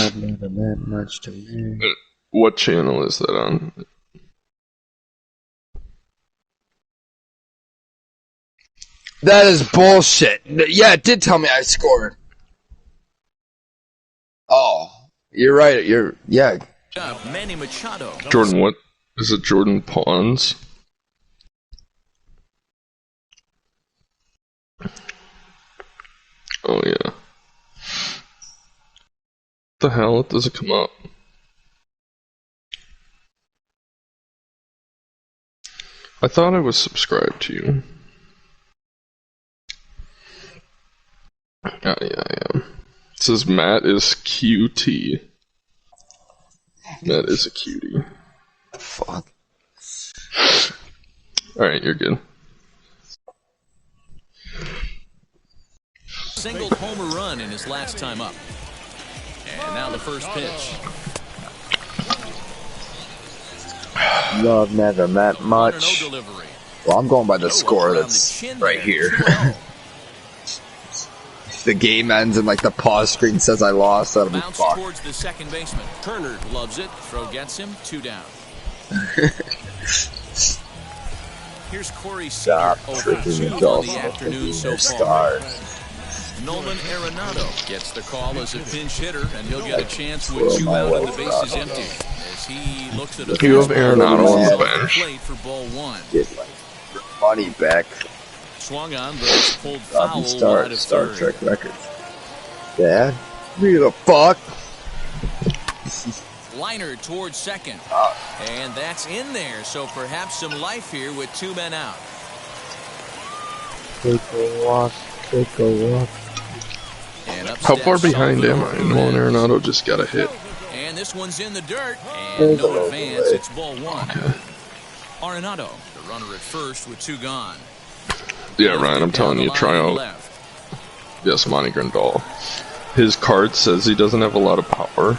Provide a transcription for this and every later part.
That never meant much to me. What channel is that on? That is bullshit. Yeah, it did tell me I scored. Oh, you're right. Yeah. Manny Machado. Jordan, what? Is it Jordan Pawns? Oh, yeah. The hell? It doesn't come up. I thought I was subscribed to you. Yeah, I am. It says Matt is QT. Matt is a cutie. Fuck. Alright, you're good. Singled homer run in his last time up. And now the first pitch. Love never meant much. Well, I'm going by the score that's right here. If the game ends and like the pause screen says I lost, that'll be fucked. Towards the second baseman. Turner loves it. Throw gets him. 2 down. Here's Corey Seager. Over 2 on the afternoon so far. Nolan Arenado gets the call as a pinch hitter, and he'll get a chance with 2 out and the bases empty. As he looks at a you have Arenado on the bench. Plate for ball 1. Get like money back. Swung on, but it's pulled foul wide of Star third. Trek records. Dad, who the fuck? Liner towards second, and that's in there. So perhaps some life here with 2 men out. Take a walk. Take a walk. And up How far steps behind am I? Nolan Arenado just got a hit. And this one's in the dirt, and no advance. It's ball 1. Okay. Arenado, the runner at first with 2 gone. Yeah, Ryan, I'm telling you, try out Yasmani Grandal. His card says he doesn't have a lot of power,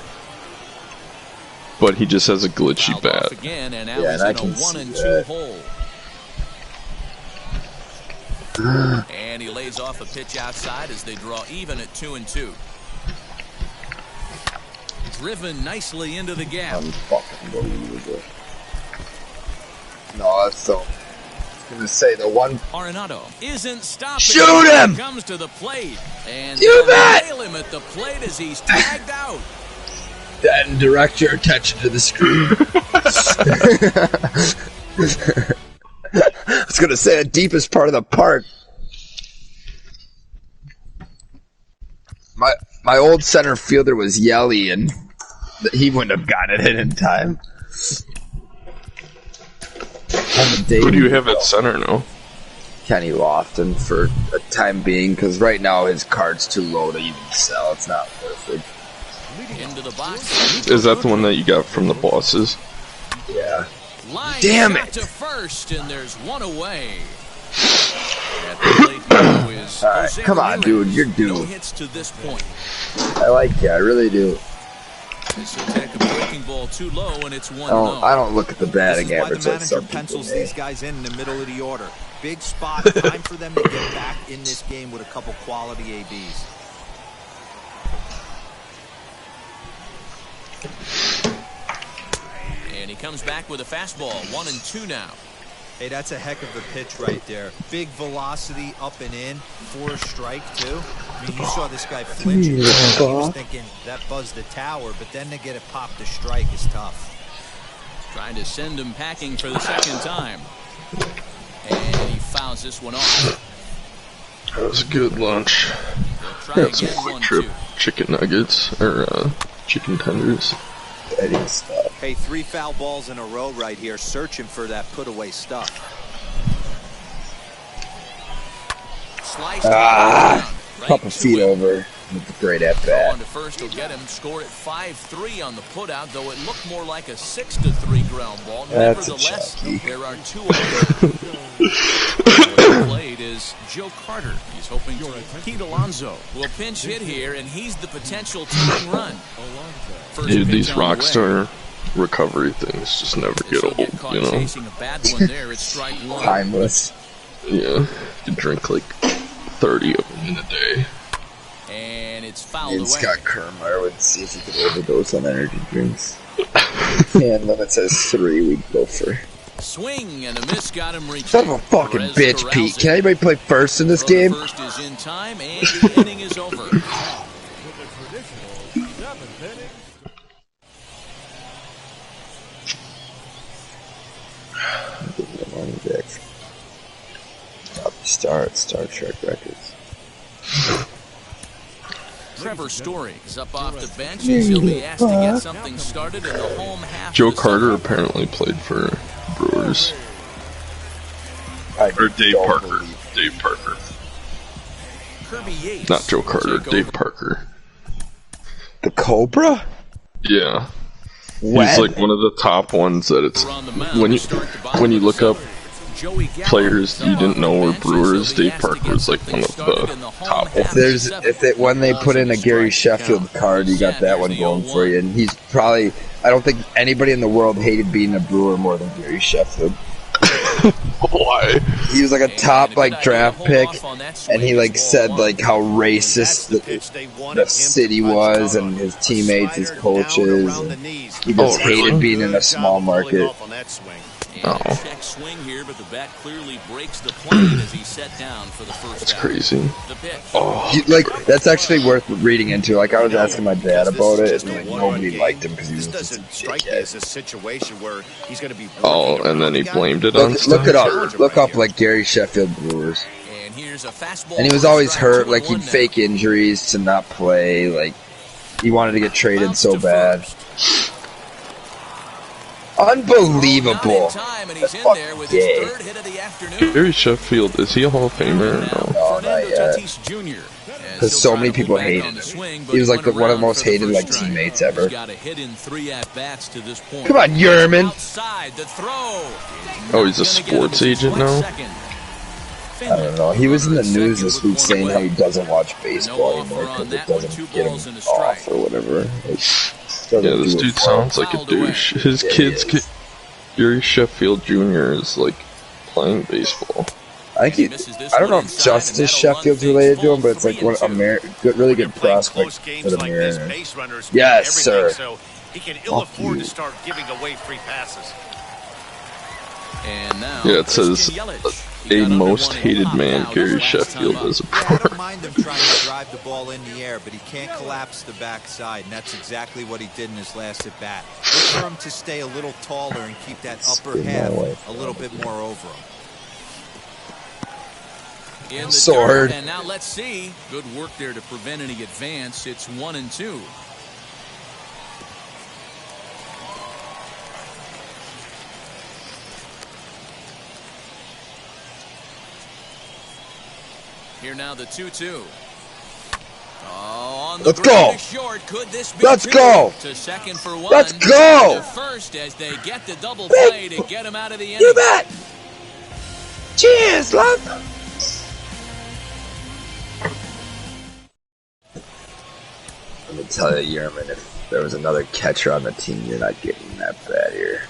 but he just has a glitchy bat. Again, and now he's in a 1-2 hole. And he lays off a pitch outside as they draw even at 2-2. Driven nicely into the gap. Unfucking No, that's so. I was gonna say the one. Arenado isn't stopping. Shoot him! Comes to the plate and you bet! nail him at the plate as he's tagged out. Then direct your attention to the screen. I was gonna say the deepest part of the park. My old center fielder was Yelly, and he wouldn't have gotten it in time. Who do you have at center now? Kenny Lofton for a time being, because right now his card's too low to even sell. It's not worth it. Into the box. Is that the one that you got from the bosses? Yeah. Line Damn shot it! to first, and there's 1 away. At the plate now is Alright, Jose come on, Ramirez. dude. You're due. No hits to this point. I like you. I really do. This will take a breaking ball too low, and it's 1-0. I don't look at the batting This is why average. the Like some manager people pencils may. these guys in the middle of the order. Big spot, time for them to get back in this game with a couple quality ABs. And he comes back with a fastball, 1-2 now. Hey, that's a heck of a pitch right there. Big velocity up and in for a strike, too. I mean, you saw this guy flinching. He was thinking that buzzed the tower, but then to get it popped to strike is tough. Trying to send him packing for the second time. And he fouls this one off. That was a good lunch. Try Had some again, quick trip 1-2. chicken nuggets, or chicken tenders. Betting stuff. Hey, 3 foul balls in a row right here, searching for that put-away stuff. Sliced right Couple feet to him. over with the great at Throw on bat. to first will get him. Score at 5-3 on the putout, though it looked more like a 6-3 ground ball. That's a Nevertheless, chalky. there are 2 away. What played is Joe Carter. He's hoping Pete Alonso will pinch hit here, and he's the potential tying run. First Dude, pitch these on the way. Rockstar recovery things just never get This will old, get caught you know? chasing a bad one there at strike 1. Timeless. Yeah, you drink like 30 of them in a day. And it's fouled And away. Scott Kermeyer would see if he could overdose on energy drinks. And when it says 3, we'd go for. Swing and a miss got him reaching. Son of a fucking Perez bitch, corrals Pete. it. Can anybody play first in this Throw to game? First is in time, and the inning is over. Star Trek Records. Trevor Story is up off the bench as he'll be asked to get something started in the home half. Joe of the Carter second. apparently played for Brewers. I Or Dave don't Parker. believe- Dave Parker. Kirby Yates Not Joe will Carter, take Dave over. Parker. The Cobra? Yeah. When? He's like one of the top ones that it's On the mound when to you start the bottom when you of the look up seventh. Joey Gallo players is you up didn't off know the were bench as Brewers, he'll be Dave asked to Parker get was like something one of started the in home top. half If of the there's seventh. when they put in a Gary Sheffield card, you got that one going for you. And he's probably, I don't think anybody in the world hated being a Brewer more than Gary Sheffield. Why? He was like a top like draft pick, and he like said like like how racist the city was and his teammates, his coaches. And he just Oh, really? hated being in a small market. Oh. Check swing here, but the bat clearly breaks the plane as he set down for the first That's out. crazy. The pitch. Oh. Like that's actually worth reading into. Like I was asking my dad about it, and like nobody liked him because he was This just a doesn't strike me as dickhead. a situation where he's going to be. Oh, and then he blamed it on Look it stuff. up. Look up like Gary Sheffield Brewers. And here's a fastball. And he was for a always strike, hurt. 2-1 Like he'd now. fake injuries to not play. Like he wanted to get traded Bounce so to bad. first. Unbelievable. Not in time, and he's That's in there with his fucking third hit of the afternoon. Gary Sheffield, is he a Hall of Famer or no? No, not Fernando yet. Tatis Jr. Because so many people hated him. He was like one of the most hated like teammates ever. Got a hit in 3 at-bats to this point. Come on, Yerman. Outside the throw. Oh, he's a sports agent now? I don't know. He was in the news this week saying how he doesn't watch baseball anymore because it doesn't get him off or whatever. Yeah, this dude sounds like a douche. His Yeah, he kid's is. Gary Sheffield Jr. is like playing baseball. I think I don't know if Justice Sheffield's related to him, but it's like one really good prospect for the Mariners. Yes, sir. So he can ill Fuck afford you. to start giving away free passes. And now, Yeah, it says Christian Yelich. He a got under most one hated hop man, out Gary last Sheffield, time up. as a Yeah, I pro. don't mind him trying to drive the ball in the air, but he can't collapse the backside, and that's exactly what he did in his last at bat. Look for him to stay a little taller and keep that upper Spin my half way. a little bit more over him. In the Sword. dirt, and now let's see. Good work there to prevent any advance. It's 1-2. Here now the 2-2. Oh, on the Let's ground go. to short. Could this be Let's two? go. To second for one. Let's go. To first as they get the double play to get him out of the inning. You bet. Cheers, love. Let me tell you, Yerman, if there was another catcher on the team, you're not getting that bad here.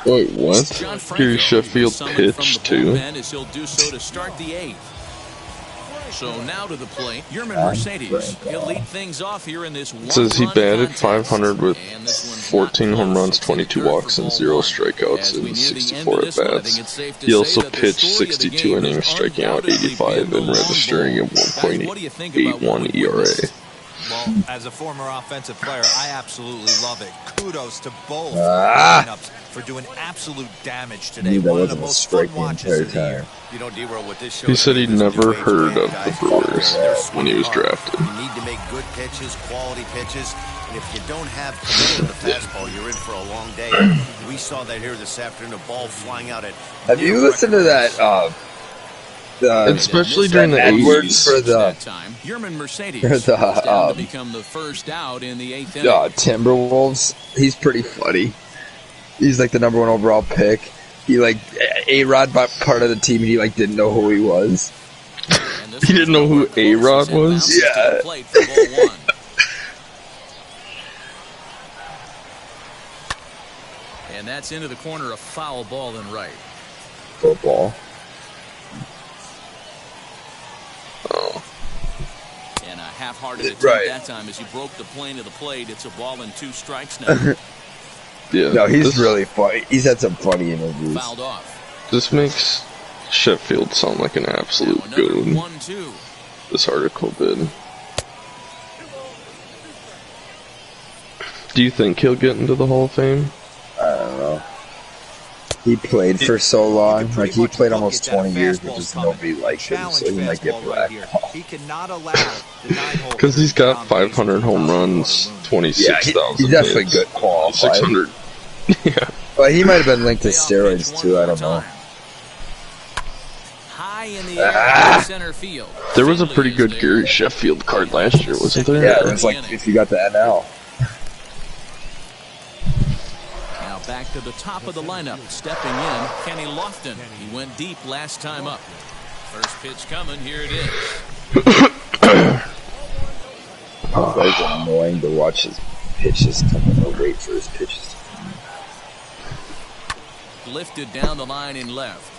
Wait, what? John Franco Gary Sheffield summoned from the pitched too? bullpen as he'll do so to start the eighth. So now to the plate, Yerman Mercedes. He'll lead things off here in this It says he one-run batted contest. 500 with And this one's 14 not home close. runs, 22 Third for walks, and ball 0 one. strikeouts As we in near the end of 64 this one, I think at-bats. it's safe to He say also that the pitched story of the 62 game innings, has striking out undoubtedly 85 been the and long registering a ball. Guys, what do you think about what we 1.81 ERA. witnessed? Well, as a former offensive player, I absolutely love it. Kudos to both lineups for doing absolute damage today. Knew that One of the wasn't a most strike fun the watches entire of the year. time. You know, D-Roll, what this shows He said me he'd is never new age heard man of guys the out there, Brewers they're when he was swinging hard. drafted. You need to make good pitches, quality pitches, and if you don't have command of the fastball, you're in for a long day. We saw that here this afternoon, a ball flying out at. Have you listened to that? Especially during the Edwards 80s. for the That time, Yerman Mercedes For the, is down to um, become the first out in the eighth inning. Timberwolves. He's pretty funny. He's like the number 1 overall pick. He like A-Rod bought part of the team. And he like didn't know who he was. And this He didn't know who one's nowhere close A-Rod as it was? bounces to the Yeah. plate for ball one. And that's into the corner, a foul ball and right. Football. Oh. half-hearted attempt Right. that time as he broke the plane of the plate. It's a ball and 2 strikes now. Yeah. No, he's really funny. He's had some funny interviews. Fouled off. This makes Sheffield sound like an Now absolute another goon. 1-2. This article did. Do you think he'll get into the Hall of Fame? I don't know. He played for so long. Like, he played almost 20 years, but just nobody liked him, so he might get black. He cannot allow the 9-hole. Because he's got 500 home runs, Yeah, 26,000 he's definitely hits, good qualified. 600. Yeah. But he might have been linked to Payoff steroids, pitch too. one I more don't know. time. High in the air to center field. There was a Finley pretty is good there. Gary Sheffield card last year, wasn't there? Yeah, it was like if you got the NL. Now back to the top of the lineup. Stepping in, Kenny Lofton. He went deep last time up. First pitch coming. Here it is. It's like annoying to watch his pitches come in or wait for his pitches to come in. Lifted down the line in left.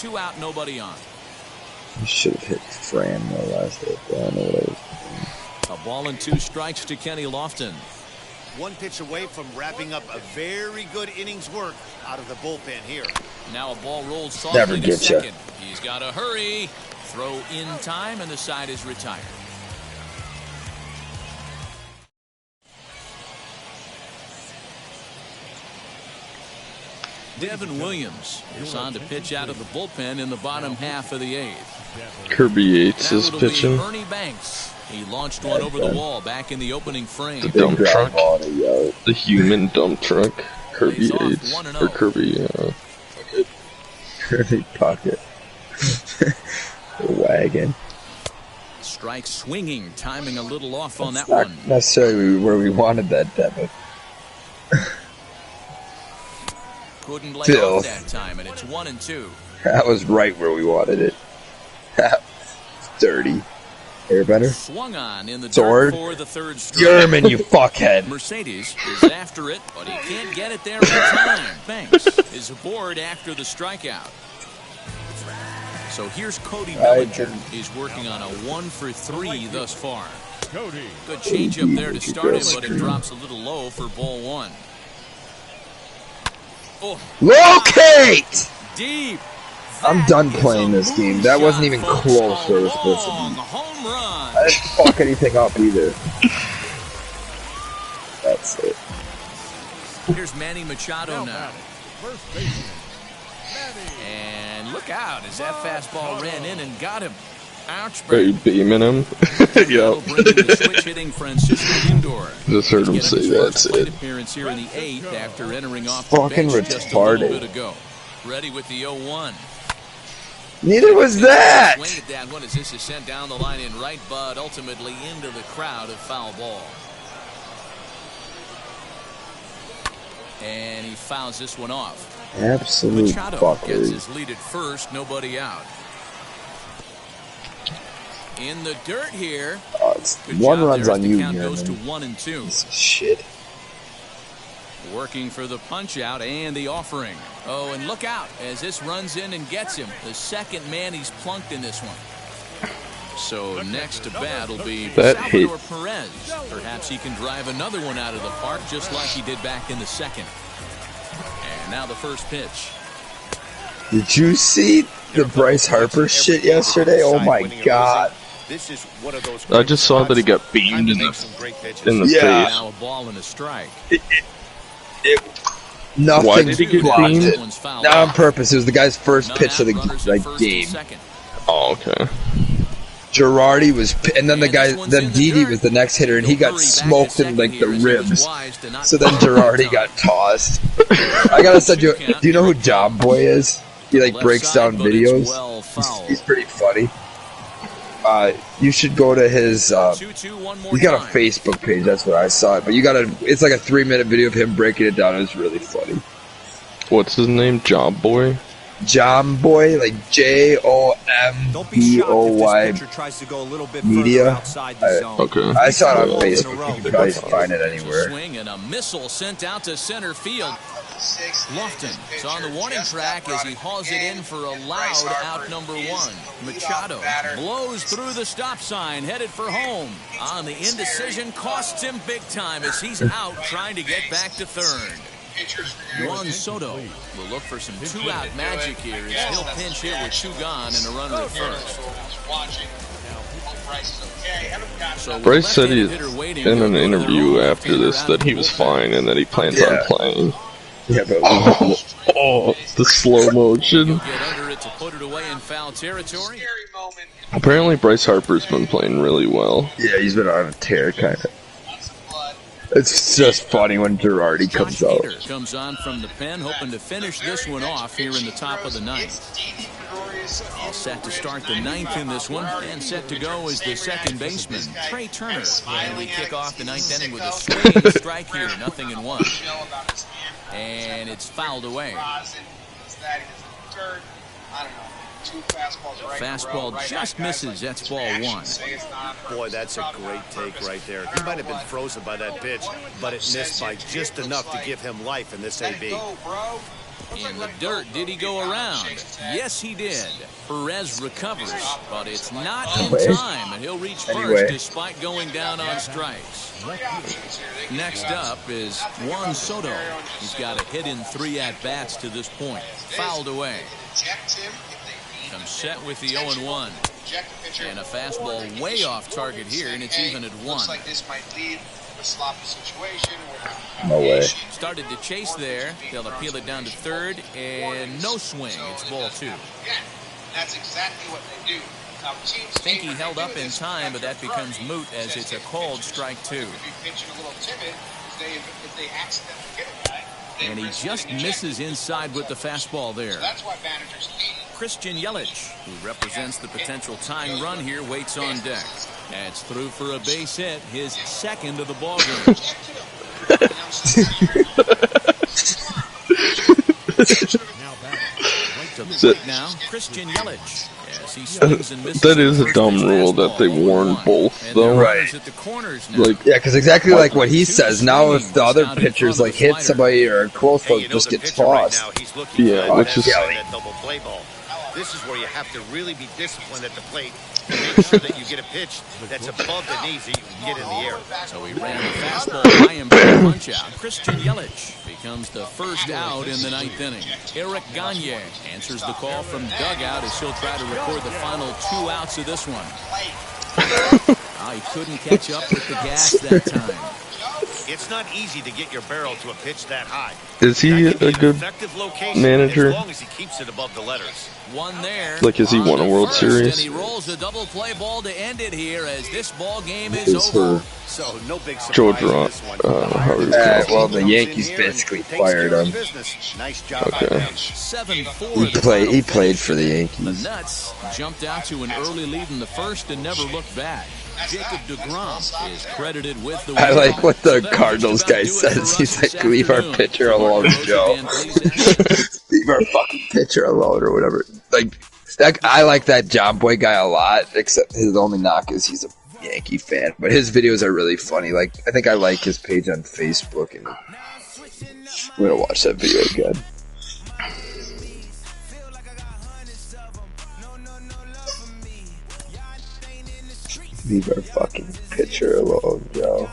2 out, nobody on. He should have hit Fran the last hit. I don't know what I was A ball and 2 strikes to Kenny Lofton. One pitch away from wrapping up a very good innings work out of the bullpen here. Now a ball rolls Never softly to gets ya. second. He's got to hurry. Throw in time, and the side is retired. Devin Williams is on to pitch out of the bullpen in the bottom half of the 8th. Kirby Yates Now is it'll pitching. be Ernie Banks. He launched one over the wall back in the opening frame. Big Dump ground truck. ball to yard. The human dump truck. Kirby Leads off Yates. 1-0. Or Kirby, Kirby Pocket. The wagon. Strike swinging, timing a little off on that Not one. necessarily where we wanted that debit. Couldn't lay Still. off that time, and it's 1-2. That was right where we wanted it. Dirty. Airbender. Swung on in the Sword. dirt for the 3rd strike. German, you fuckhead. Mercedes is after it, but he can't get it there in time. Banks is aboard after the strikeout. So here's Cody Bellinger. He's working on a 1-for-3 thus far. Good changeup there to start him, but it drops a little low for ball 1. Oh, Locate! deep. I'm done That is playing a this game. That wasn't even moonshot, close folks. where it A was supposed to long be. home run. I didn't fuck anything up either. That's it. Here's Manny Machado now. And look out as that fastball ran in and got him. Ouch, Are you Brett. beaming him? That'll Yep. bring in the switch hitting Francisco Lindor. Just heard him He's say getting his that's first plate it. appearance here in the 8th after entering off Fucking the bench just a little retarded. bit ago. Ready with the 0-1. Neither was that! Swing at that one as this is sent down the line in right, but ultimately into the crowd of foul ball. And he fouls this one off. Absolute Machado gets fucker. his lead at first, nobody out. In the dirt here. Oh, it's Good one job runs there as on the you, count goes to German. 1-2. Piece of shit. Working for the punch out and the offering. Oh, and look out as this runs in and gets him. The second man he's plunked in this one. So next to bat will be That Salvador hit. Perez. Perhaps he can drive another one out of the park just like he did back in the 2nd. And now the first pitch. Did you see the Bryce Harper shit yesterday? Oh my god. This is one of those I just saw that he got beamed in the Yeah. face. Now a ball and a strike. Nothing Why did he get blocked beamed? it. One's fouled Not on off. purpose. It was the guy's first None pitch of the out, runners at first and game. second. Oh, okay. Girardi was, and then the And guy, this one's then in the Didi dirt. was the next hitter, and he He'll got hurry back smoked to in like second the here as he was ribs. wise to not So then put it Girardi on. got tossed. I gotta send you. Do you know who Job Boy is? He like Left breaks side, down but it's videos. well fouled. He's pretty funny. You should go to his. 2-2, one more He's got a time. Facebook page. That's where I saw it. But you gotta. It's like a 3-minute video of him breaking it down. It's really funny. What's his name? Job Boy? Jomboy, like JOMBOY media. Okay. I saw it on Facebook. You can probably find it anywhere. Swing and a missile sent out to center field. Lofton is on the warning track as he hauls it in for a loud out number 1. Machado blows through the stop sign, headed for home. On the indecision costs him big time as he's out trying to get back to third. Juan Soto will look for some two-out magic here as he'll pinch hit with 2 gone and a runner at first. So Bryce said in an interview after this that he was fine and that he plans on playing. Yeah, but oh, the slow motion. Get under it to put it away in foul territory. Apparently Bryce Harper's been playing really well. yeah, he's been on a tear, kind of. It's just funny when Girardi comes out. Josh Hader comes on from the pen, hoping to finish this one off here in the top of the 9th. All set to start the 9th in this one, and set to go is the second baseman, Trey Turner. And we kick off the 9th inning with a swinging strike here, 0-1. And it's fouled away. Fastball just misses. That's ball 1. Boy, that's a great take right there. He might have been frozen by that pitch, but it missed by just enough to give him life in this AB. In the dirt, did he go around? Yes, he did. Perez recovers, but it's not in time, and he'll reach first despite going down on strikes. Next up is Juan Soto. He's got a hit in 3 at-bats to this point. Fouled away. Comes set with the 0-1. And a fastball way off target here, and it's even at 1. No way. Started to chase there. They'll appeal it down to third, and no swing. It's ball 2. That's exactly what they do. I think he held up in time, but that becomes moot as it's a called strike 2. And he just misses inside with the fastball there. Christian Yelich, who represents the potential tying run here, waits on deck. Adds through for a base hit, his second of the ball game. Now, Christian Yelich. That is a dumb rule that they warn both, though. Right. Like, yeah, because exactly like what he says. Now, if the other pitchers like hit somebody or close, they'll just get tossed. Yeah, which is. This is where you have to really be disciplined at the plate to make sure that you get a pitch that's above the knees that you can get in the air. So he ran the fastball by him for a punch out. Christian Yelich becomes the first out in the 9th inning. Eric Gagne answers the call from dugout as he'll try to record the final 2 outs of this one. He couldn't catch up with the gas that time. It's not easy to get your barrel to a pitch that high. Is he a good manager? As long as he keeps it above the letters. One there. Like, has he won a World Series? And he rolls a double play ball to end it here as this ball game is over. So no big Joe surprise. Well, the Yankees basically fired him. Nice job by Okay. them. 7-4. He played for the The Yankees. Nuts jumped out to an early lead in the first and never looked back. Jacob deGrom is credited with the win. I like what the So that Cardinals just about guy do it for says. us He's this like, leave our afternoon. pitcher alone, Mark Joe. Roseman, please. Leave our fucking pitcher alone or whatever. Like, I like that John Boy guy a lot, except his only knock is he's a Yankee fan. But his videos are really funny. Like, I think I like his page on Facebook, and I'm gonna watch that video again. Leave our fucking pitcher alone, Joe.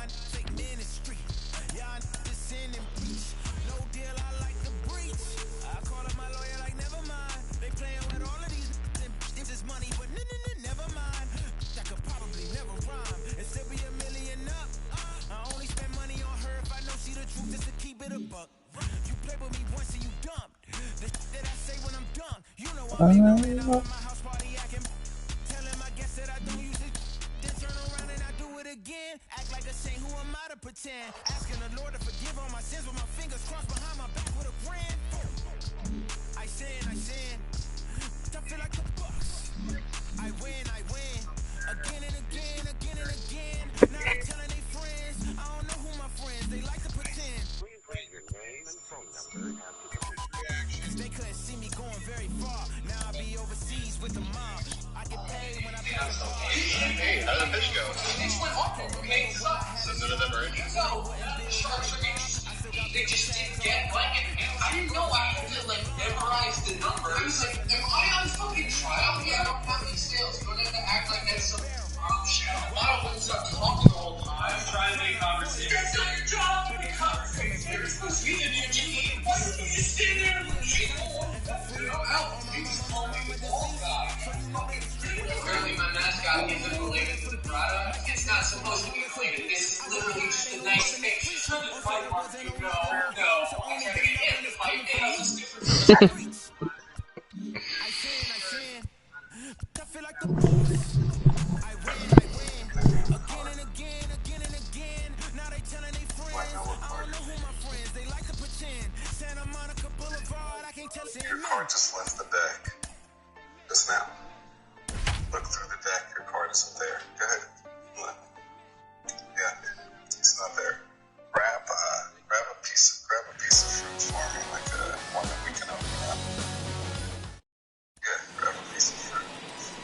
They couldn't see me going very far. How did the pitch go? They just went awful. Okay, so none of them are interested. No, the Sharks are interested. They just didn't get like it. I didn't know I had to like memorize the numbers. I was like, am I on fucking trial? Yeah, I don't have any skills. You don't have to act like that's some shit. I don't want to stop talking the whole time. I'm trying to make conversation. That's not your job to make conversation. You're supposed to be in your team. Why don't you just stand there and shit? I'm out. You just told me the ball guy. Apparently my mascot isn't related to the product. It's not supposed to be related. This is literally just a nice picture. It's not a fight mark. You go. No. I'm trying to get him to fight. It has a difference. I feel like the boss. I win again and again. Now they telling their friends. I don't know who my friends. They like to pretend. Santa Monica Boulevard. I can't tell. Your card just left the deck. Just now. Look through the deck. Your card isn't there. Go ahead. Look. Yeah, it's not there. Grab a piece of fruit for me, like one that we can open up. Yeah, grab a piece of fruit.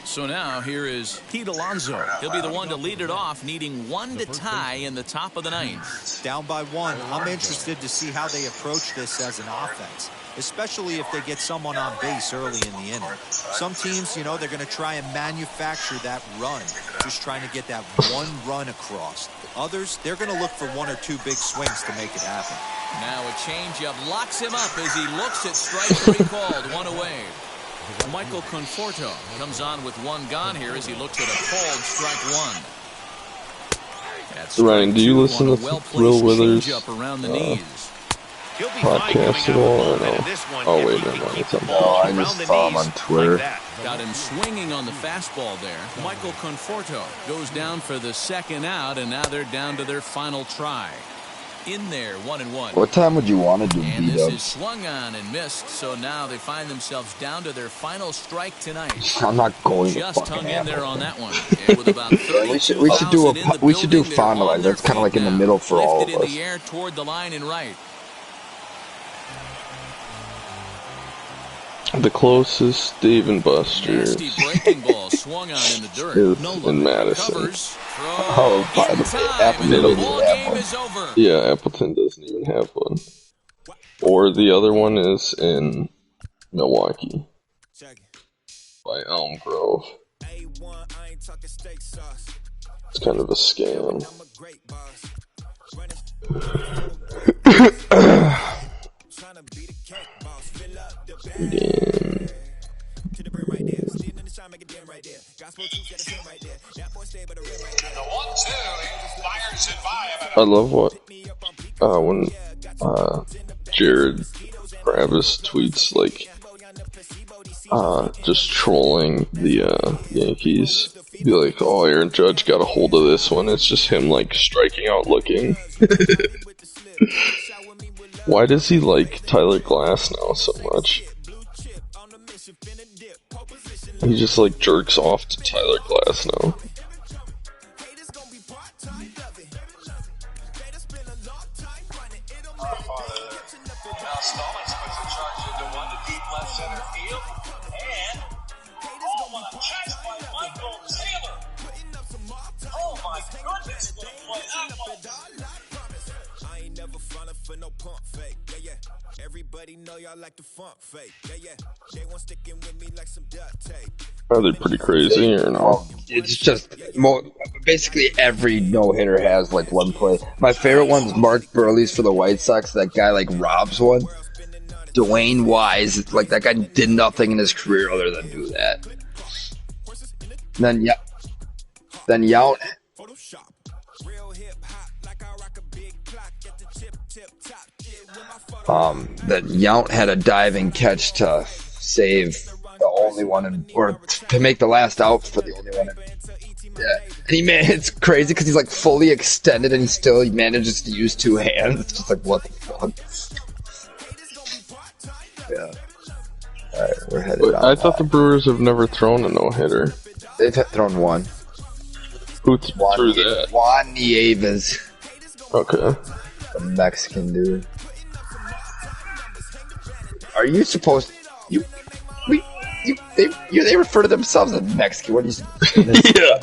So now here is Pete Alonso. He'll be the one to lead it off, needing one to tie in the top of the ninth. Down by one. I'm interested to see how they approach this as an offense, especially if they get someone on base early in the inning. Some teams, you know, they're going to try and manufacture that run, just trying to get that one run across. Others, they're going to look for one or two big swings to make it happen. Now a changeup locks him up as he looks at strike three called, one away. Michael Conforto comes on with one gone here as he looks at a called strike one. Ryan, do you listen to Will Withers around the knees? podcast at all or no? Oh wait, never mind. It's on. No, I just saw him on Twitter. Got him swinging on the fastball there. Michael Conforto goes down for the second out, and now they're down to their final try. In there, 1-1. What time would you want to do And this beat-ups? is swung on and missed, so now they find themselves down to their final strike tonight. I'm not going to Just fucking hung in have there it. on that one. And with about we should do Fond du Lac. That's kind of like in the middle for all of Lifted in us. the air toward the line and right. The closest Dave and Buster's Nasty breaking ball swung on in the dirt. is Nolan in Madison. recovers Oh, by in the time, Appleton and the doesn't ball have game one. is over. Yeah, Appleton doesn't even have one. Or the other one is in Milwaukee by Elm Grove. It's kind of a scam. Damn. I love what when Jared Travis tweets like just trolling the Yankees. Be like, oh, Aaron Judge got a hold of this one. It's just him like striking out looking. Why does he like Tyler Glass now so much? He just like jerks off to Tyler Glass now. Are they pretty crazy or no? It's just basically every no-hitter has like one play. My favorite one's Mark Burley's for the White Sox. That guy like robs one. Dwayne Wise, like that guy did nothing in his career other than do that. Then Yount. That Yount had a diving catch to save the only one, or to make the last out for the only one. Yeah, and it's crazy because he's like fully extended and he manages to use two hands. It's just like, what the fuck? Yeah. Alright, we're headed on. I thought the Brewers have never thrown a no-hitter. They've thrown one. Who threw that? Juan Nieves. Okay. The Mexican dude. Are you supposed they refer to themselves as Mexican. What do you say? Yeah.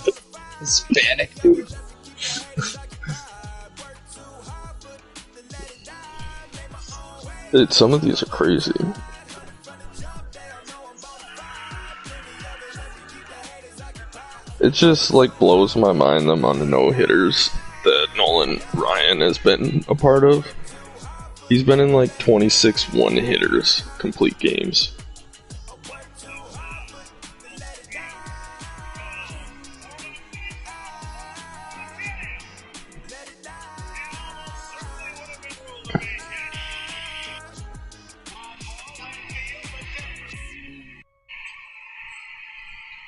Hispanic dude. Dude, some of these are crazy. It just like blows my mind the amount of no-hitters that Nolan Ryan has been a part of. He's been in like 26 one-hitters complete games.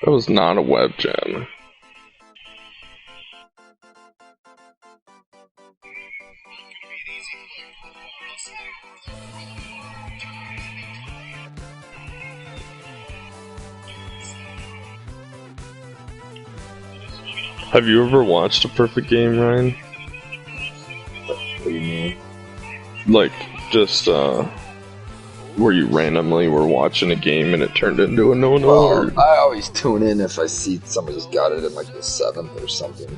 That was not a web gem. Have you ever watched a perfect game, Ryan? What do you mean? Like, just, where you randomly were watching a game and it turned into a no-no? Well, I always tune in if I see somebody's got it in like the 7th or something,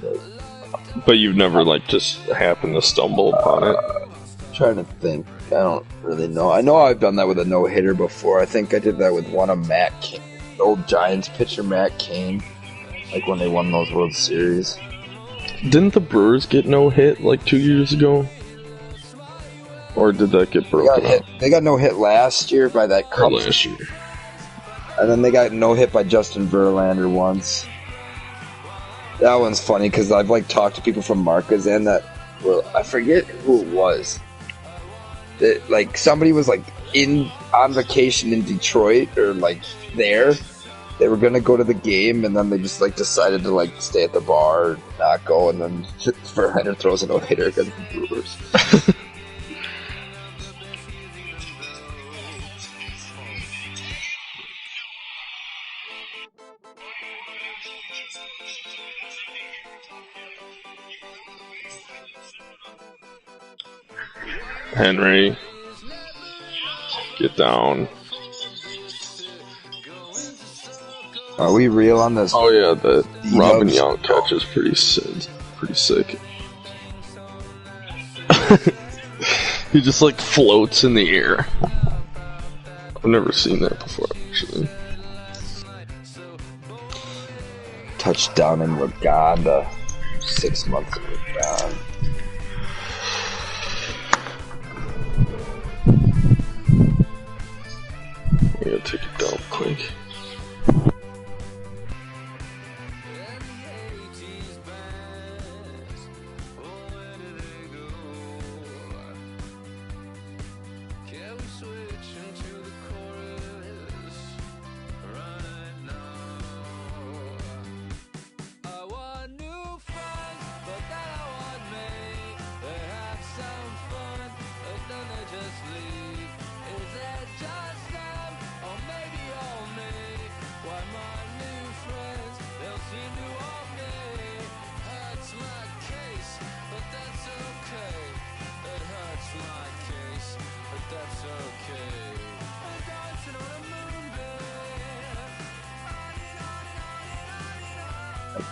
But you've never, like, just happened to stumble upon it? I'm trying to think. I don't really know. I know I've done that with a no-hitter before. I think I did that with one of Matt Cain, the old Giants pitcher Matt Cain, like when they won those World Series. Didn't the Brewers get no-hit like 2 years ago? Or did that get broken up? They got no hit last year by that Cubs. Last year. And then they got no hit by Justin Verlander once. That one's funny because I've like talked to people from Marcus and that. Well, I forget who it was. That like somebody was like on vacation in Detroit or like there. They were gonna go to the game and then they just like decided to like stay at the bar, or not go, and then Verlander throws a no hitter against the Brewers. Henry, get down. Are we real on this? Oh yeah, the Robin D-dubs. Young catch is pretty sick. Pretty sick. He just like floats in the air. I've never seen that before, actually. Touchdown in Uganda. 6 months ago. We gotta take it down quick.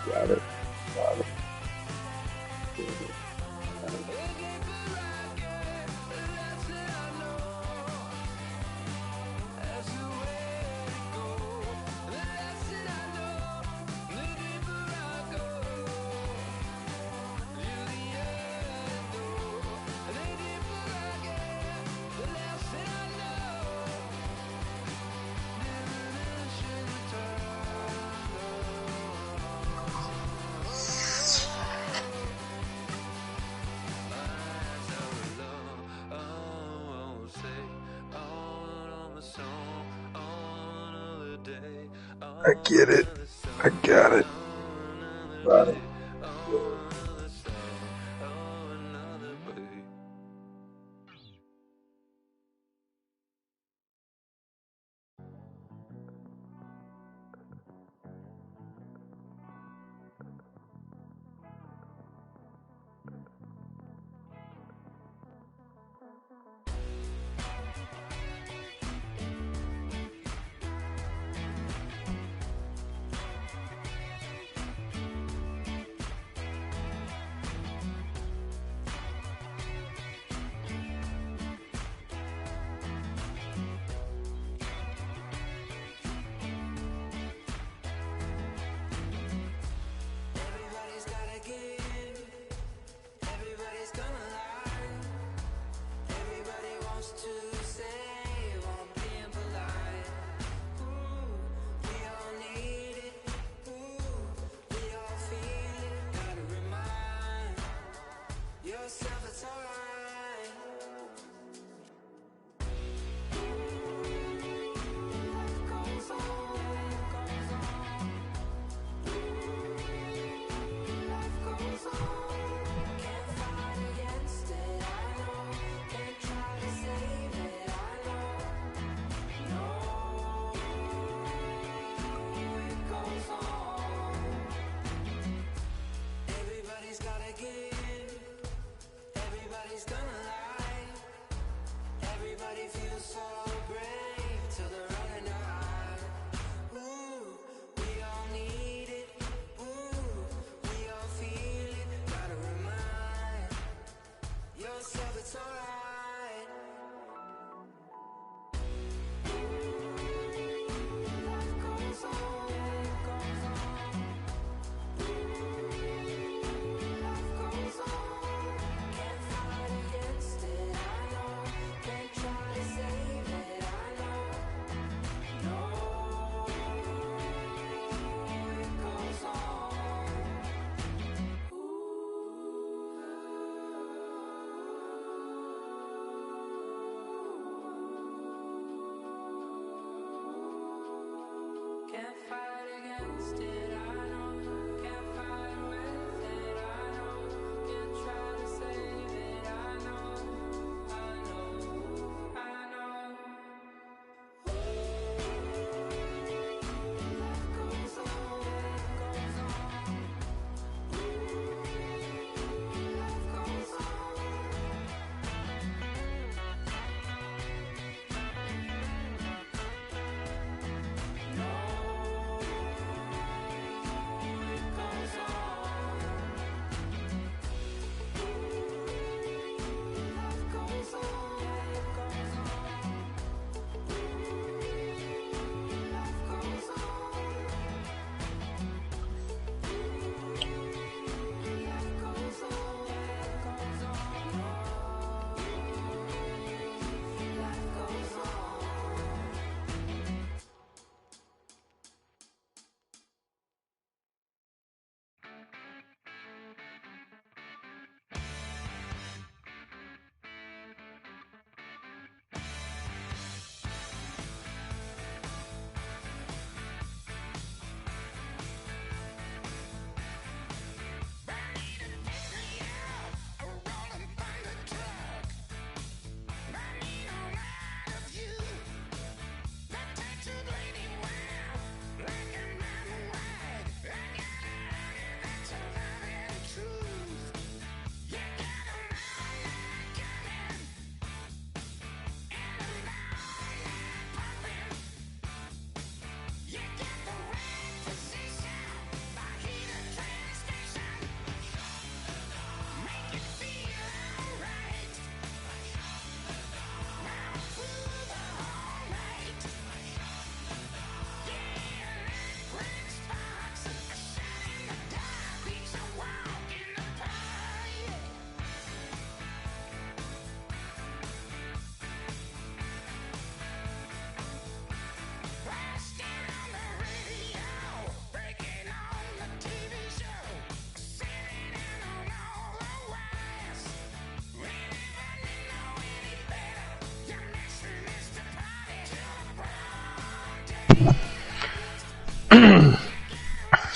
Got it. Got it. I get it. I got it. Got it.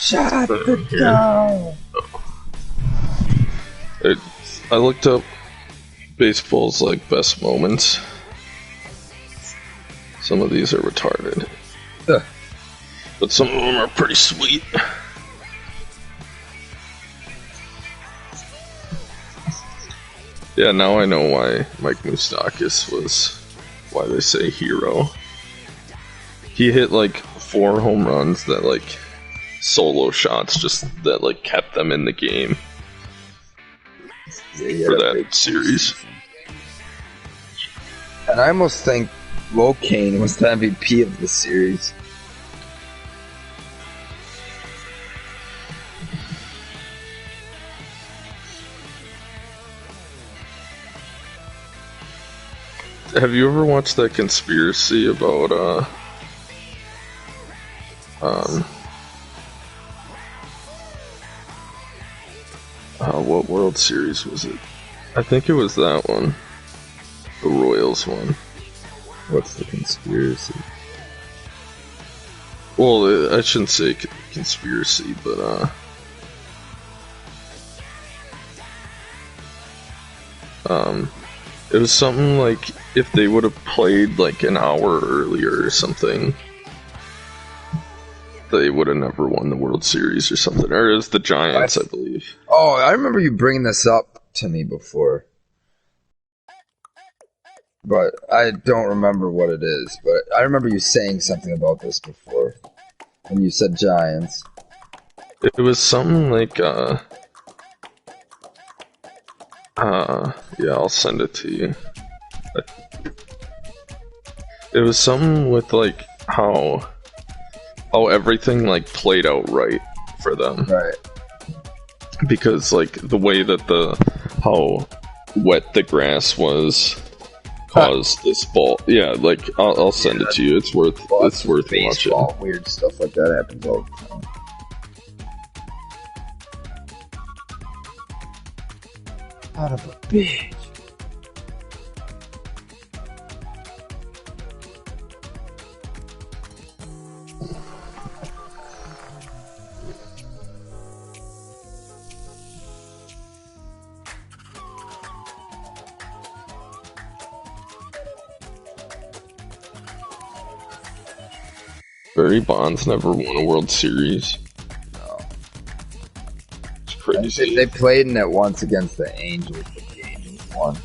Shut it down. I looked up baseball's like best moments. Some of these are retarded, but some of them are pretty sweet. Yeah, now I know why Mike Moustakas was, why they say hero. He hit like 4 home runs that like solo shots just that like kept them in the game for that series. And I almost think Lo Cain was the MVP of the series. Have you ever watched that conspiracy about what World Series was it? I think it was that one. The Royals one. What's the conspiracy? Well, I shouldn't say conspiracy, but it was something like if they would have played like an hour earlier or something, they would have never won the World Series or something. Or it was the Giants, I believe. Oh, I remember you bringing this up to me before. But I don't remember what it is. But I remember you saying something about this before. When you said Giants. It was something like, yeah, I'll send it to you. It was something with like how everything like played out right for them. Right. Because like the way that how wet the grass was caused this ball. Yeah, like I'll send it to you. It's worth baseball, watching. Weird stuff like that happens all the time. Out of a bitch. Barry Bonds never won a World Series. No. It's crazy. They played in it once against the Angels, but the Angels won.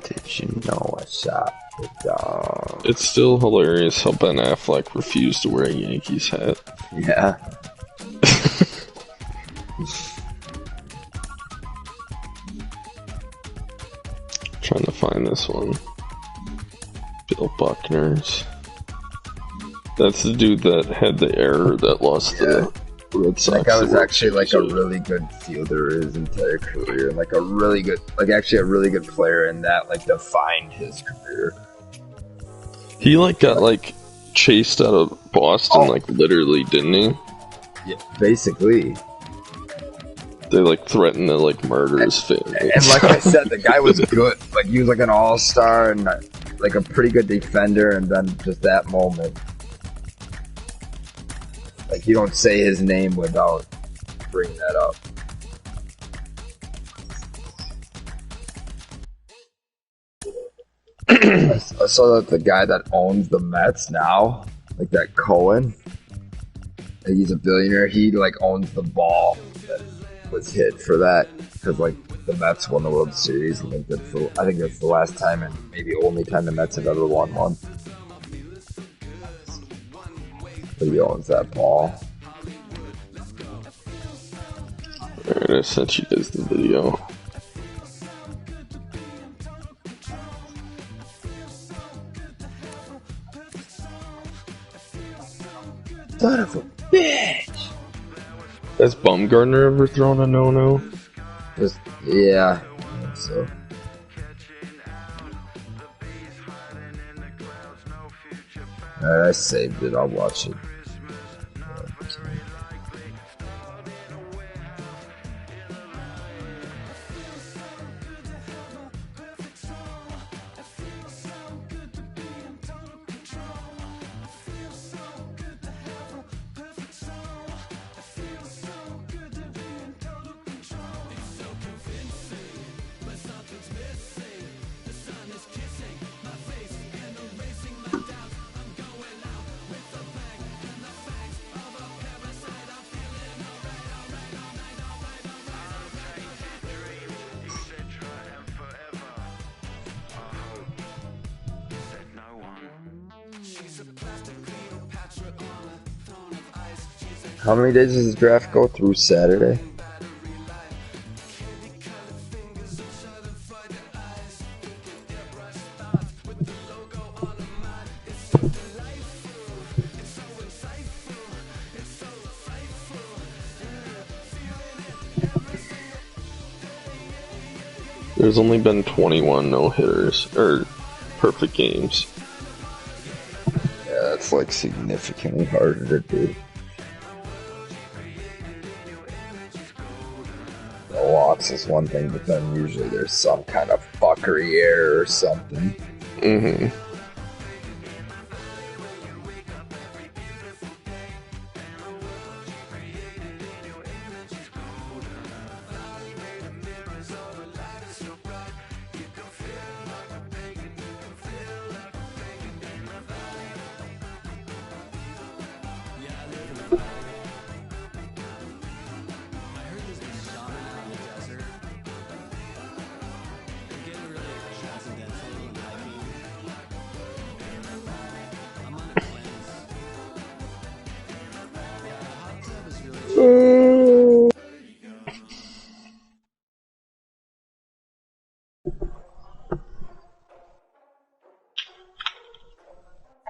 Did you know I shot the dog? It's still hilarious how Ben Affleck refused to wear a Yankees hat. Yeah. Trying to find this one. Bill Buckner's. That's the dude that had the error that lost the Red Sox. That guy was actually like a really good fielder his entire career, and like a really good player, and that like defined his career. He like got like chased out of Boston, like literally, didn't he? Yeah, basically. They like threatened to like murder his family. And like I said, the guy was good. Like he was like an all-star and like a pretty good defender, and then just that moment. Like you don't say his name without bringing that up. I saw that the guy that owns the Mets now, like that Cohen, he's a billionaire. He like owns the ball that was hit for that because like the Mets won the World Series. I think that's the last time and maybe only time the Mets have ever won one. But he owns that ball. Alright, I sent you guys the video. Son of a bitch! Has Bumgarner ever thrown a no-no? Yeah, I think so. Alright, I saved it. I'll watch it. How many days does the draft go through Saturday? There's only been 21 no-hitters, or perfect games. Yeah, that's like significantly harder to do. The walks is one thing, but then usually there's some kind of fuckery error or something. Mm-hmm.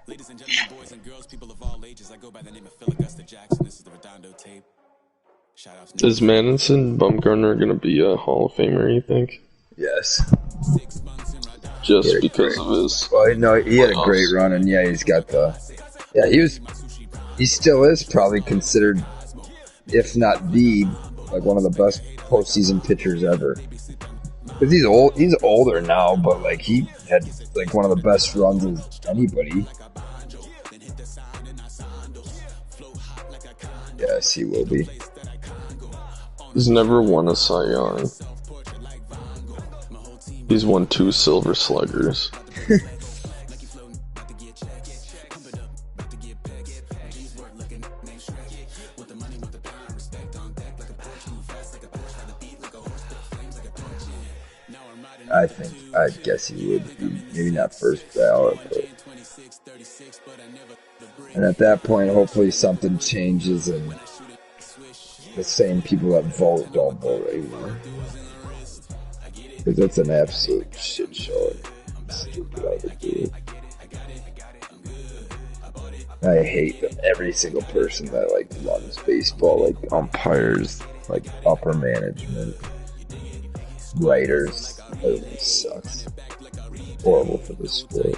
Ladies and gentlemen, boys and girls, people of all ages, I go by the name of Phil Augusta Jackson. This is the Redondo tape. Shout out to Is Madison Bumgarner gonna be a Hall of Famer, you think? Yes. Just because of his... Well, no, he had a great run, and yeah, he's got the... Yeah, he still is probably considered, if not the, like one of the best postseason pitchers ever. Because he's older now, but like he had like one of the best runs of anybody. Yes, he will be. He's never won a Cy Young. He's won 2 Silver Sluggers. I guess he would be, maybe not first ballot, but... And at that point, hopefully something changes and the same people that vote don't vote anymore. Because that's an absolute shit show. Stupid how they do it. I hate them. Every single person that like runs baseball, like umpires, like upper management, writers. Everything sucks. Horrible for the sport.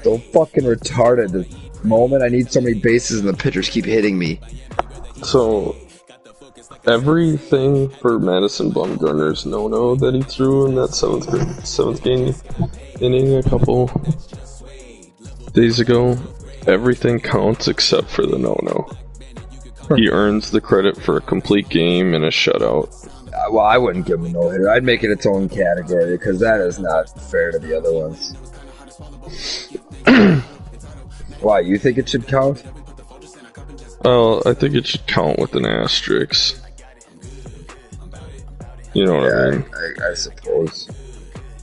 So fucking retarded. The moment I need so many bases and the pitchers keep hitting me. So, everything for Madison Bumgarner's no-no that he threw in that seventh game inning a couple days ago, everything counts except for the no-no. He earns the credit for a complete game and a shutout. Well, I wouldn't give him a no-hitter. I'd make it its own category because that is not fair to the other ones. Why, you think it should count? Oh, I think it should count with an asterisk. You know what I mean? I suppose.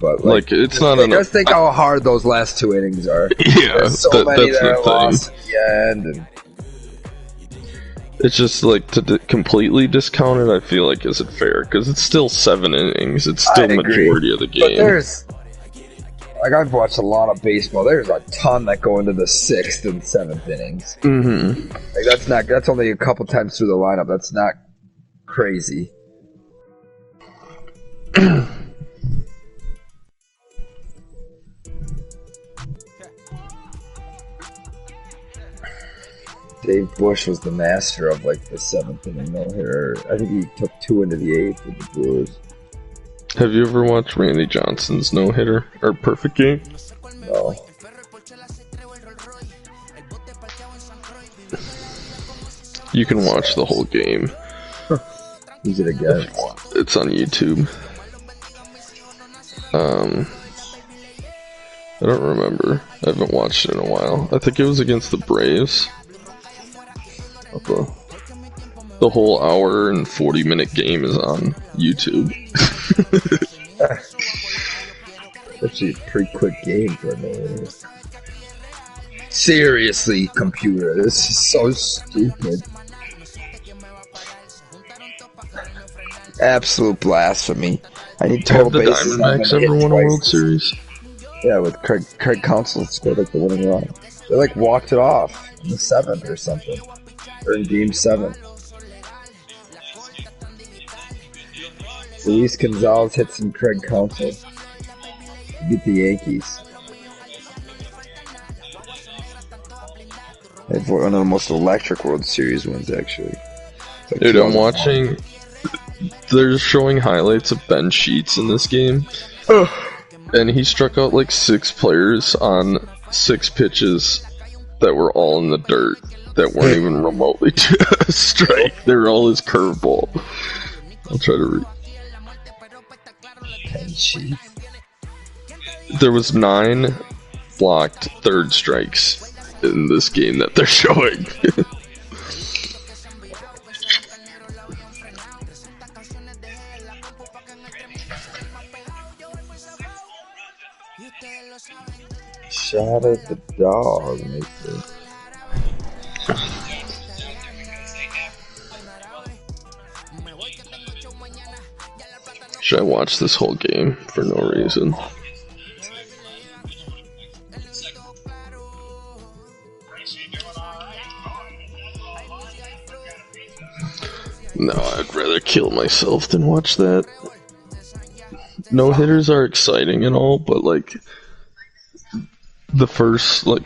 But like it's not enough. Just think how hard those last 2 innings are. Yeah, there's so many that's that are the lost at the end. And it's just like to completely discount it. I feel like isn't fair because it's still 7 innings. It's still the majority of the game. But there's like I've watched a lot of baseball. There's a ton that go into the 6th and 7th innings. Mm-hmm. Like that's only a couple times through the lineup. That's not crazy. Dave Bush was the master of like the 7th inning no-hitter. I think he took 2 into the 8th with the Brewers. Have you ever watched Randy Johnson's no-hitter or perfect game? No. You can watch the whole game. Who's it again? It's on YouTube. I don't remember. I haven't watched it in a while. I think it was against the Braves. The whole hour and 40-minute game is on YouTube. Actually, a pretty quick game for a no-hitter. Seriously, computer, this is so stupid. Absolute blasphemy. I need total Have the bases. Diamondbacks ever won a World Series? Yeah, with Craig Counsell scored like the winning run. They like walked it off in the 7th or something. Or in game 7. Luis Gonzalez hits and Craig Counsell beat the Yankees. They've one of the most electric World Series wins, actually. Like Dude, I'm watching. They're showing highlights of Ben Sheets in this game. And he struck out like 6 players on 6 pitches that were all in the dirt, that weren't even remotely to a strike. They were all his curveball. I'll try to read. Ben Sheets. There was 9 blocked third strikes in this game that they're showing. Shot at the dog, makes it. Should I watch this whole game for no reason? No, I'd rather kill myself than watch that. No hitters are exciting and all, but like the first like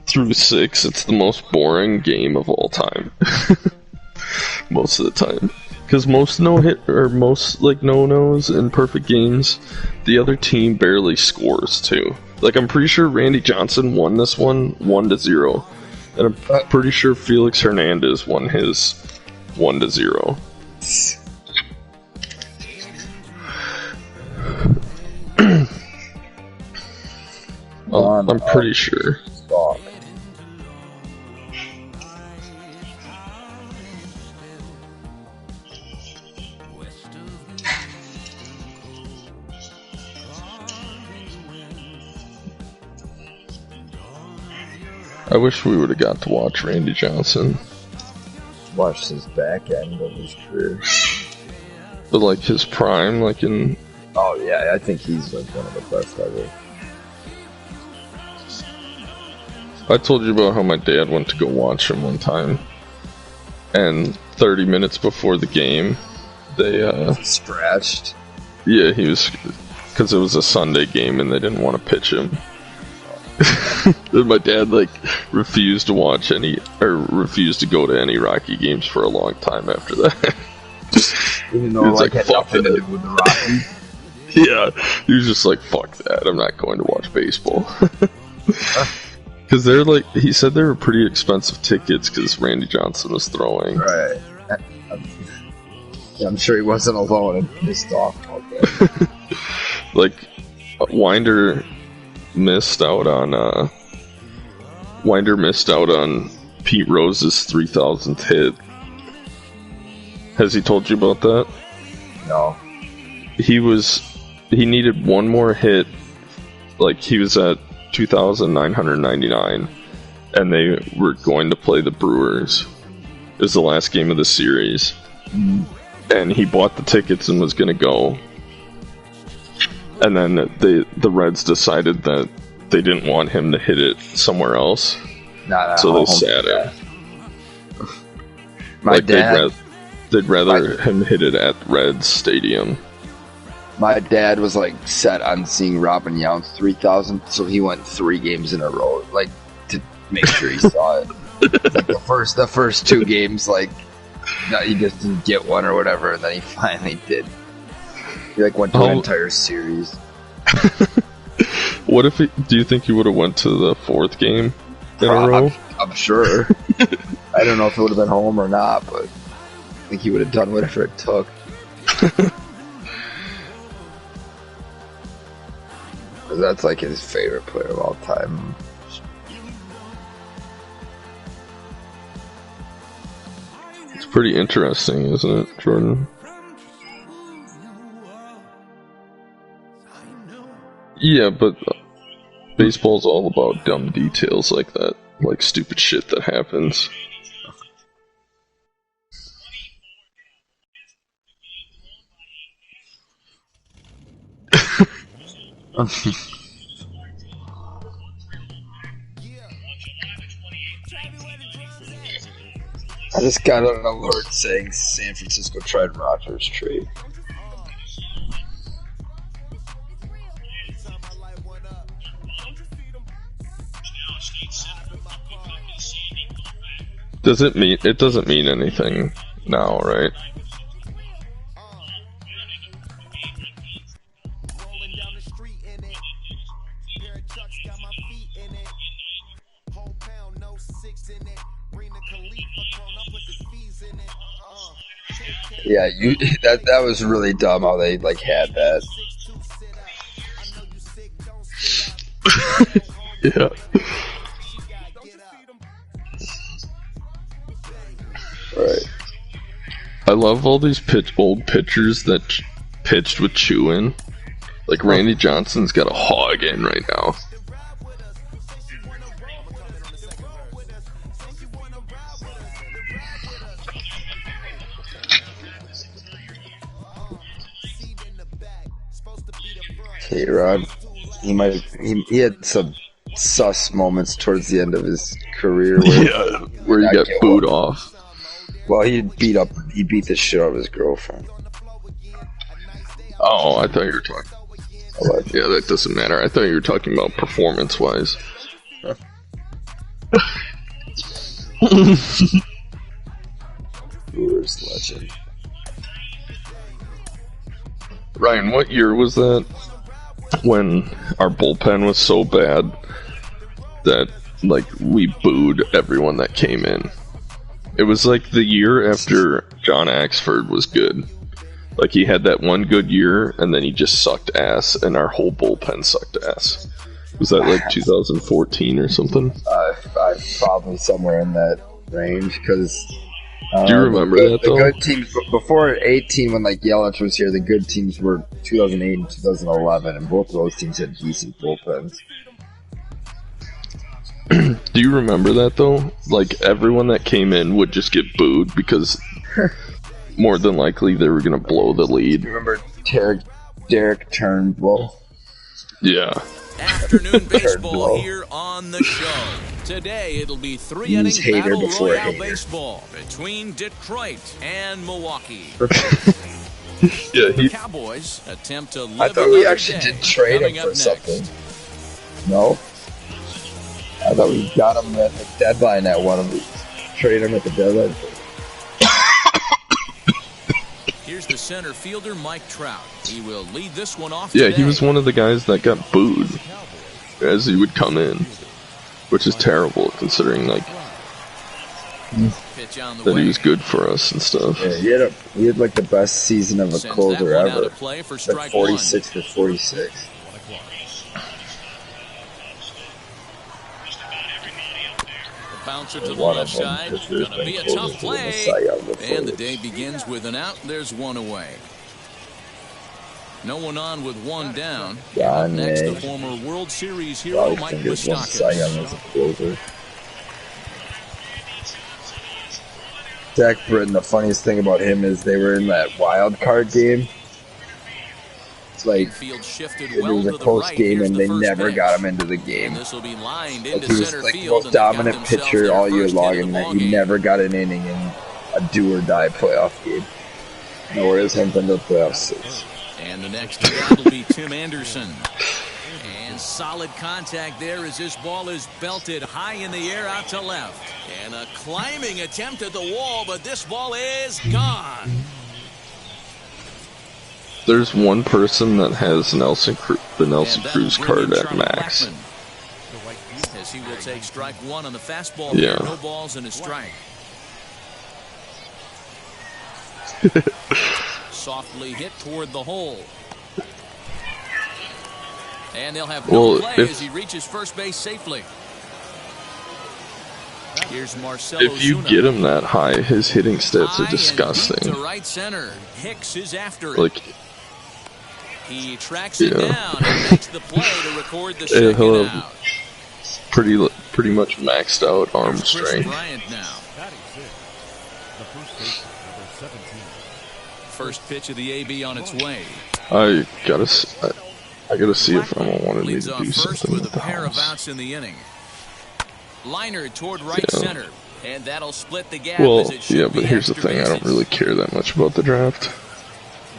through 6, it's the most boring game of all time. Most of the time, because most most like no-nos in perfect games, the other team barely scores too. Like I'm pretty sure Randy Johnson won this one 1-0, and I'm pretty sure Felix Hernandez won his 1-0. I'm pretty sure. I wish we would have got to watch Randy Johnson. Watch his back end of his career. But like his prime, like in... Oh yeah, I think he's like one of the best ever. I told you about how my dad went to go watch him one time, and 30 minutes before the game, they scratched. Yeah, he was, because it was a Sunday game and they didn't want to pitch him. And my dad like refused to watch refused to go to any Rocky games for a long time after that. Even though like had nothing to do with the Rockies. Yeah, he was just like, fuck that, I'm not going to watch baseball. Because they're like, he said they were pretty expensive tickets because Randy Johnson was throwing. Right. I'm sure he wasn't alone and pissed off about that. Like, Winder missed out on Pete Rose's 3,000th hit. Has he told you about that? No. He needed one more hit. Like, he was at 2,999, and they were going to play the Brewers. It was the last game of the series. And he bought the tickets and was going to go. And then the Reds decided that they didn't want him to hit it somewhere else. So they sat him. They'd rather him hit it at Reds Stadium. My dad was like set on seeing Robin Yount's 3,000, so he went 3 games in a row, like to make sure he saw it. Like the first 2 games, like no, he just didn't get one or whatever, and then he finally did. He like went to an entire series. What if do you think he would have went to the 4th game in a row? I'm sure. I don't know if it would have been home or not, but I think he would have done whatever it took. That's like his favorite player of all time. It's pretty interesting, isn't it, Jordan? Yeah, but baseball's all about dumb details like that. like stupid shit that happens. I just got an alert saying San Francisco tried Rodgers trade. Does it mean it doesn't mean anything now, right? Yeah, that was really dumb how they like had that. Yeah. Right. I love all these old pitchers that pitched with Chewin. Like Randy Johnson's got a hog in right now. K-Rod, he had some sus moments towards the end of his career where he got booed off. Well, he beat the shit out of his girlfriend. Oh, I thought you were talking. Yeah, that doesn't matter. I thought you were talking about performance-wise. Brewers legend. Ryan, what year was that? When our bullpen was so bad that, like, we booed everyone that came in. It was like the year after John Axford was good. Like, he had that one good year, and then he just sucked ass, and our whole bullpen sucked ass. Was that like 2014 or something? Probably somewhere in that range, because... Do you remember that, though? The good teams, before 18, when like Yelich was here, the good teams were 2008 and 2011, and both of those teams had decent bullpens. Do you remember that, though? Like, everyone that came in would just get booed because more than likely they were going to blow the lead. You remember Derek Turnbull? Yeah. Afternoon baseball here on the show. Today it'll be three-inning battle royale baseball between Detroit and Milwaukee. Yeah, Cowboys attempt to live I thought we actually did trade him for something. No? I thought we got him at the deadline at one of these. Trade him at the deadline. Here's the center fielder, Mike Trout. He will lead this one off yeah, today. he was one of the guys that got booed as he would come in, which is terrible considering like that he was good for us and stuff. Yeah, he had like the best season of a closer ever. Like 46 for 46. Bouncer to the left side. Gonna be a tough play. And the day begins with an out. There's one away. No one on with one down. Next, the former World Series hero Mike Moustakas. Zach Britton, the funniest thing about him is they were in that wild card game. It's like it was a close game and they never got him into the game. Like he was like the most dominant pitcher all year long, and he never got an inning in a do or die playoff game. Nor is him in the playoffs. And the next guy will be Tim Anderson. And solid contact there as this ball is belted high in the air out to left. And a climbing attempt at the wall, but this ball is gone. There's one person that has the Nelson Cruz card at max. As he will take strike one on the fastball. Yeah. No balls and a strike. Softly hit toward the hole. And they'll have no play as he reaches first base safely. Here's Marcelo If you Zuna. get him that high, his hitting stats are disgusting. To right center. Hicks is after it. Like, he tracks it down and makes the play to record the second out. pretty much maxed out arm Chris strength. Bryant now. First pitch of the AB on its way. I gotta see if Emma wanted me Leads to off do first something with with a the pair of house. outs in the inning. Liner toward right Yeah. center, and that'll split the gap. Well, as it should yeah, be but here's the extra thing: I don't bases. really care that much about the draft.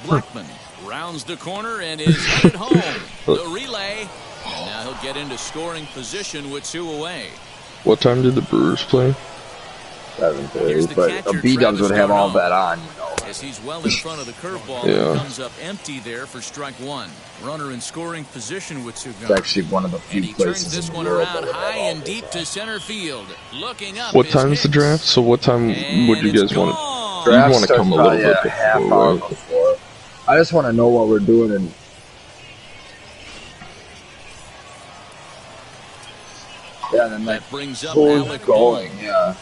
Blackman rounds the corner and is headed home. The relay, and now he'll get into scoring position with 2 away. What time did the Brewers play? 7:30, but a B-dubs would have all that on, you know. As he's well in front of the curveball, Yeah. and comes up empty there for strike 1. Runner in scoring position with 2 It's guns. actually one of the And few he turns places this in the one world around that high have all and deep that. to center field. Looking up. What is time's the Hicks. draft? So what time would you And guys it's want? gone. You Draft want to starts come a little probably bit a half before, hour right? before. I just want to know what we're doing and yeah, and then like That brings up who's Alec going, Boone. yeah.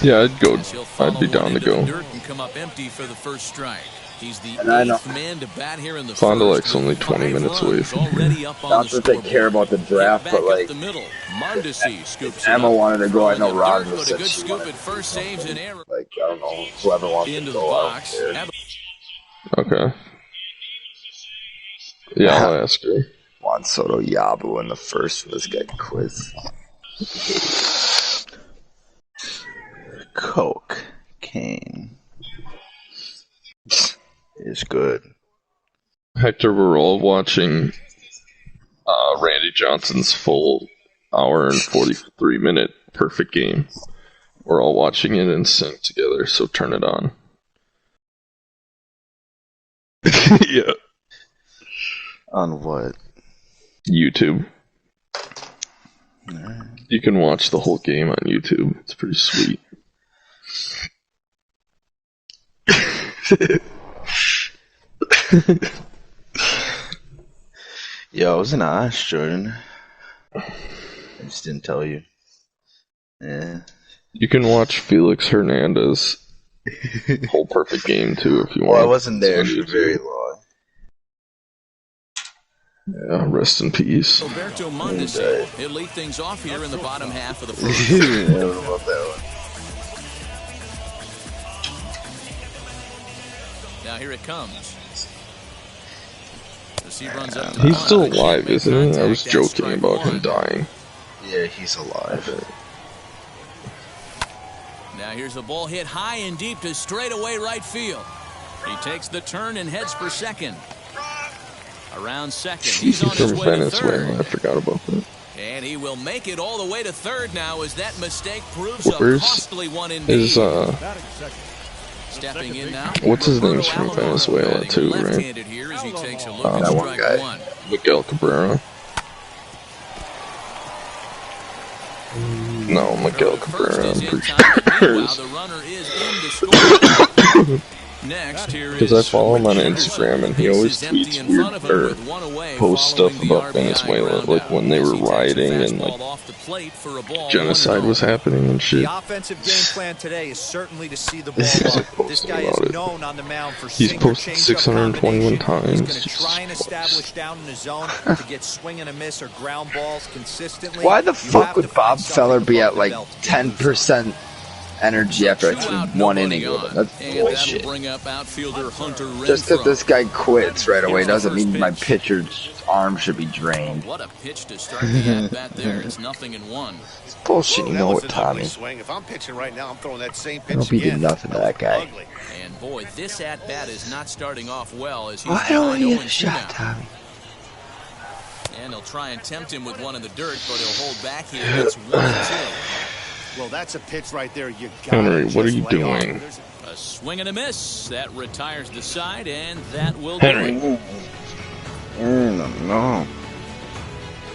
Yeah, I'd go. As he'll follow I'd be one down to into the go. dirt and come up empty for the first strike. He's the And I know- 8th man to bat here in the Fond du first. Lake's only with 20 5 minutes away runs from here. already up on Not the that they scoreboard. care about the draft, Back but up like the middle. Mondesi scoops it Emma up. wanted to go. I know Throwing the Rod dirt, but a said good she scoop wanted at to first, do saves something. an error. Like I don't know, whoever wants Into to the go box. out there Okay. Yeah, I'll ask her. Juan Soto Yabu in the first for this guy quiz. Coke cane is good. Hector, we're all watching Randy Johnson's full hour and 43-minute perfect game. We're all watching it in sync together, so turn it on. Yeah. On what? YouTube. Alright. You can watch the whole game on YouTube. It's pretty sweet. Yo, I was in Osh, Jordan. I just didn't tell you. Yeah. You can watch Felix Hernandez whole perfect game too if you want. Well, I wasn't there It's on for YouTube. very long. Yeah, rest in peace. Alberto Mondesi. He'll lead things off here in the bottom half of the first. I don't know about that one. Now here it comes. As he runs up to He's the still line, alive, make isn't he? I contact, was that's joking strike about 1. him dying. Yeah, he's alive. Now here's the ball hit high and deep to straightaway right field. He takes the turn and heads for second. Around second, he's on He's his from way to Venezuela. I third. forgot about that. And he will make it all the way to third now as that mistake proves a Where's costly one indeed. Is Stepping in now. what's his name's Roberto from Alomar, Venezuela batting too, right? left-handed here as he takes a look at that one strike guy. 1. Miguel Cabrera. No, Miguel First Cabrera. is I'm in pretty time, but sure. meanwhile, the runner is in to score. Next, here is Because I follow him on Ricky Instagram and he Henderson. always Bases empty tweets in weird front of him or with one away posts following stuff the about RBI Venezuela, ground like out. when they As were he takes a rioting and fastball like off the plate for a ball, genocide 1-0. was happening and shit. The offensive game plan today is certainly to see the ball He's up. posting This guy about is it. known on the mound for He's sinker posted changeup 621 combination. times. He's going to try and establish down in the zone to get swing and a miss or ground balls consistently. Why the You fuck have to would Bob find Feller something be above at the like belt. 10% energy after I Two threw out, one nobody inning with on. him? That's And bullshit. that'll bring up outfielder Hunter Renfroe. Just that this guy quits right away Here's the doesn't first mean my pitch. pitcher's arm should be drained. What a pitch to start the at-bat there. It's 0-1. It's bullshit, you That know was what, an ugly Tommy? swing. If I'm pitching right now, I'm throwing that same I pitch hope he did again. nothing to that guy. Ugly. And boy, this at-bat is not starting off well as he's Why don't behind we get 0-2 a shot, now. Tommy? And he'll try and tempt him with one in the dirt, but he'll hold back here. It's 1-2. Well, that's a pitch right there. You got Henry, what are you doing? A swing and a miss. That retires the side, and that will do Henry. it. No.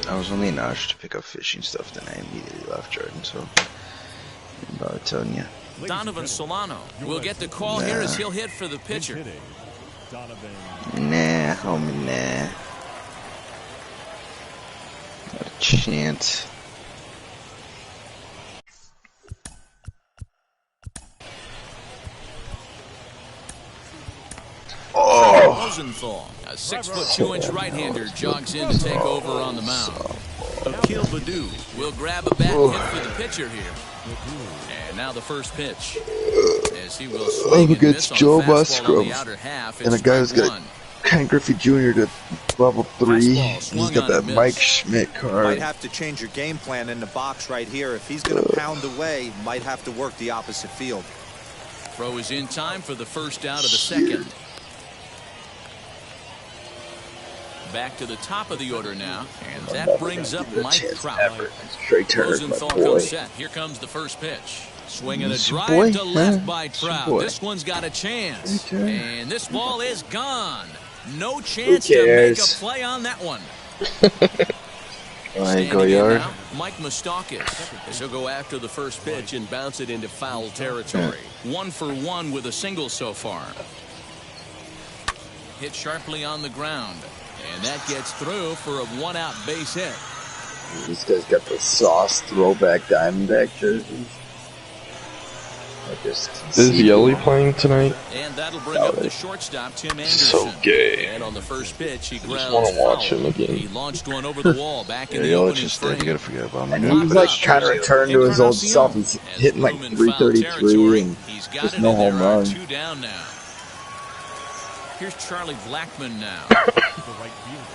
I was only in Osh to pick up fishing stuff, then I immediately left Jordan, so I'm about telling you. Donovan Solano will get the call here as he'll hit for the pitcher. Nah, homie, nah. Not a chance. Rosenthal, a 6'2" right-hander, jogs in to take over on the mound. Akil Baddoo will grab a bat hit for the pitcher here. And now the first pitch. As he will swing and miss on Joe a fastball on Musgrove. the outer half. And a It's guy who's strike got one. Ken Griffey Jr. to level 3. Fastball He's swung got on that and Mike missed. Schmidt Might card. have to change your game plan in the box right here. If he's going to pound away, might have to work the opposite field. Throw is in time for the first out of the second. Back to the top of the order now, and that brings up Mike Trout. Trey Turner's my Rosenthal boy. comes set. Here comes the first pitch. Swinging a It's your drive boy, to left huh? by It's your Trout. boy. This one's got a chance. Hey, Turner. And this ball is gone. No chance to cares? make a play on that one. Alright, go Standing in yard. now, Mike Moustakas. As he'll go after the first pitch and bounce it into foul territory. 1 for 1 with a single so far. Hit sharply on the ground. And that gets through for a 1-out base hit. This guy's got the sauce throwback Diamondback jerseys. Is Yelly playing tonight? And that'll bring up the shortstop, Tim Anderson. So gay. And on the first pitch, he grounds just want to watch foul. him again. He launched one over the wall back in Yeah, the y'all opening just dead. You frame. gotta forget about him. And he's like kind of returned to his old self. He's hitting like 333 and He's got there's it, no and there home are run. 2 down now. Here's Charlie Blackmon now.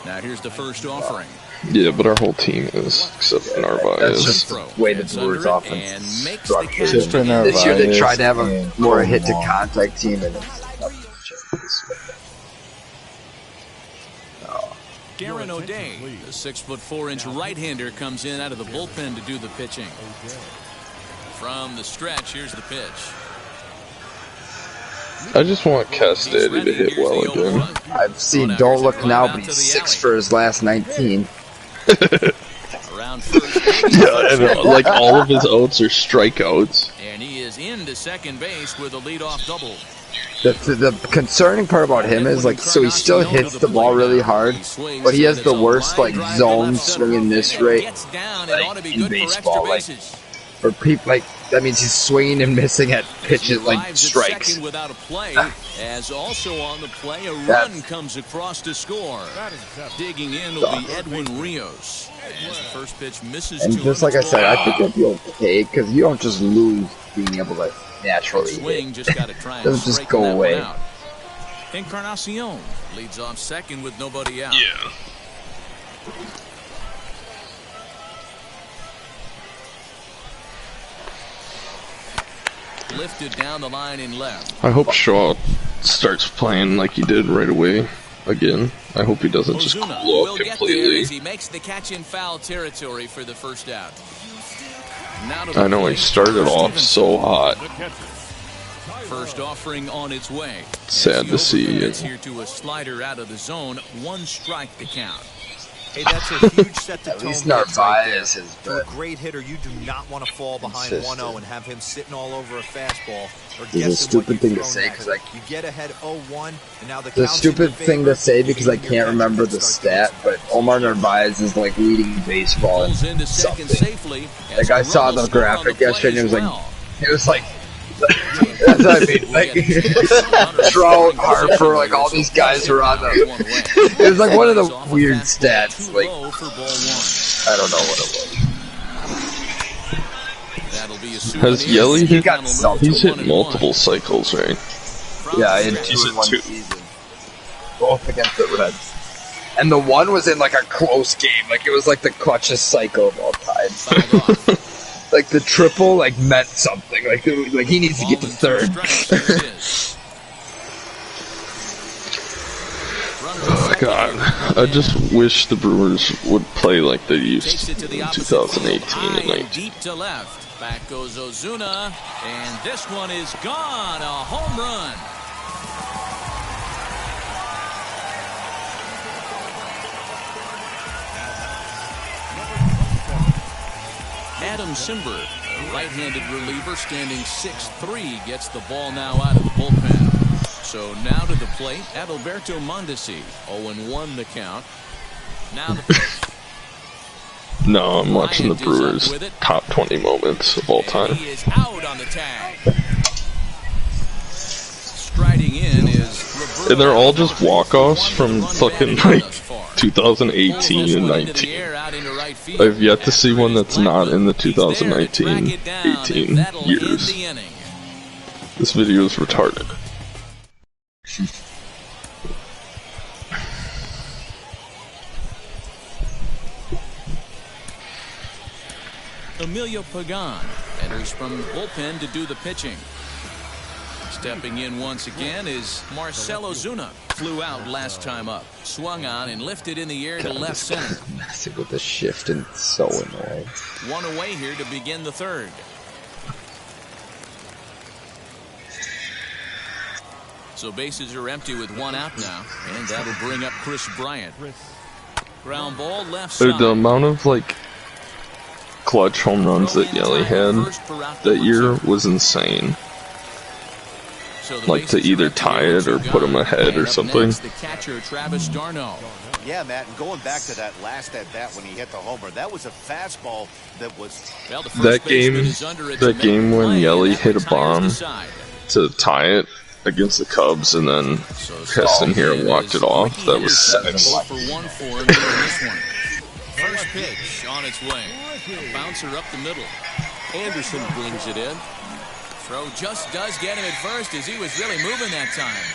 Now here's the first offering. Yeah, but our whole team is, except That's Narvaez. just the way the Brewers And offense makes is the structured. catch. Just for This year they Narvaez tried to have a and more Coleman. hit-to-contact team, and it's nothing changed. Darren O'Day, the 6'4" right-hander, comes in out of the bullpen to do the pitching. From the stretch, here's the pitch. I just want Castetti to hit well again. I've seen Don't Look Now, but he's 6 for his last 19. Around first, Yeah, and like all of his outs are strikeouts. and he is into second base with a leadoff double. The concerning part about him is, like, so he still hits the ball really hard, but he has the worst, like, zone swinging this rate, Gets down, it ought to be in good for baseball, extra like, bases. for people, like, that means he's swinging and missing at pitches, like, Drives at strikes. second without a play, as also on the play, a That's- run comes across to score. Digging in will be Edwin Rios. As the first pitch misses And to just him, like I it's said, I ball think one. he'll be okay, because you don't just lose being able to naturally Swing, hit. just got to try and Doesn't just straighten go that away. one out. Encarnacion leads off second with nobody out. Yeah. Lifted down the line in left. I hope Shaw starts playing like he did right away again. I hope he doesn't just Ozuna cool will off get there as completely. he makes the catch in foul territory for the first out. Now to the I know he plate, started off so hot. First offering on its way. Sad to see. Gets here to a slider out of the zone. 1 strike to count. Hey, that's a huge set to At tone least pitch right there. Narvaez has To a been great hitter, you do not want to fall behind consistent. 1-0 and have him sitting all over a fastball. Or This is a guessing what stupid you thing to throw say, next. 'cause I- You get ahead 0-1, and now the the count's in stupid your thing to favor. say because I Your can't catcher remember can the start doing stat, but Omar Narvaez is like leading baseball in Pulls into second something. safely. Like I saw the graphic yesterday, and it was like that's what I mean. Like Trout, Harper, like all these guys were on the. It was like one of the weird stats. Like I don't know what it was. Has Yelly He hit? got something. He's hit multiple cycles, right? Yeah, in He's 2 at in 1 2. season, both against the Reds. And the one was in like a close game. Like it was like the clutchest cycle of all time. Like the triple, like meant something. Like it was, like he needs to get to third. Oh God, I just wish the Brewers would play like they used to in 2018 and 19. Deep to left. Back goes Ozuna, and this one is gone. A home run. Adam Simber, a right-handed reliever standing 6'3", gets the ball now out of the bullpen. So now to the plate, Adalberto Mondesi, 0-1 the count. Now the No, I'm watching the Brewers' top 20 moments of all time. He is out on the tag. Striding in is And they're all just walk-offs from fucking, like, 2018 and 19. I've yet to see one that's not in the 2019-18 years. This video is retarded. Emilio Pagan enters from the bullpen to do the pitching. Stepping in once again is Marcell Ozuna. Flew out last time up. Swung on and lifted in the air to left center. Messing with the shift and so annoying. One away here to begin the third. So bases are empty with one out now. And that'll bring up Chris Bryant. Ground ball left side. The amount of, like, clutch home runs that Yelly had that year was insane. Like to either tie it or put him ahead or something. The catcher, Travis d'Arnaud. Yeah, Matt, and going back to that last at-bat when he hit the homer, that was a fastball that was... Well, that game when Yelly hit a bomb to tie it against the Cubs and then Heston here walked it off, that was sick. First pitch on its way. A bouncer up the middle. Anderson brings it in. Throw just does get him at first as he was really moving that time.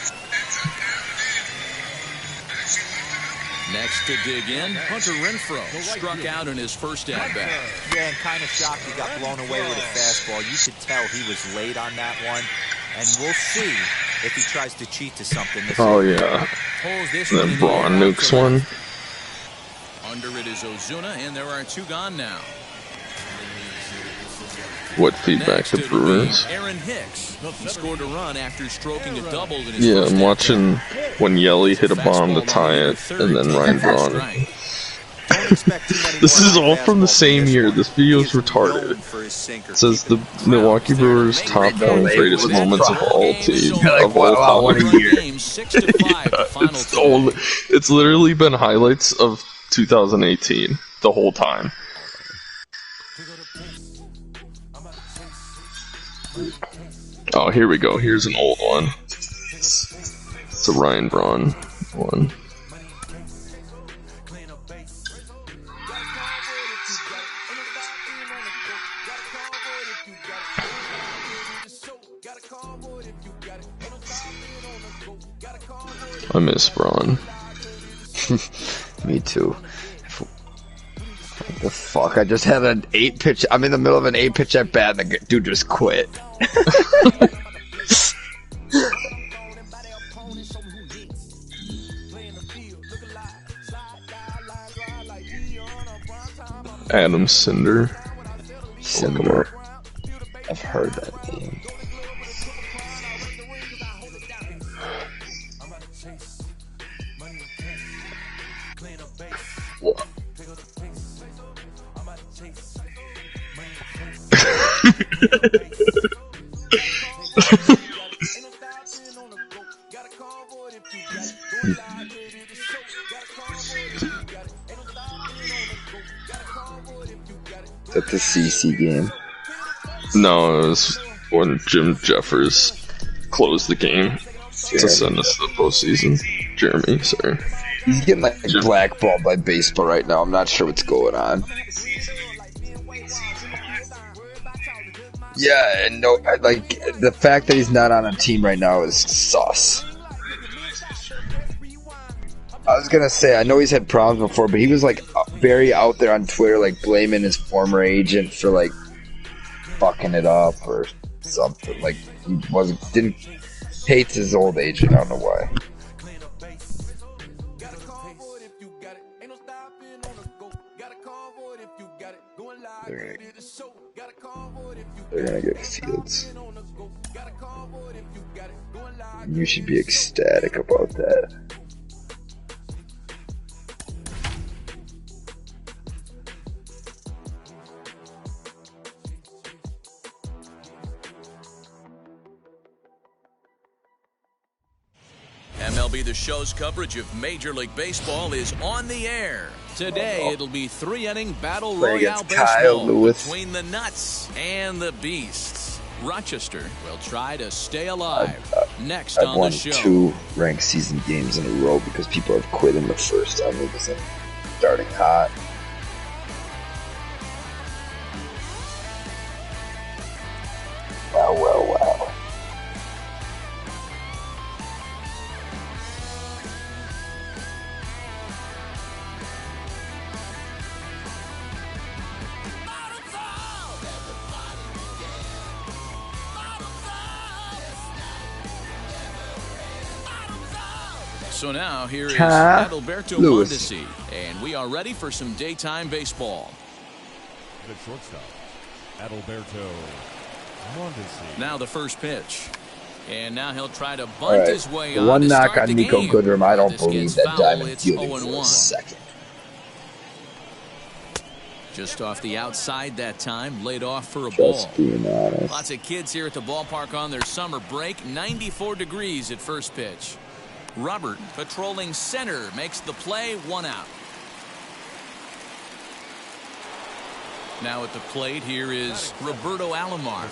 Next to dig in, Hunter Renfroe struck out in his first at-bat. Yeah, and kind of shocked he got blown away with a fastball. You could tell he was late on that one. And we'll see if he tries to cheat to something. Oh, yeah. Then Braun nukes one. Under it is Ozuna, and there are two gone now. What feedback the Brewers? Aaron Hicks. He scored a run after stroking a double in his Yeah, I'm watching when Yelly hit a bomb to tie it, and then Ryan Braun. This is all from the same year. This video is retarded. It says the Milwaukee Brewers top 1 greatest moments of all team of all time. It's literally been highlights of 2018 the whole time. Oh, here we go. Here's an old one. It's a Ryan Braun one. I miss Braun. Me too. What the fuck? I just had an 8-pitch. I'm in the middle of an 8-pitch at bat, and the dude just quit. Adam Cinder. Cinder. I've heard that name. What? Is that the CC game? No, it was when Jim Jeffers closed the game to send us to the postseason. Jeremy, sorry. He's getting like blackballed by baseball right now. I'm not sure what's going on. Yeah, and no, like the fact that he's not on a team right now is sus. I was gonna say I know he's had problems before, but he was like very out there on Twitter, like blaming his former agent for like fucking it up or something. Like he didn't hates his old agent. I don't know why. They're gonna get Fields. You should be ecstatic about that. MLB The Show's coverage of Major League Baseball is on the air. Today, it'll be 3-inning Battle Royale baseball between the Nuts and the Beasts. Rochester will try to stay alive. Next I've on won the show. 2 ranked season games in a row because people have quit in the first time because I'm starting hot. Wow, wow, wow. So now here is Huh? Adalberto Lewis. Mondesi, and we are ready for some daytime baseball. The shortstop, Adalberto Mondesi. Now the first pitch. And now he'll try to bunt Alright, his way the on one to knock start on the Nico game. Goodrum, I don't This believe gets that foul, diamond it's fielding for 0-1. a second. Just off the outside that time, laid off for a ball. Just being honest. Lots of kids here at the ballpark on their summer break. 94 degrees at first pitch. Robert patrolling center makes the play, 1 out. Now at the plate here is Roberto Alomar.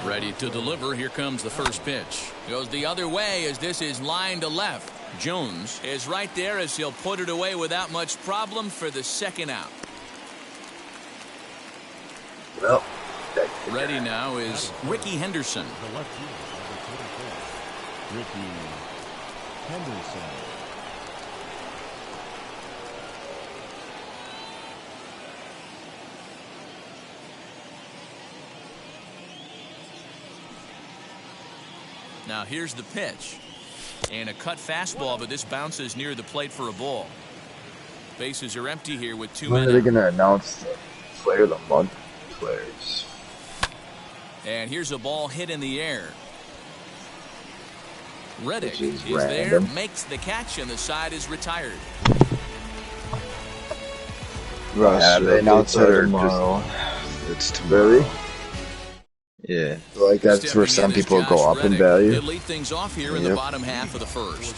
Ready to deliver. Here comes the first pitch. Goes the other way as this is lined to left. Jones is right there as he'll put it away without much problem for the second out. Well, Ready now is Ricky Henderson. The left fielder, number 24, Ricky Henderson. Now here's the pitch. And a cut fastball, but this bounces near the plate for a ball. Bases are empty here with 2 when men are they out. going to announce the player of the month players? And here's a ball hit in the air. Reddick Which is is there, random. makes the catch, and the side is retired. Russ, Yeah, they announced it or tomorrow. It's tomorrow. Really? Yeah. Like that's where Stepping some in is people Josh go up in Reddick. value. He'll lead things off here in the Yep. bottom half of the first.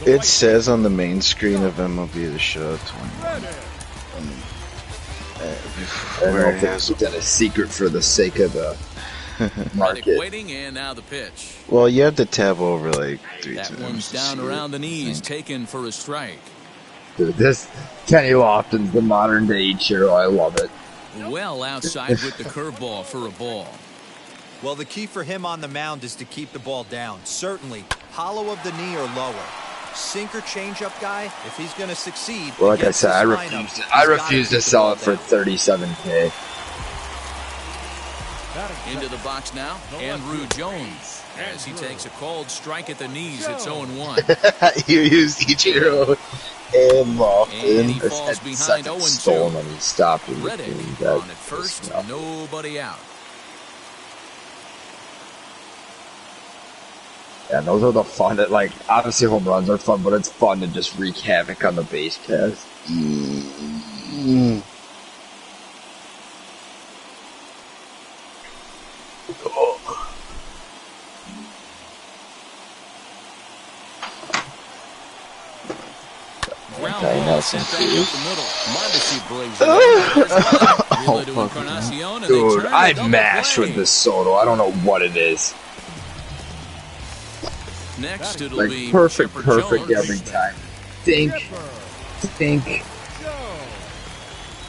It says on the main screen of MLB The Show 21. I don't know Where if it has, it's done a secret for the sake of the Reddick market. waiting, and now the pitch. well, you have to tab over like 3 That times. one's to down see around it, the I knees, think. taken for a strike. Dude, this Kenny Lofton's the modern day Ichiro. I love it. Well outside with the curveball for a ball. Well, the key for him on the mound is to keep the ball down. Certainly, hollow of the knee or lower. Sinker changeup guy, if he's going to succeed. Well, like I against said, this I lineup, refuse. he's I gotta refuse keep to the sell ball it for down. $37K. Into the box now, Andrew Jones. As he takes a cold strike at the knees, it's 0-1. You used Ichiro and Lofton. And he falls behind 0-2. Stolen and he stopped in Reddick between. That on at first, was nothing. nobody out. Yeah, those are the fun. That, like, obviously home runs are fun, but it's fun to just wreak havoc on the base paths. Ground Okay, ball Nelson, sent back up the middle. Mondesi brings it in. Relay to Encarnacion, and they Dude, turn a I'd double mash play. with this Soto. I don't know what it is. Next, it'll Like, be perfect Chipper Jones. every time. Think.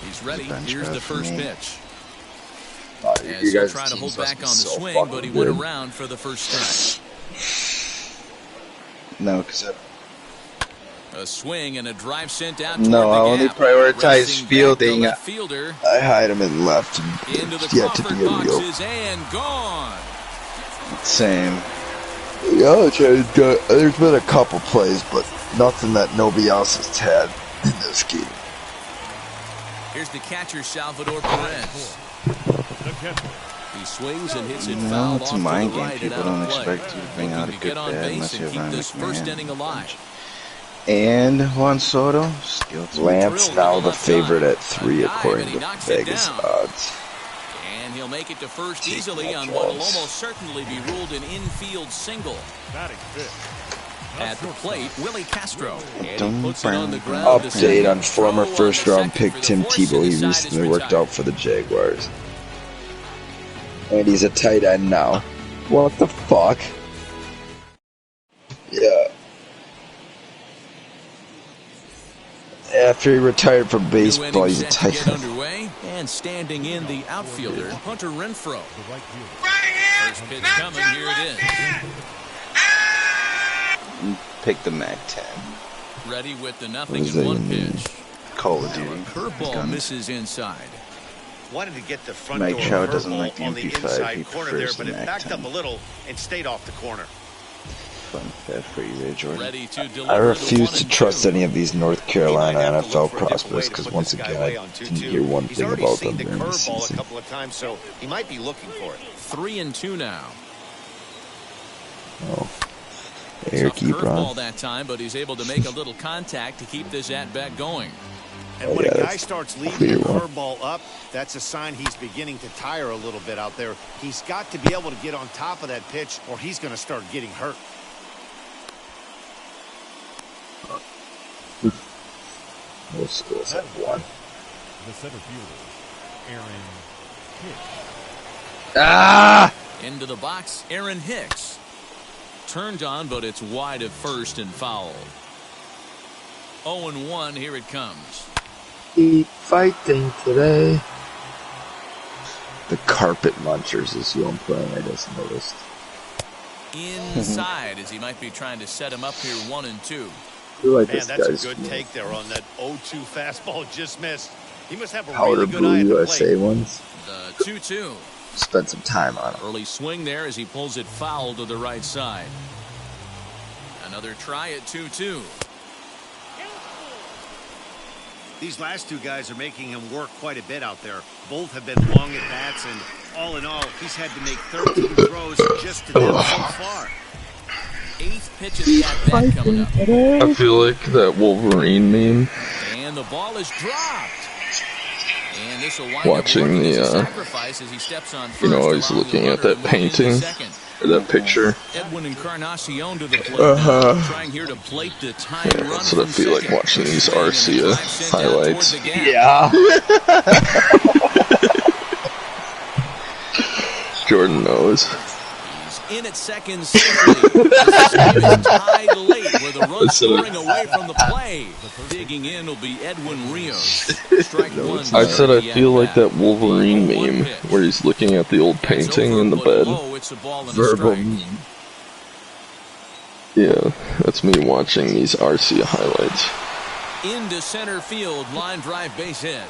He's ready. Bench Here's press the for first me. pitch. As As he'll try to hold back on the swing, but he went around for the first strike. No, because A swing and a drive sent out No, toward I the only gap. prioritize Racing back, the fielding. left fielder I hide him in left into the and yet to Crawford be a real. boxes and gone. Same. Yeah, there's been a couple plays, but nothing that nobody else has had in this game. Here's the catcher, Salvador Perez. The catcher. He swings and hits it No, foul it's off a to mind the game. right and People out don't of play. expect you to bring Looking out a to good get on bat base unless and you keep have this Ryan first McMahon. inning alive. And Juan Soto, skill to Lance now the favorite at 3 A dive, according and he to knocks it Vegas down. odds. And he'll make it to first Take easily that, on what will Charles. almost certainly be ruled an infield single. Batting fifth. At the plate, Willie Castro. And he Dum puts it on the bam. ground. to Update second. on former Throw on first the round second pick for the Tim force, Tebow. and He the side is recently worked retired. out for the Jaguars. And he's a tight end now. What the fuck? Yeah. After he retired from baseball, he's a tight end. Underway, and standing in the outfielder, Hunter Renfroe. First pitch coming, here it is. Pick the MAC-10. Ready with the 0-1 pitch. Call of Duty. Curveball misses inside. Wanted to get the front Mike door Trout doesn't like the on the MP5. inside He corner there, prefers but the it backed up MAC-10. a little and stayed off the corner. Fun fact for you there, Jordan. Ready to deliver. I refuse to the 1-2. trust any of these North Carolina He might have to NFL look for a different way prospects to because put once this guy again, away I on didn't 2-2. hear one He's thing already about seen them the during the curveball a season. couple of times, so he might be looking for it. 3-2 now. Oh. Eric Tough curveball Ebron. that time, but he's able to make a little contact to keep this at-bat going. And Oh, when yeah, a guy that's starts leaving clear a one. curveball up, that's a sign he's beginning to tire a little bit out there. He's got to be able to get on top of that pitch or he's going to start getting hurt. Most schools have one. The center fielder, Aaron Hicks. Ah! Into the box, Aaron Hicks. Turned on, but it's wide of first and foul. 0-1, here it comes. Keep fighting today. The Carpet Munchers is who I'm playing, I just noticed. Inside, as he might be trying to set him up here 1-2. I feel like Man, this that's guy's a good from take there on that 0-2 fastball just missed. He must have a Powder really good Blue eye at the USA plate. ones. The 2-2. Spent some time on him. Early swing there as he pulls it foul to the right side. Another try at 2-2. These last two guys are making him work quite a bit out there. Both have been long at bats, and all in all, he's had to make 13 throws just to them so far. 8th pitch of the at-bat coming up. I feel like that Wolverine meme. And the ball is dropped. And this will wind Watching up working the, as a sacrifice as he steps on first, You know, he's allowing the looking at runner that to move into painting second. or that picture. Edwin Encarnacion to the plate. Trying here to plate the tying run. That's what I from feel like second. watching these Arcia highlights. Yeah. Jordan knows. In at second safely. This game is tied late with a run scoring away from the play. Digging in will be Edwin Rios. Strike one. I said I feel like that Wolverine meme where he's looking at the old painting in the bed. Verbal meme. Yeah, that's me watching these Arcia highlights. Into center field, line drive base hit.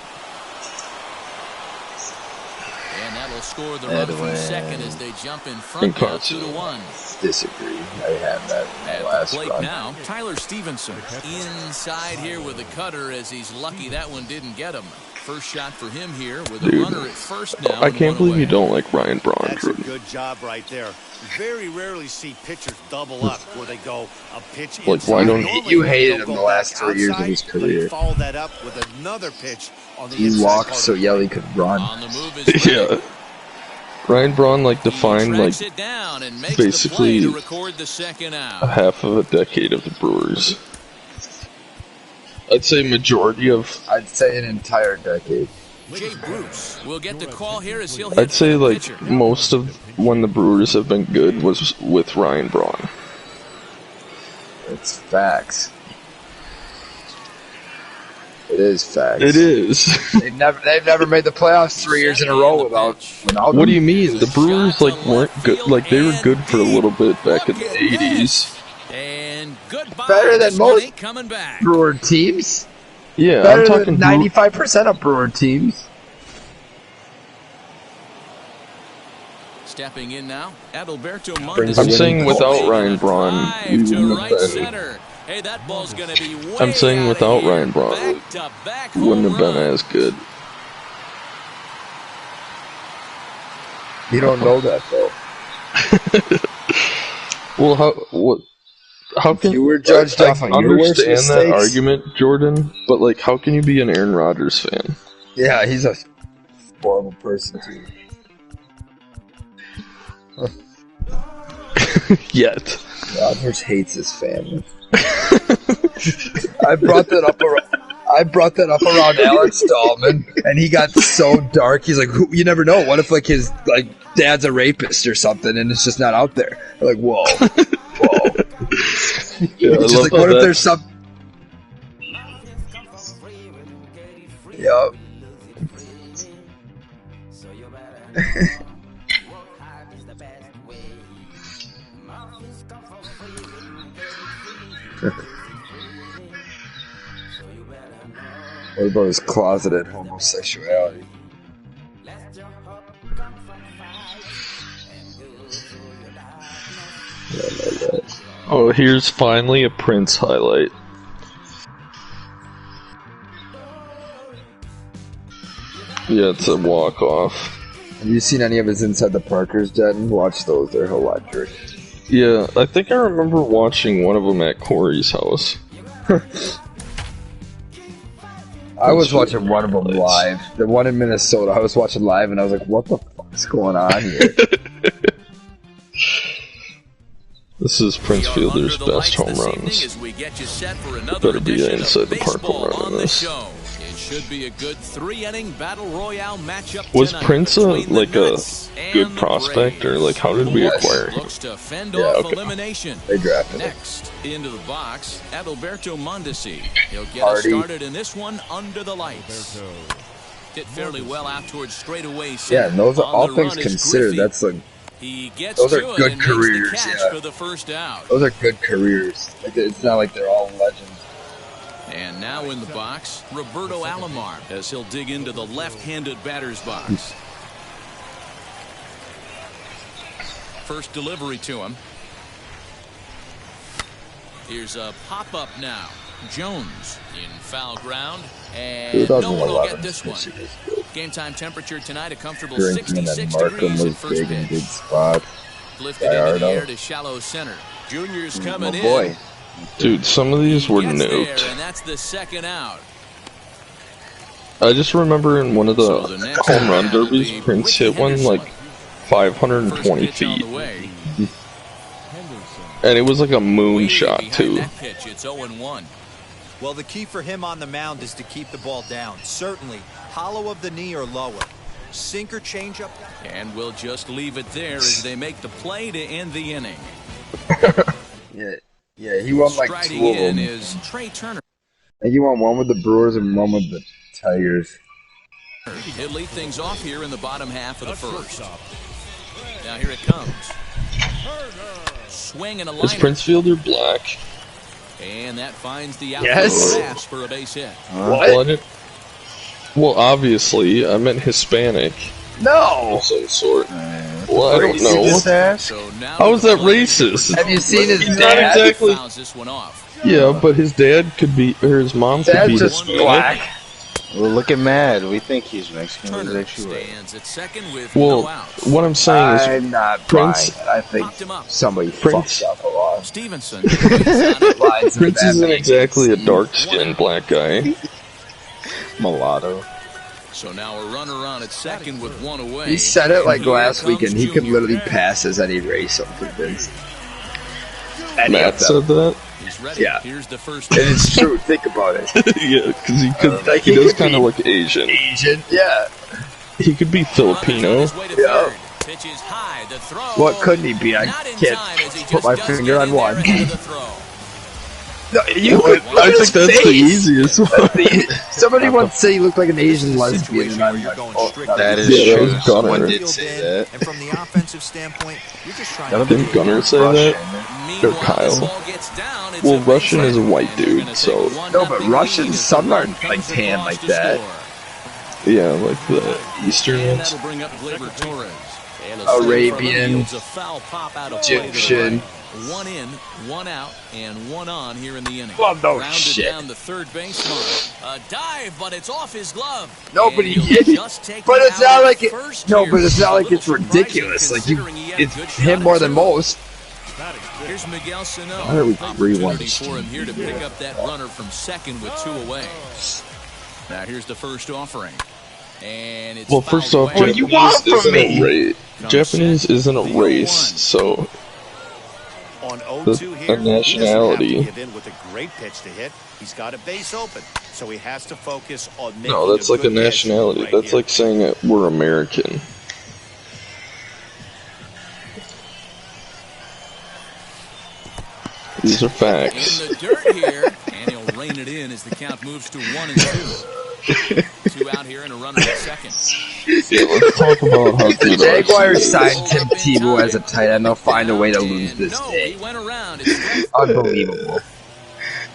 And that'll score the run from second as they jump in front now 2-1. Disagree. I had that in my At the last plate run. now, Tyler Stevenson. Inside here with a cutter as he's lucky that one didn't get him. First shot for him here with a Dude, runner at first now. I and can't one believe away. you don't like Ryan Braun, That's a Jordan. good job right there. Very rarely see pitchers double up where they go a pitch Like, inside. why don't- Normally, You hated they'll him go the last back 3 years of outside, his but he career. followed that up with another pitch on the He inside walked part so of the Yelly could run. On the move is ready. Yeah. Ryan Braun, like, He defined, tracks like, it down and makes basically the play to record the second a out. half of a decade of the Brewers. I'd say majority of... I'd say an entire decade. Jay Bruce will get the call here as he'll hit I'd say, the like, pitcher. most of when the Brewers have been good was with Ryan Braun. It's facts. It is facts. It is. They've never made the playoffs 3 years in a row without What do you mean? The Brewers, like, weren't good. Like, they were good for a little bit back in the 80s. And goodbye. Better than This one most ain't coming back. Brewer teams? Yeah, Better I'm talking than 95% of Brewer teams. Stepping in now, Adalberto Brings Montes. I'm it saying in. without Ryan Braun, we Drive to wouldn't right have been. center. Hey, that ball's going to be way I'm saying out of without here. Ryan Braun, Back-to-back we wouldn't home have been run. as good. You don't know that, though. Well, how can You were judged I off on your worst understand that mistakes. argument, Jordan? But like, how can you be an Aaron Rodgers fan? Yeah, he's a horrible person, too. Yet. Rodgers hates his family. I brought that up around Alex Stallman, and he got so dark. He's like, "You never know. What if like his dad's a rapist or something, and it's just not out there. They're like, whoa, whoa. Yeah, Just like, what if there's some? Yup. What about his closeted homosexuality? Oh, here's finally a Prince highlight. Yeah, it's a walk-off. Have you seen any of his Inside the Parkers, Den? Watch those, they're electric. Yeah, I think I remember watching one of them at Corey's house. I was watching one of them live. The one in Minnesota, I was watching live, and I was like, what the fuck's going on here? This is Prince Fielder's best home runs. Better be an Inside the Park home run in this. Should be a good 3-inning battle royale matchup. Was Prince a good prospect, or like how did we acquire him? Looks to fend off elimination. They drafted him. Next into the box, Adalberto Mondesi. He'll get us started in this one under the lights. Did fairly well out towards straightaway. Yeah, and those are all things considered. That's like those are good careers. Yeah, for the first out. Those are good careers. Like, it's not like they're all legends. And now in the box, Roberto Alomar, as he'll dig into the left-handed batter's box. First delivery to him. Here's a pop-up now. Jones in foul ground, and no one will get this one. Game time temperature tonight, a comfortable 66 degrees at first pitch. Spot. Lifted into the air to shallow center. Junior's coming in. Boy. Dude, some of these were nuked. And that's the second out. I just remember in one of the home run derbies, Prince hit one like 520 feet. And it was like a moonshot too. It's 0-1. Well, the key for him on the mound is to keep the ball down. Certainly, hollow of the knee or lower. Sinker changeup. And we'll just leave it there as they make the play to end the inning. Yeah, he won like Striding 2 of in them. is Trey Turner. I think he won one with the Brewers and one with the Tigers. He'll lead things off here in the bottom half of the first. Now here it comes. Swing and a Is liner. Prince Fielder black? And that finds the Yes. pass for a base hit. What? Well, obviously, I meant Hispanic No! of some sort. Well, I don't know. So now How is that racist? Have you seen his He's dad? not exactly. fouls this one off. Yeah, but his dad could be, or his mom could Dad's be just Hispanic. black. Well, look at Mad. We think he's Mexican. He's Turner actually white. stands at second with Well, no outs. what I'm saying is, I'm not Prince- Prince. I think Popped him up. somebody Prince- fucked up a lot. Stevenson. Prince isn't exactly a dark-skinned black guy. Mulatto. So now a runner on at second with one away. He said it like Here last comes week, and he could Junior. literally pass as any race. I'm convinced. Any Matt of them. said that. He's ready. Yeah. Here's the first. And it's true. Think about it. Yeah, because he could. Like, he he does could kind of be- look Asian. Asian, yeah. He could be Filipino. Yeah. Pitch is high. The throw. What couldn't he be? I Not in can't time as he put just my does finger get on in there one. ahead of the throw. No, you I think that's the easiest one. Somebody once said he looked like an Asian lesbian, and I'm like, oh, That is Yeah, that true. was Gunner. Someone did say that. And from the offensive standpoint, you're just trying That'll to Didn't Gunner say that? Meanwhile, Or Kyle. the ball gets down. It's Well, a Russian base is a hit, white and they're dude, gonna so- take a No, but 1-0 Russians, lead as some the aren't, runner like, comes tan across like to that. score. Yeah, like the Eastern And ones. that'll bring up Gleyber Torres. And a Arabian, yields a foul pop out of play to the Egyptian. right. One in, one out, and one on here in the inning. Well, no Grounded shit. down the third baseline. A dive, but it's off his glove. Nobody And hit he'll it. just take But it it's out not at like it. first No, here. but it's not A like it's little surprising ridiculous. Like you, considering he had a it's good him shot more at than two. most. Here's Miguel Sano. Why are we 3-1 Opportunity this for him team? here to pick up that runner from second with two away. Now here's the first offering. And it's Well, first fouled off, away. you want Japanese from isn't a me? race. Japanese isn't a race, so On 0-2 That's here, a he doesn't have nationality. to give in with a great pitch to hit. He's got a base open, so he has to focus on making no, that's like a good catch nationality. right That's here. like saying that we're American. These are facts. In the dirt here, and he'll rein it in as the count moves to 1-2. 2 out here and a runner at second. Yeah, let's talk about how If the good Jaguars RC is. signed Tim Tebow as a tight end, they'll find a way to lose this No, day. he went around. It's Unbelievable.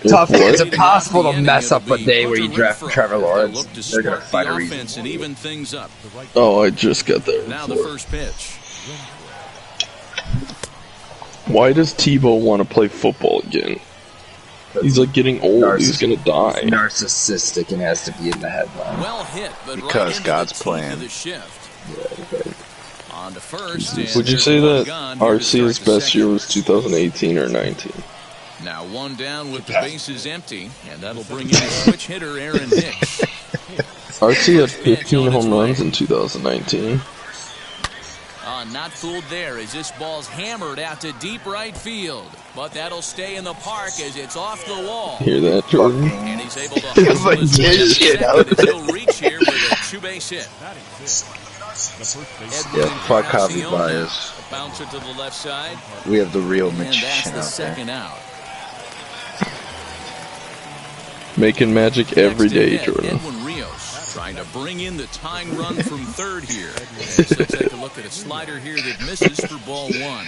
If Tough. what? It's impossible to mess up a day where you draft Trevor Lawrence. They're going to find a reason. and even things up. Oh, I just got there. Now the first pitch. Why does Tebow want to play football again? He's like getting old. He's gonna die. Narcissistic and has to be in the headline. Well hit, but Because right into God's the teeth plan. of the shift. On to first. and Would you there's say one that gone here to RC's start the best year second. was 2018 or 19? Now one down with the bases empty, and that'll bring in a switch hitter, Aaron Hicks. RC had 15 home runs in 2019. Not fooled there as this ball's hammered out to deep right field. But that'll stay in the park as it's off the wall. Hear that, Jordan? And he's able to hustle his way to second as he'll reach here with a 2-base hit. Yeah, fuck Javi Baez. Bouncer to the left side. We have the real And that's magician the out second there. out. Making magic every Next day, ahead, Jordan. Edwin Rios trying to bring in the tying run from third here. So take a look at a slider here that misses for ball 1.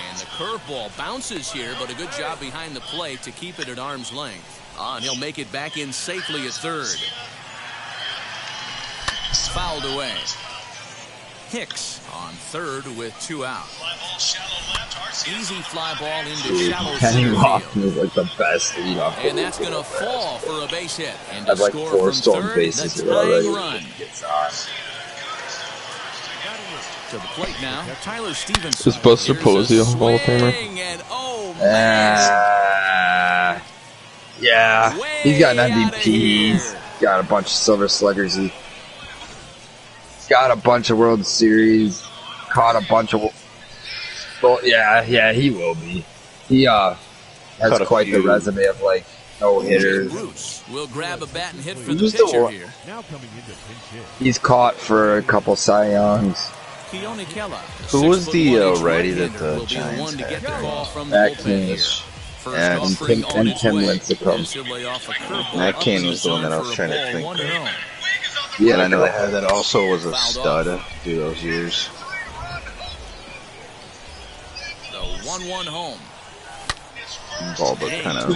And the curveball bounces here, but a good job behind the plate to keep it at arm's length. And he'll make it back in safely at third. Fouled away. Hicks on third with 2 out. Easy fly ball into shallow Kenny center Lofton field. is like the best leadoff. And that's going to fall for a base hit. And I have to like score 4 from stolen third, bases the here already. tying run. Gets on. To the plate now, Tyler Stevenson. Is Buster Here's Posey a swing, Hall of Famer? And oh, man. Yeah, he's got an Way outta MVP. He's here. got a bunch of Silver Sluggers. He's got a bunch of World Series. Caught a bunch of. Well, yeah, he will be. He has Caught a quite the few. resume of like no hitters. Bruce will grab a bat and hit for Who's the the pitcher one- here. Now coming into pinch hit. He's caught for a couple Cy Youngs. Keone Kela, Who was the 6'1" righty that right-hander, the will be the Giants one to had? get the call from the Matt bullpen Cain here. is- First Yeah, offering and on Tim- its Tim way. Lincecum. This will lay off a curveball Matt up Cain the was the one zone that I was for a trying to ball, think 1-0. Yeah, And I know that also was a stud through those years. The 1-1 home. Ball, but kind of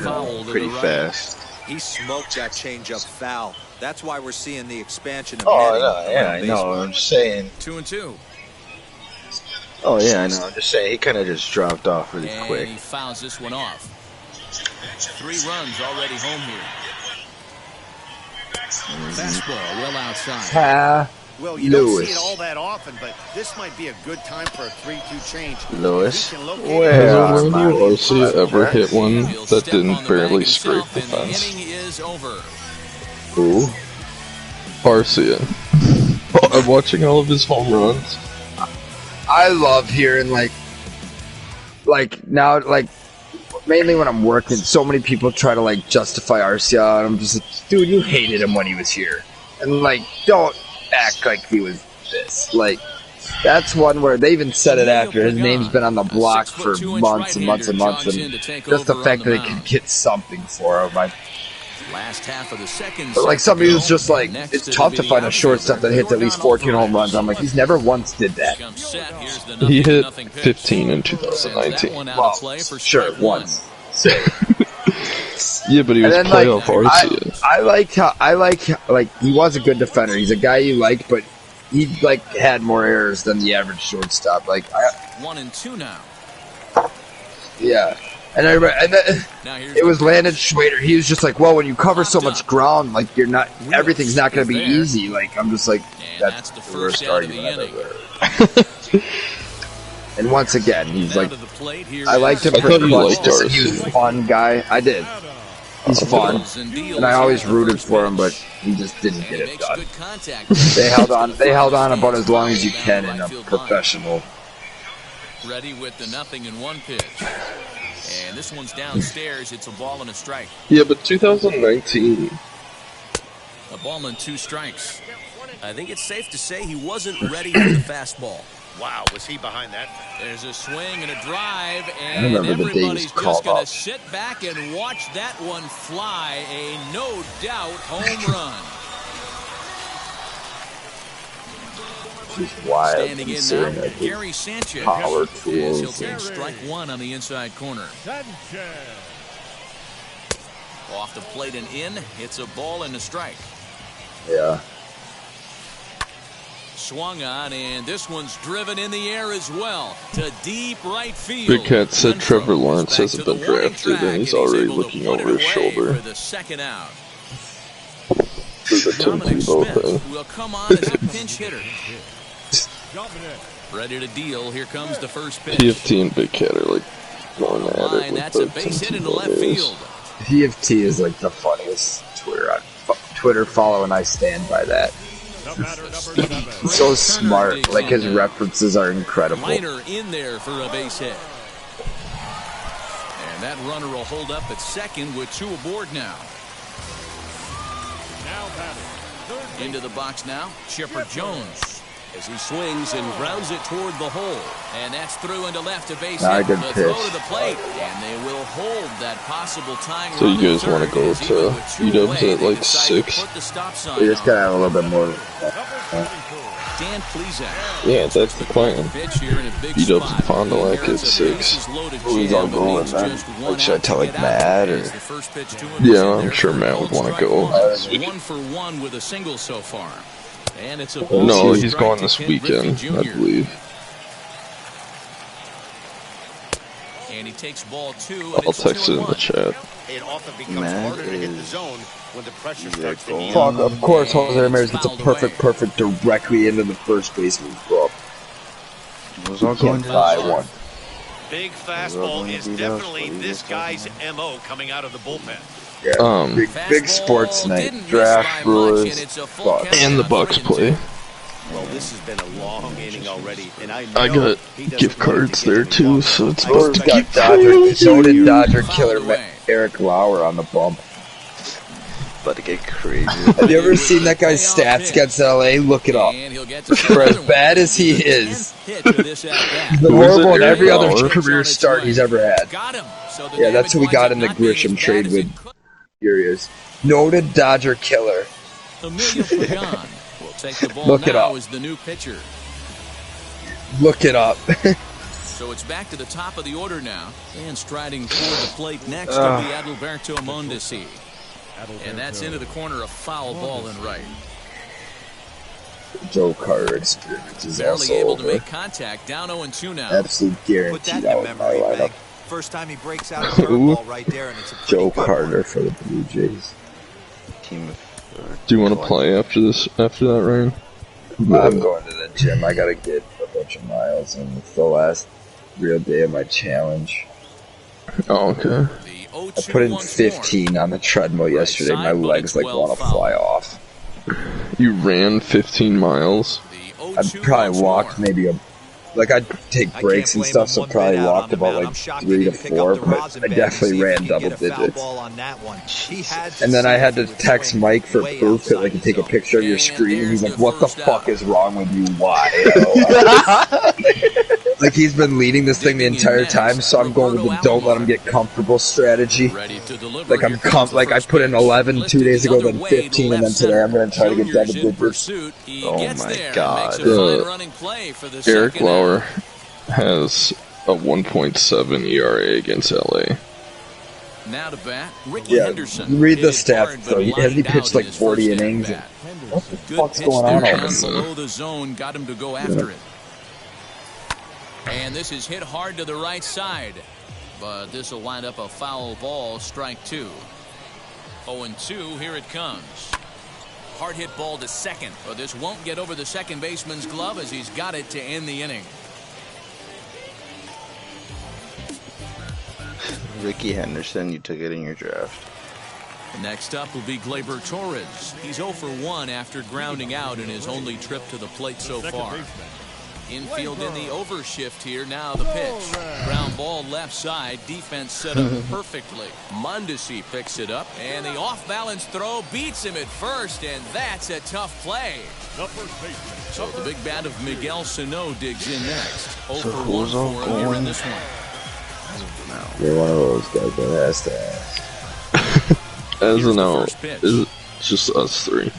Foul to pretty the right. fast. He smoked that changeup foul. That's why we're seeing the expansion of Oh, hitting no, yeah, I around know. baseball. I'm just saying. 2-2. Oh, yeah, I know. I'm just saying. He kind of just dropped off really And quick. he fouls this one off. 3 runs already home here. Fastball well outside. Well, you don't Lewis. see it all that often, but this might be a good time for a 3-2 change. Lewis? He can locate Where? Has Yeah, Orlando ever hit one He'll that step on didn't the barely bag scrape himself, the and the fence? inning is over. Who? Arcia. I'm watching all of his home runs. I love hearing like now mainly when I'm working, so many people try to like justify Arcia, and I'm just like, dude, you hated him when he was here, and like don't act like he was this. Like that's one where they even said it after his name's been on the block for 6'2" months and months and months, jogs in and to take just the over fact on that the they could mound. get something for him. Last half of the second. But like somebody who's just like, Next it's it'll tough be to the find a outfielder, shortstop that hits at least 14 home runs. I'm like, he's never once did that. Comes set. Here's the He hit 0-0 pitch. 15 in Sends that 2019. one out Well, of play for sure, strike one. once. Yeah, but he was And then, like, playoff Arcia. I like he was a good defender. He's a guy you like, but he like had more errors than the average shortstop. Like, 1-2 now. yeah. And then Now here's it was the Landon Schwader. He was just like, well, when you cover so much ground, like everything's not going to be easy. Like, I'm just like, And that's that's the the worst first out of the argument I've inning. ever heard. And once again, he's Down like, to the plate here I liked him I for thought you clutch. liked Just that he was Darcy. a fun guy. I did. He's fun, and I always rooted for him, but he just didn't get it done. Good contact. They held on about as long as you can in a professional. Ready with the 0-1 pitch. And this one's downstairs. It's a ball and a strike. Yeah, but 2019. A ball and 2 strikes. I think it's safe to say he wasn't ready for the fastball. Wow, was he behind that? There's a swing and a drive, I and remember the day he was everybody's just called going to up. sit back and watch that one fly. A no-doubt home run. Just wild. Standing in considering now, that his Gary Sanchez. power As tools. he'll take strike one on the inside corner. Sanchez. Off the plate and in. It's a ball and a strike. Yeah. Swung on, and this one's driven in the air as well to deep right field. Big Cat said Renfroe Trevor goes Lawrence back hasn't to been the warning drafted, track, and he's already able to looking put over it his away shoulder. for the second out. There's a Tim Dominic Tebow thing. Smith will come on as a pinch hitter. Dominic. Ready to deal. Here comes the first pitch. TFT and Big Cat are like going at it. Line, With that's a the base hit Tim into Tebow left days. field. PFT is like the funniest Twitter follow, and I stand by that. The batter number 7. He's so smart. Like his references are incredible. Minor in there for a base hit. And that runner will hold up at second with 2 aboard now. Now batting. Third Into the box now, Chipper Jones. As he swings and grounds it toward the hole. And that's through into left, a base Not a hit. good The throw pitch. to the plate. And they will hold that possible tying So you run at guys wanna third, go as to even with 2 E-dubs away, at they like decide to 6? put the stop sign We just on. gotta have a little bit more. number 24. Dan Plesac. Yeah, that's the plan. Pitch here in a big E-dubs spot. in Fond du Lac Here at it's a 6. bases-loaded Who's jam, all but going, needs man? just Like, one should I out tell, to like, get out. Matt, or- As the first pitch to him is Yeah, in I'm there sure for Matt called would wanna strike go. one. 1 for 1 with a single so far. And it's a ball No, strike he's to going this Ken Griffey weekend, I Jr. believe. And he takes ball 2, and I'll it's text it in 2-1. the chat. It often becomes Matt harder to hit the is- zone when the pressure he's starts to like heat going- up. Fuck, of course, Jose Ramirez gets a Fouled perfect directly into the first baseman's glove. Was all going Can't to buy the one. Big Well, fastball then is beat us, definitely but he this gets guy's something. MO coming out of the bullpen. Yeah, big Fastball sports night. didn't miss Draft, by much, Brewers, and it's a full Bucks. count And the now, Bucks 3-2. play. Well, this has been a long inning already, and I I know got he doesn't gift want it to cards get there any too, longer. so it's I about Brewers to got get Dodger. crazy. So did Dodger Fouled killer away. Eric Lauer on the bump. About to get crazy. Have you ever seen that guy's stats against LA? Look it up. And he'll get to For as another bad one. as he is, Hit to this at-bat. he's been Who is it, horrible in Eric every other Lauer? career start he's ever had. Got him. So the Yeah, that's who we damage got winds in the up not being Grisham as trade bad as with. it could. Furious. Noted Dodger killer. Emilio Pagan will take the ball Look it now up. as the new pitcher. Look it up. So it's back to the top of the order now. And striding toward the plate next will be Adalberto Mondesi. And that's into the corner, a foul ball and right. Joe Carter experience is Barely also able to over. make contact. Down 0-2 now. Absolute Put that guaranteed in out in my memory lineup. bank. First time he breaks out a curveball right there, and it's a pretty Joe good Carter one. for the Blue Jays. Team Do you want to play after this? After that, Ryan? I'm going to the gym. I gotta get a bunch of miles, and it's the last real day of my challenge. Oh, okay. The I 0-2 put in once more. 15 on the treadmill yesterday. My side, but legs it's like well want to fouled. fly off. You ran 15 miles. The I'd 0-2 probably once walked more. maybe like I'd take I breaks can't and blame stuff, him so one probably bit out on walked the about mound. like I'm shocked 3 he to didn't pick 4, up the but rosin I bat and definitely see if ran he could double get a foul digits. ball on that one. He had to And then I see had if he to would text swing Mike for way proof that outside I could the take a zone. picture of your And screen, and he's there's like, the "What the first fuck out. is wrong with you? Why?" Like he's been leading this thing the entire time, so I'm going with the don't let him get comfortable strategy. Ready to deliver. Like I'm Here comes the like I first put in pitch. 11 2 days ago, Listed then the other way 15, and left then today I'm center. going to try to get Junior's double in digits. pursuit. He Oh gets my there. God. Makes a fine running play for the Eric second Lauer out. has a 1.7 ERA against LA. Now to bat, Ricky Yeah, Henderson. read the Hit it hard, stats but though. Hasn't he lined pitched out like in his 40 first innings? at-bat. What the Good fuck's pitch going there on down over there? below the zone, got him to go after it. And this is hit hard to the right side, but this will wind up a foul ball, strike 2. 0-2, here it comes. Hard hit ball to second, but this won't get over the second baseman's glove as he's got it to end the inning. Ricky Henderson, you took it in your draft. Next up will be Gleyber Torres. He's 0 for 1 after grounding out in his only trip to the plate so Second far. baseman, Infield in the overshift here. Now the pitch. Ground ball left side. Defense set up perfectly. Mondesi picks it up. And the off-balance throw beats him at first. And that's a tough play. So the big bat of Miguel Sano digs in next. 0 for 1 for him here in this one. You're one of those guys that has to ask. As of now, it's just us three.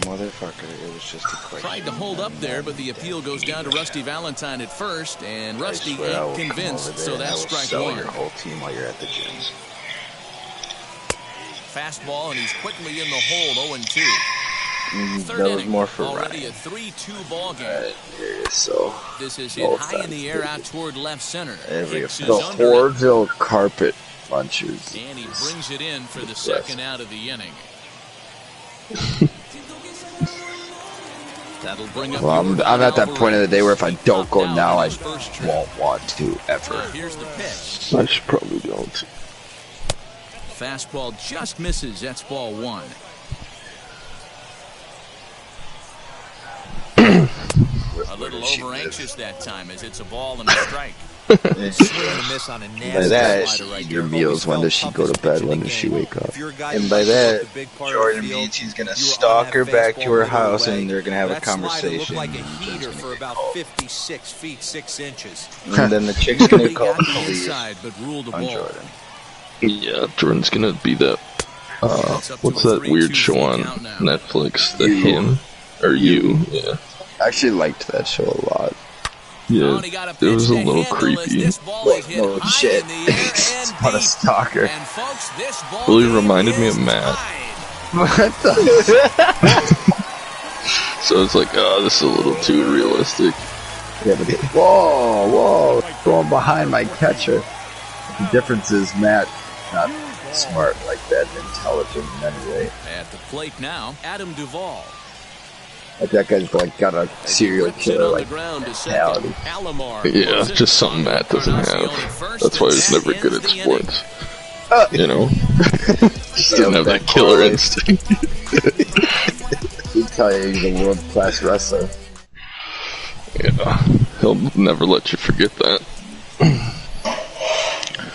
Motherfucker, it was just a question. Tried to hold up there, but the appeal goes down to Rusty Valentine at first, and Rusty ain't convinced, so that's strike one. Your whole team while you're at the gym. Fastball, and he's quickly in the hole, 0-2. Third That was inning, more for already Ryan. a 3-2 ball game. So This is hit high in the air out toward left center. Hicks is the under it, Horville carpet punchers. and he brings it in for the second out of the inning. That'll bring up Well, I'm at that point of the day where if I don't go now, I won't want to ever. Here's the pitch. I should probably go too. Fastball just misses. That's ball one. A little over anxious that time as it's a ball and a strike. Swing and a miss on a nasty By that, slider right Your there. meals, when Always does she felt go to toughest bed? pitch in When the does she game. wake up? If you're a guy And who by plays that, the big part of Jordan the field, means he's gonna you were on stalk that her back fastball to her middle house, away. and they're gonna have a That slider looked conversation. like a and heater Jen's for gonna about call. 56 feet 6 inches. And then the chick's gonna He call got the the police inside, but ruled the on ball. Jordan. Yeah, Jordan's gonna be that. What's that weird show on Netflix? The Him or You? Yeah. I actually liked that show a lot. Yeah, it was a little creepy. No shit. What a stalker. Really reminded me of Matt. What the? So it's like, oh, this is a little too realistic. Yeah, but whoa, going behind my catcher. The difference is Matt not smart like that, intelligent in any way. At the plate now, Adam Duvall. Like that guy's like got a serial killer like mentality. Yeah, just something Matt doesn't have. That's why he's never good at sports. You know? Just didn't have that killer instinct. He'd tell you he's a world-class wrestler. Yeah, he'll never let you forget that.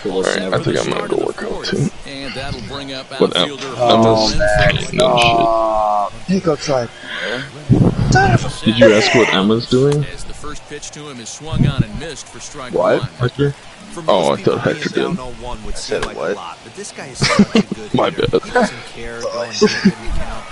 Alright, I think I'm gonna go work out too. And that'll bring up But Emma's eating and shit. Pick outside. Did you ask what Emma's doing? As the first pitch to him is swung on and missed for strike What? one. Hector? Oh, I thought Hector did. Would said seem like what? a lot, but this guy is such a good My hitter. bad. He doesn't care going to the count.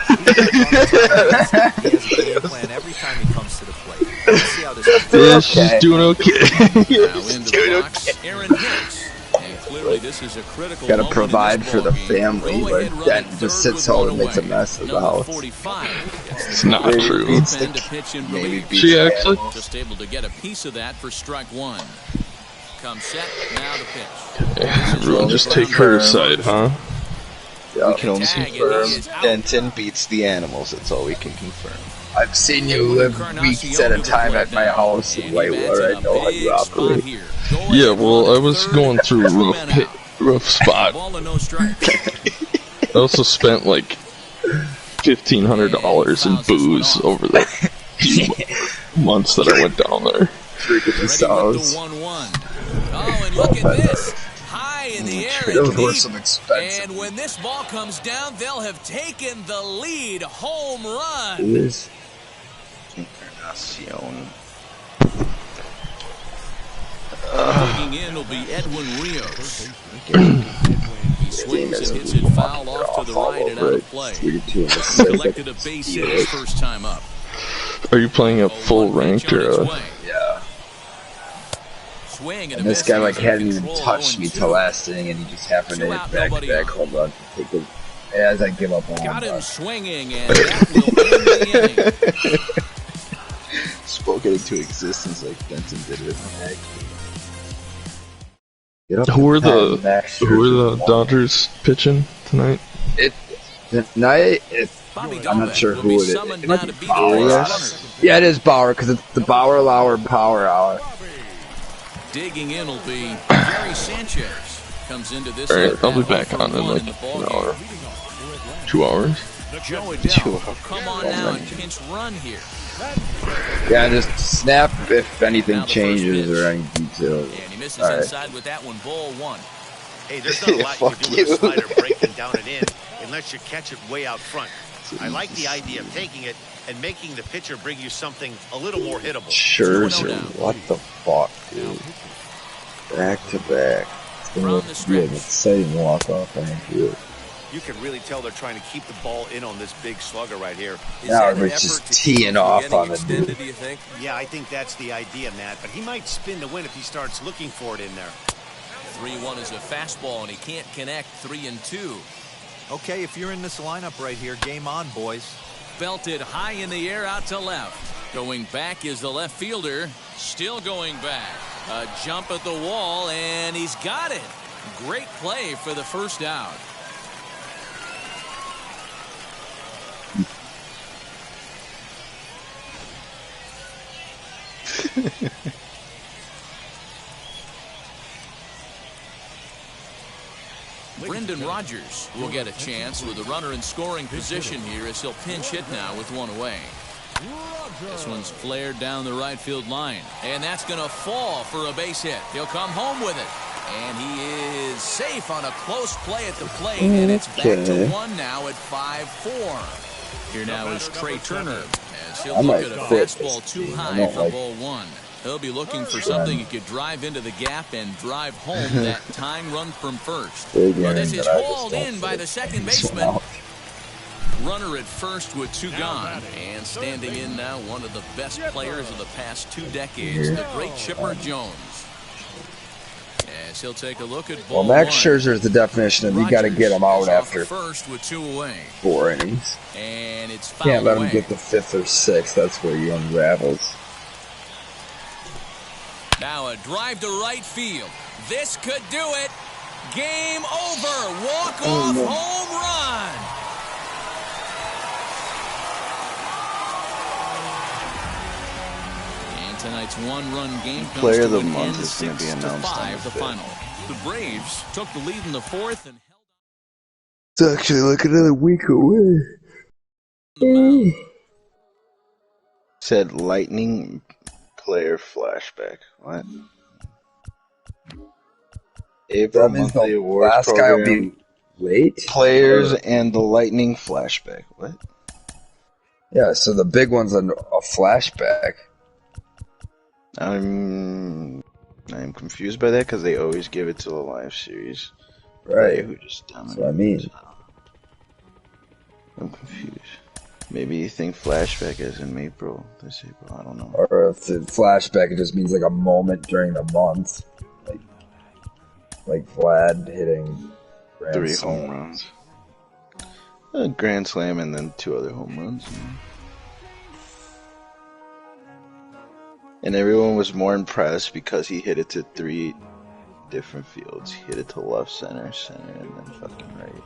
He has a game plan every time he comes to the plate. Let's see how this Yeah, she's doing okay. Now into the box, Aaron Hicks. And clearly this is a critical Gotta moment in provide this for the ballgame. family, Go but ahead, run Denton at just third sits with home one and makes a away. mess of the Number house. 45 gets It's not true. bullpen to pitch in Maybe relief. beats She the actually. Just able to get a piece of that for strike one. Come set, now the pitch. Everyone just take her side, huh? Yeah. We can only Tag, and confirm he is out. Denton beats the animals. That's all we can confirm. I've seen you live weeks at a time at my house in Whitewater. I know how you operate. Yeah, well, I was going through a rough spot. Ball and no strike. I also spent like $1,500 in booze over the few months that I went down there. Drinking the Ready sours. with the 1-1. Oh, and look at this. High in the air Those and were deep. some expensive. And when this ball comes down, they'll have taken the lead. Home run. Booze. Encarnacion. Digging in will be Edwin Rios. He swings and hits it foul off to the right and out of play. Collected a base hit his first time up. Are you playing a full ranked or a... Yeah. Swing And this guy like hadn't even control, touched me 0-2. till last inning, and he just happened to Two hit out, back nobody to back out. home run to take it. As I give up on Got him him. swinging, and that will end the inning. Spoke it into existence like Denton did with Mag. Get up Who are to the 10, Max who are Scherzer. the Dodgers pitching tonight? Tonight, Bobby I'm not Dalbec sure will who be it is. summoned It now might to be be the Bauer. base runner. Yeah, it is Bauer, because it's the Bauer Lauer Power Hour. Digging in will be Gary Sanchez. Comes into this. Alright, I'll be at-bat back on in 0-for-1 like in the an ballgame. hour. 2 hours? Joe Adele will come on now and pinch run here. Yeah, just snap if anything changes or any details. And he misses All inside with that one, ball one. Hey, there's not a lot you can do with a slider breaking down and in unless you catch it way out front. I like the idea of taking it and making the pitcher bring you something a little more hittable. Scherzer, what the fuck, dude? Back to back. It's gonna be an exciting walk off on the field. You can really tell they're trying to keep the ball in on this big slugger right here. Now everybody's just teeing off on the dude. Do you think? Yeah, I think that's the idea, Matt. But he might spin to win if he starts looking for it in there. 3-1 is a fastball, and he can't connect. 3-2. Okay, if you're in this lineup right here, game on, boys. Belted high in the air out to left. Going back is the left fielder. Still going back. A jump at the wall, and he's got it. Great play for the first out. Brendan Rodgers will get a chance with a runner in scoring position here as he'll pinch hit now with one away. This one's flared down the right field line, and that's going to fall for a base hit. He'll come home with it, and he is safe on a close play at the plate, and it's back to 1 now at 5-4. Here now is Trey Turner as he'll look at a fastball too high for ball 1. He'll be looking for something he could drive into the gap and drive home that tying run from first. Well, this is hauled in by the second baseman. Runner at first with 2 gone. And standing in now, one of the best players of the past 2 decades, the great Chipper Jones. As he'll take a look at ball Well, Max Scherzer is the definition of you got to get him out after first with 2 away. 4 innings. And it's Can't let away. him get the 5th or 6th. That's where he unravels. Now a drive to right field. This could do it. Game over. Walk-off home run. And tonight's 1-run game comes Player to of the an month end, is going to be announced 6-5 on the the final. The Braves took the lead in the 4th and held It's actually like another week away. Said Lightning player flashback. What? April That means monthly the awards last guy program. will be late? Players and the Lightning flashback. What? Yeah, so the big one's a flashback. I'm confused by that because they always give it to the live series. Right. Who just That's what I mean. I'm confused. Maybe you think flashback is in April. This April, I don't know. Or if the flashback, it just means like a moment during the month. Like Vlad hitting grand 3 slam. home runs. A grand slam and then 2 other home runs. And everyone was more impressed because he hit it to 3 different fields. He hit it to left, center, and then fucking right.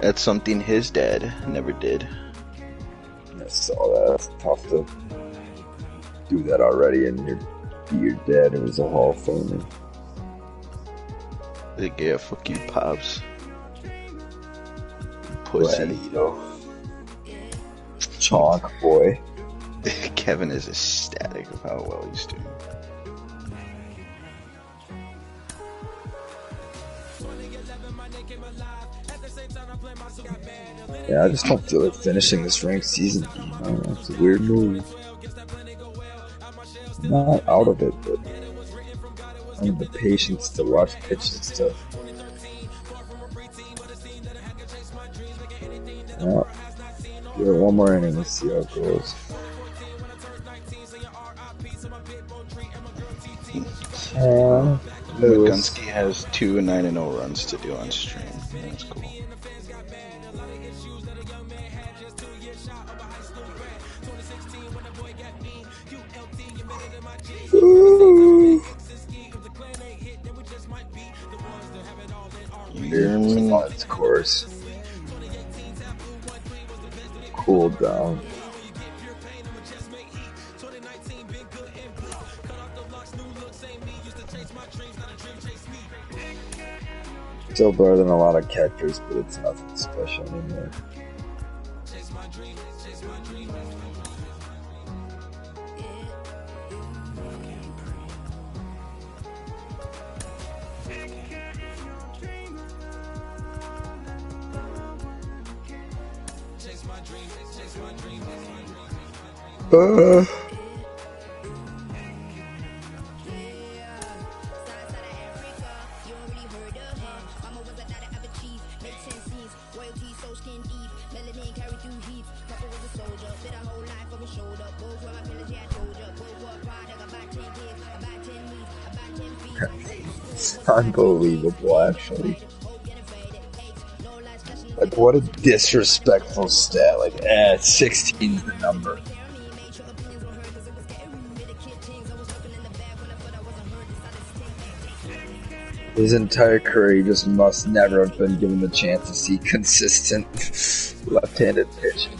That's something his dad never did. I saw that. It's tough to do that already, and your dad was a Hall of Famer. Like, yeah, fuck you, Pops. Pussy. Juanito. Chalk boy. Kevin is ecstatic of how well he's doing. Yeah, I just don't feel like finishing this ranked season. I don't know, it's a weird move. Not out of it, but I need the patience to watch pitches and stuff. Yeah. Give it 1 more inning, let's see how it goes. Gunsky has 2 9-0 runs to do on stream. That's cool. Its course. Cooled down. Still better than a lot of catchers, but it's nothing special anymore. Unbelievable, actually. Like, what a disrespectful stat. Like, 16's the number. His entire career, he just must never have been given the chance to see consistent left-handed pitching.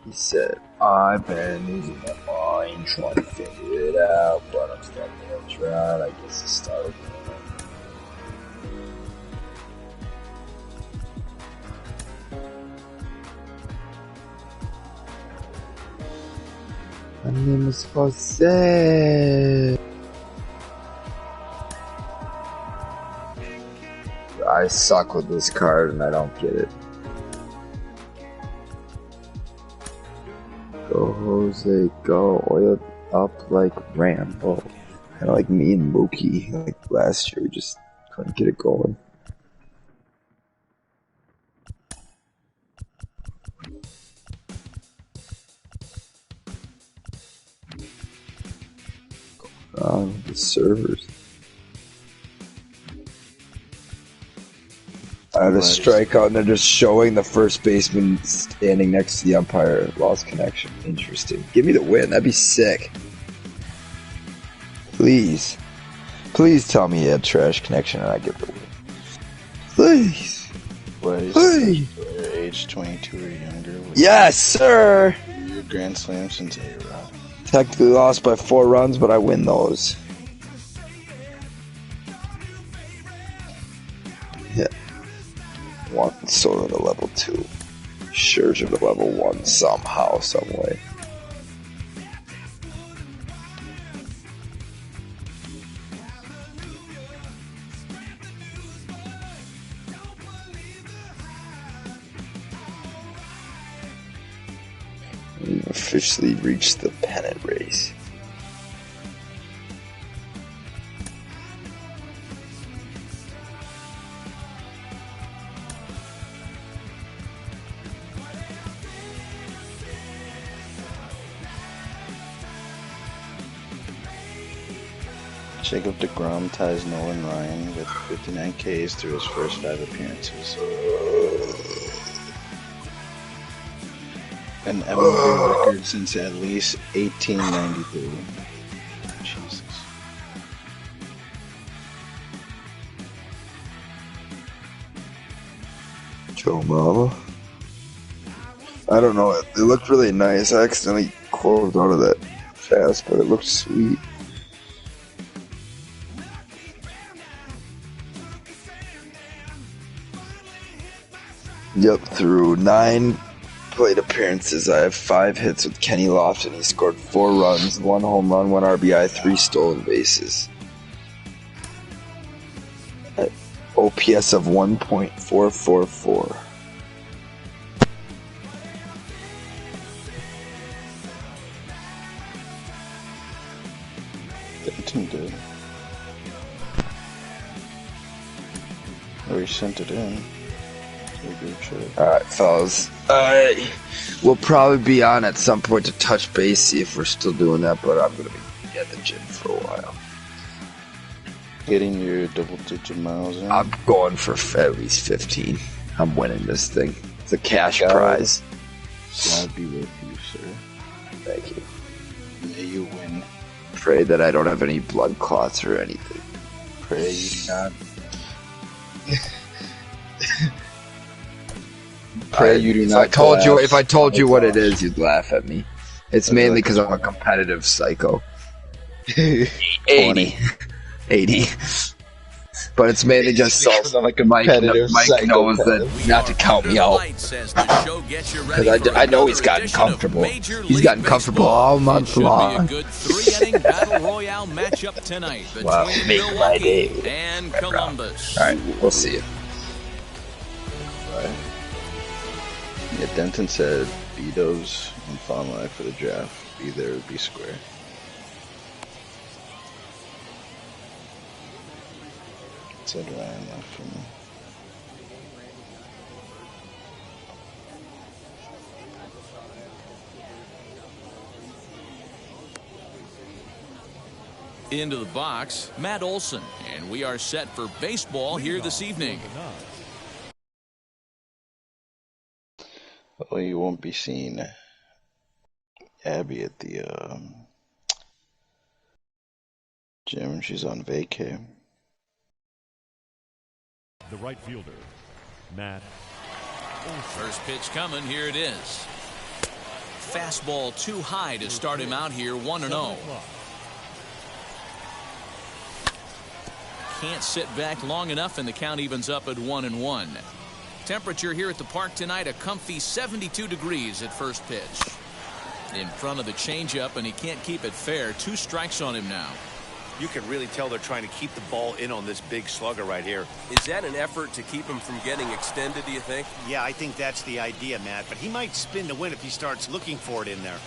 He said, I've been losing my mind trying to figure it out, but I'm starting to try. I guess to start again. My name is Jose. I suck with this card and I don't get it. Go Jose, go. Oiled up like Rambo. Kinda like me and Mookie. Like last year, we just couldn't get it going. The servers. I had a strikeout and they're just showing the first baseman standing next to the umpire. Lost connection. Interesting. Give me the win. That'd be sick. Please. Please tell me he had trash connection and I get the win. Please. Please. Age 22 or younger. Yes, sir. Your Grand Slam since A-Rod. Technically lost by 4 runs, but I win those. Yeah. 1 Soto to level 2. Scherzer to level 1 somehow, some way. We've officially reached the pennant race. Jacob deGrom ties Nolan Ryan with 59 Ks through his first 5 appearances. An MLB record since at least 1893. Jesus. Joe Mama. I don't know. It looked really nice. I accidentally closed out of that fast, but it looked sweet. Yep, through 9 plate appearances, I have 5 hits with Kenny Lofton. He scored 4 runs, 1 home run, 1 RBI, 3 stolen bases. At OPS of 1.444. Denton did. Or he sent it in. Alright, fellas. We'll probably be on at some point to touch base, see if we're still doing that, but I'm going to be at the gym for a while. Getting your double-digit miles in? I'm going for at least 15. I'm winning this thing. It's a cash prize. God be with you, sir. Thank you. May you win. Pray that I don't have any blood clots or anything. Pray you do not. Pray you do not. If I told you what it is, you'd laugh at me. It's mainly because I'm a competitive psycho. 80. 80. But it's mainly just so Mike knows that not to count me out. Because I know he's gotten comfortable. He's gotten comfortable all month long. Wow, make my day. And Columbus. Alright, we'll see you. Yeah, Denton said Betos and Fawn Life for the draft. Be there or be square. Said Ryan left for me. Into the box, Matt Olson, and we are set for baseball here this evening. Well, you won't be seeing Abby at the gym. She's on vacay. The right fielder, Matt. First pitch coming. Here it is. Fastball too high to start him out here. 1-0. Can't sit back long enough, and the count evens up at 1-1. Temperature here at the park tonight, a comfy 72 degrees at first pitch. In front of the changeup, and he can't keep it fair. 2 strikes on him now. You can really tell they're trying to keep the ball in on this big slugger right here. Is that an effort to keep him from getting extended, do you think? Yeah, I think that's the idea, Matt. But he might spin to win if he starts looking for it in there.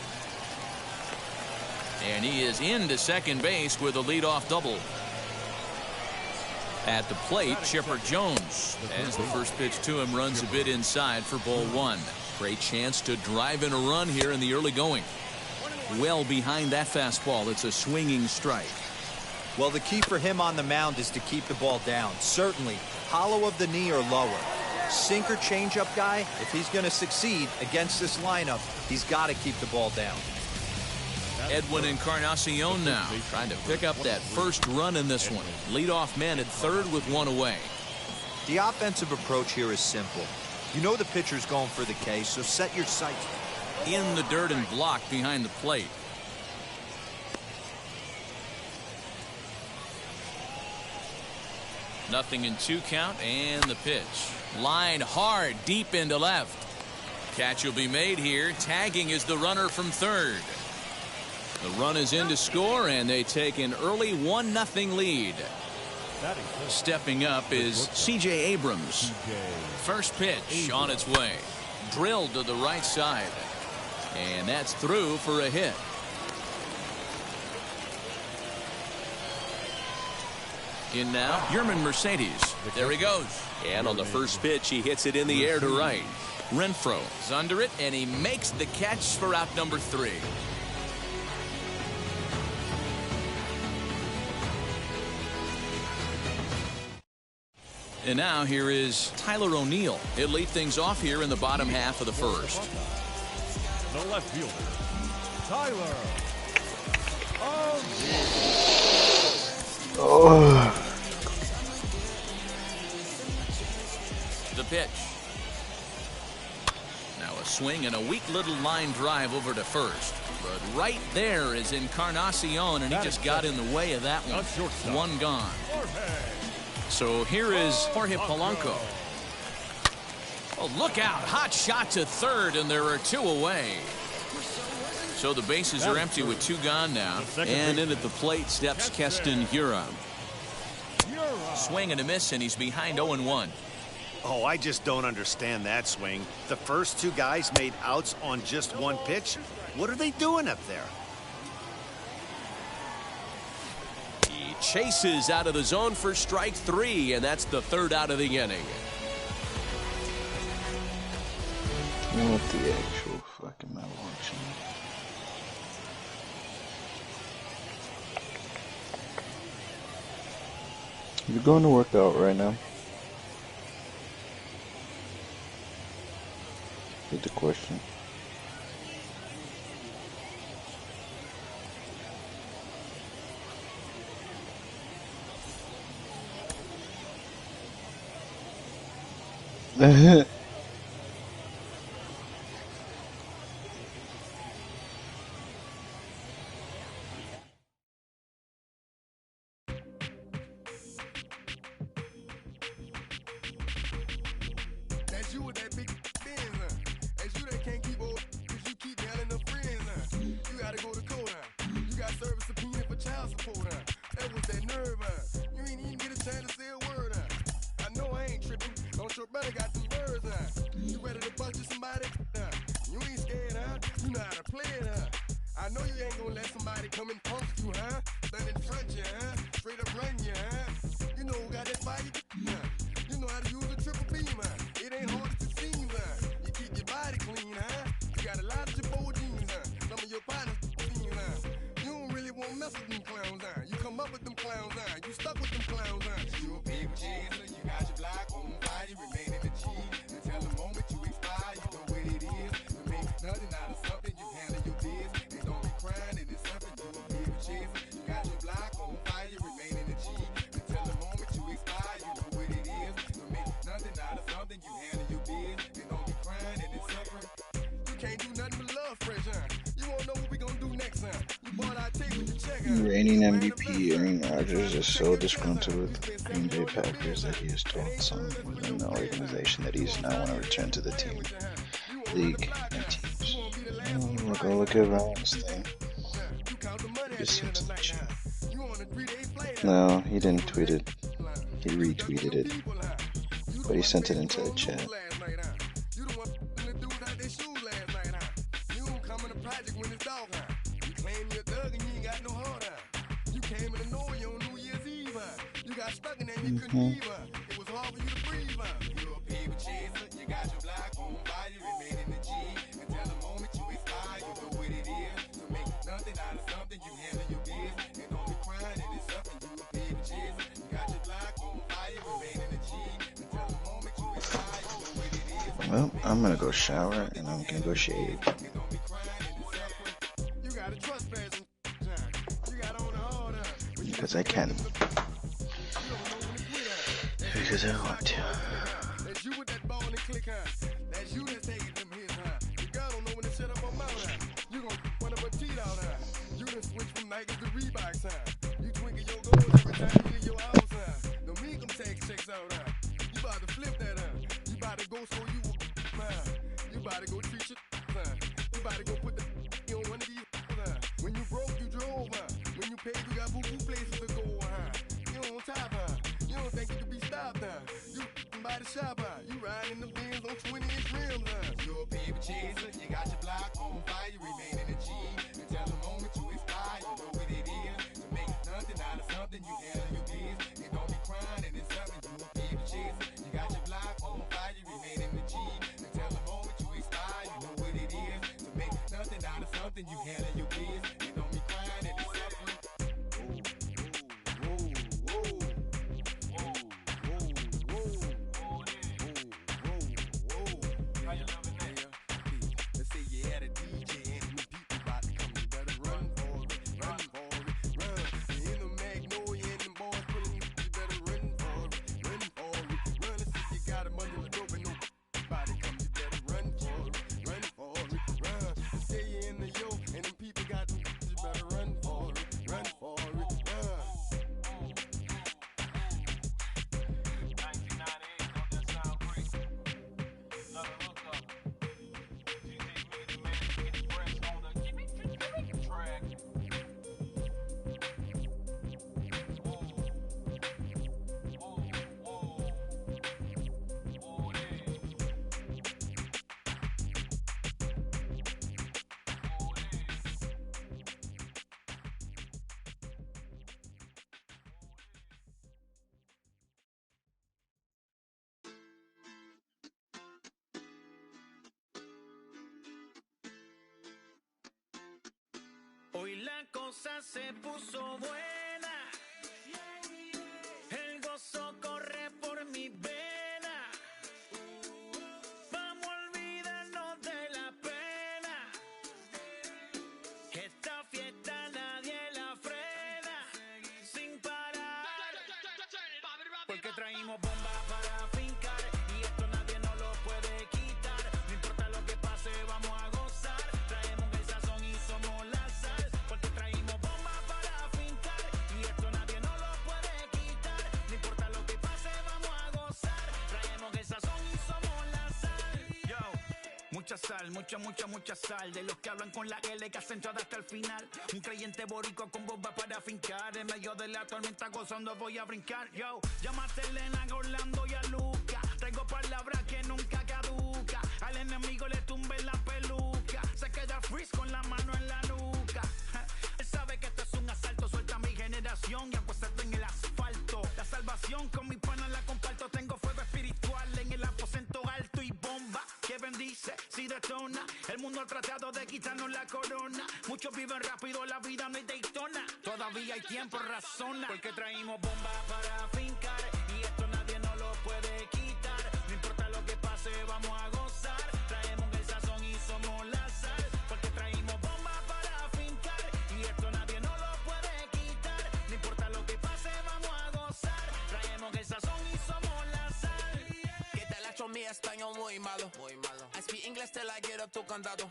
And he is into second base with a leadoff double. At the plate, Chipper Jones, as the first pitch to him runs a bit inside for ball 1. Great chance to drive in a run here in the early going. Well behind that fastball. It's a swinging strike. Well, the key for him on the mound is to keep the ball down. Certainly, hollow of the knee or lower. Sinker changeup guy, if he's going to succeed against this lineup, he's got to keep the ball down. Edwin Encarnacion now trying to pick up that first run in this one. Leadoff man at third with 1 away. The offensive approach here is simple. You know the pitcher's going for the K, so set your sights in the dirt and blocked behind the plate. Nothing in 2 count, and the pitch. Line hard deep into left. Catch will be made here. Tagging is the runner from third. The run is in to score, and they take an early 1-0 lead. Stepping up is C.J. Abrams. First pitch on its way. Drilled to the right side. And that's through for a hit. In now, Yerman Mercedes. There he goes. And on the first pitch, he hits it in the air to right. Renfroe is under it, and he makes the catch for out number 3. And now here is Tyler O'Neill. He'll lead things off here in the bottom half of the first. The left fielder, Tyler O'Neill. Oh. The pitch. Now a swing and a weak little line drive over to first. But right there is Encarnacion, and he just got in the way of that one. 1 gone. So here is Jorge Polanco. Oh, look out. Hot shot to third, and there are 2 away. So the bases are empty with 2 gone now. And in at the plate steps Keston Hiura. Swing and a miss, and he's behind 0-1. Oh, I just don't understand that swing. The first 2 guys made outs on just 1 pitch. What are they doing up there? He chases out of the zone for strike 3, and that's the 3rd out of the inning. What the actual fuck am I watching? You're going to work out right now? Good the question. That's you with that big Benz, huh? That's you that can't keep old, cause you keep yelling the friends, huh? You gotta go to court, huh? You got service subpoena for child support, huh? That was that nerve, huh? You ain't even get a chance to say a word, huh? I know I ain't tripping, don't your brother got them birds, huh? You ready to bust you somebody, huh? You ain't scared, huh? You know how to play it, huh? I know you ain't gonna let somebody come and punk you, huh? Stand in front you, huh? Straight up run you, huh? You know who got that fire, huh? You know how to use a triple beam, huh? It ain't hard as it seems, huh? You keep your body clean, huh? You got a lot of your bold jeans, huh? Some of your partners, huh? You don't really want to mess with them clowns, huh? You come up with them clowns, huh? You stuck with them clowns, huh? You a big chaser, you got your block on fire, you remain in the G. Until the moment you expire, you know what it is. To make nothing out of something, you handle your biz. And don't be crying, it is something, you a big chaser. You got your block on fire, you remain in the G. Until the moment you expire, you know what it is. To make nothing out of something, you handle your biz. And don't be crying, it is suffering. You can't do nothing but love fresh, huh? You won't know what we gonna do next, huh? You bought our tape with your check, huh? Reigning MVP Aaron Rodgers is so disgruntled with the Green Bay Packers that he has told some within the organization that he does not want to return to the team, league, and teams. Look at Ryan's thing. Just sent to the chat. No, he didn't tweet it. He retweeted it. But he sent it into the chat. Stuck in there, you couldn't leave her. It was hard for you to breathe her. You're a paper chaser, you got your block on fire, you remain in the G. Until the moment you expire, you know what it is. To make nothing out of something, you handle your biz. And don't be crying, it is something, you a paper chaser. You got your block on fire, you remain in the G. Until the moment you expire, you know what it is. Well, I'm gonna go shower and I'm gonna go shave. And don't be crying, it is suffering. You gotta trust fast. You got on the hard, Because I can. Because I want to. That's you with that ball and click, huh? That's you that's taking them hits, huh? Your girl don't know when to shut up her mouth, huh? You gon' one of her teeth out, huh? You done switch from Nikes to Reeboks, huh? You twinkle your goals every time you leave your house, huh? Don't make them tax checks out, huh? You about to flip that, huh? You about to go so you will, huh? You about to go treat your, huh? You about to go put the on one of these, huh? When you broke, you drove, huh? When you paid, you got boo-boo places to go, huh? You on top, huh? You don't think you can be stopped, huh? You by the shop, huh? You riding in the Benz on 20-inch rims, huh? You're a paper chaser, you got your block on fire, you remain in the G. Until the moment you expire, you know what it is. To make nothing out of something, you handle your biz. And don't be crying, and it's something, you a paper chaser. You got your block on fire, you remain in the G. Until the moment you expire, you know what it is. To make nothing out of something, you handle your biz. And don't be crying, and it's suffering. Let's say you had a DJ and the people about to come, you better run for it, run for it, run. You in the Magnolia and them boys pulling you, you better run for it, run for it, run. Let's say you got a bundle of dope and nobody come, you better run for it, run for it, run. Let's say you in the yo and them people cosa se puso buena. El gozo corre por mi vena. Vamos a olvidarnos de la pena. Esta fiesta nadie la frena. Sin parar. Porque traímos bombas para fincar. Y esto nadie nos lo puede quitar. No importa lo que pase, vamos a gozar. Traemos el sazón y somos la sal. Porque traímos bombas para fincar. Y esto nadie nos lo puede quitar. No importa lo que pase, vamos a gozar. Traemos el sazón y somos la sal. Yo, mucha sal, mucha sal. De los que hablan con la L que hacen hasta el final. Un creyente boricua con bomba para fincar. En medio de la tormenta gozando voy a brincar. Yo, llámate a Elena, a Orlando y a Luca. Traigo palabras que nunca caduca. Al enemigo le tumbe la peluca. Se queda freeze con la mano en la nuca. Él sabe que esto es un asalto. Suelta mi generación y acuéstate en el asfalto. La salvación con mi pana la comparto. Tengo fuego espiritual en el aposento alto y bomba que bendice si detona. El mundo ha tratado de quitarnos la corona. Muchos viven rápido, la vida no es Daytona. Todavía hay tiempo, razona. Porque traímos bombas para fincar. Y esto nadie nos lo puede quitar. No importa lo que pase, vamos a gozar. Traemos el sazón y somos la sal. Porque traímos bombas para fincar. Y esto nadie nos lo puede quitar. No importa lo que pase, vamos a gozar. Traemos el sazón y somos la sal. Que tal hecho mi español muy malo. I speak English till I get up to condado.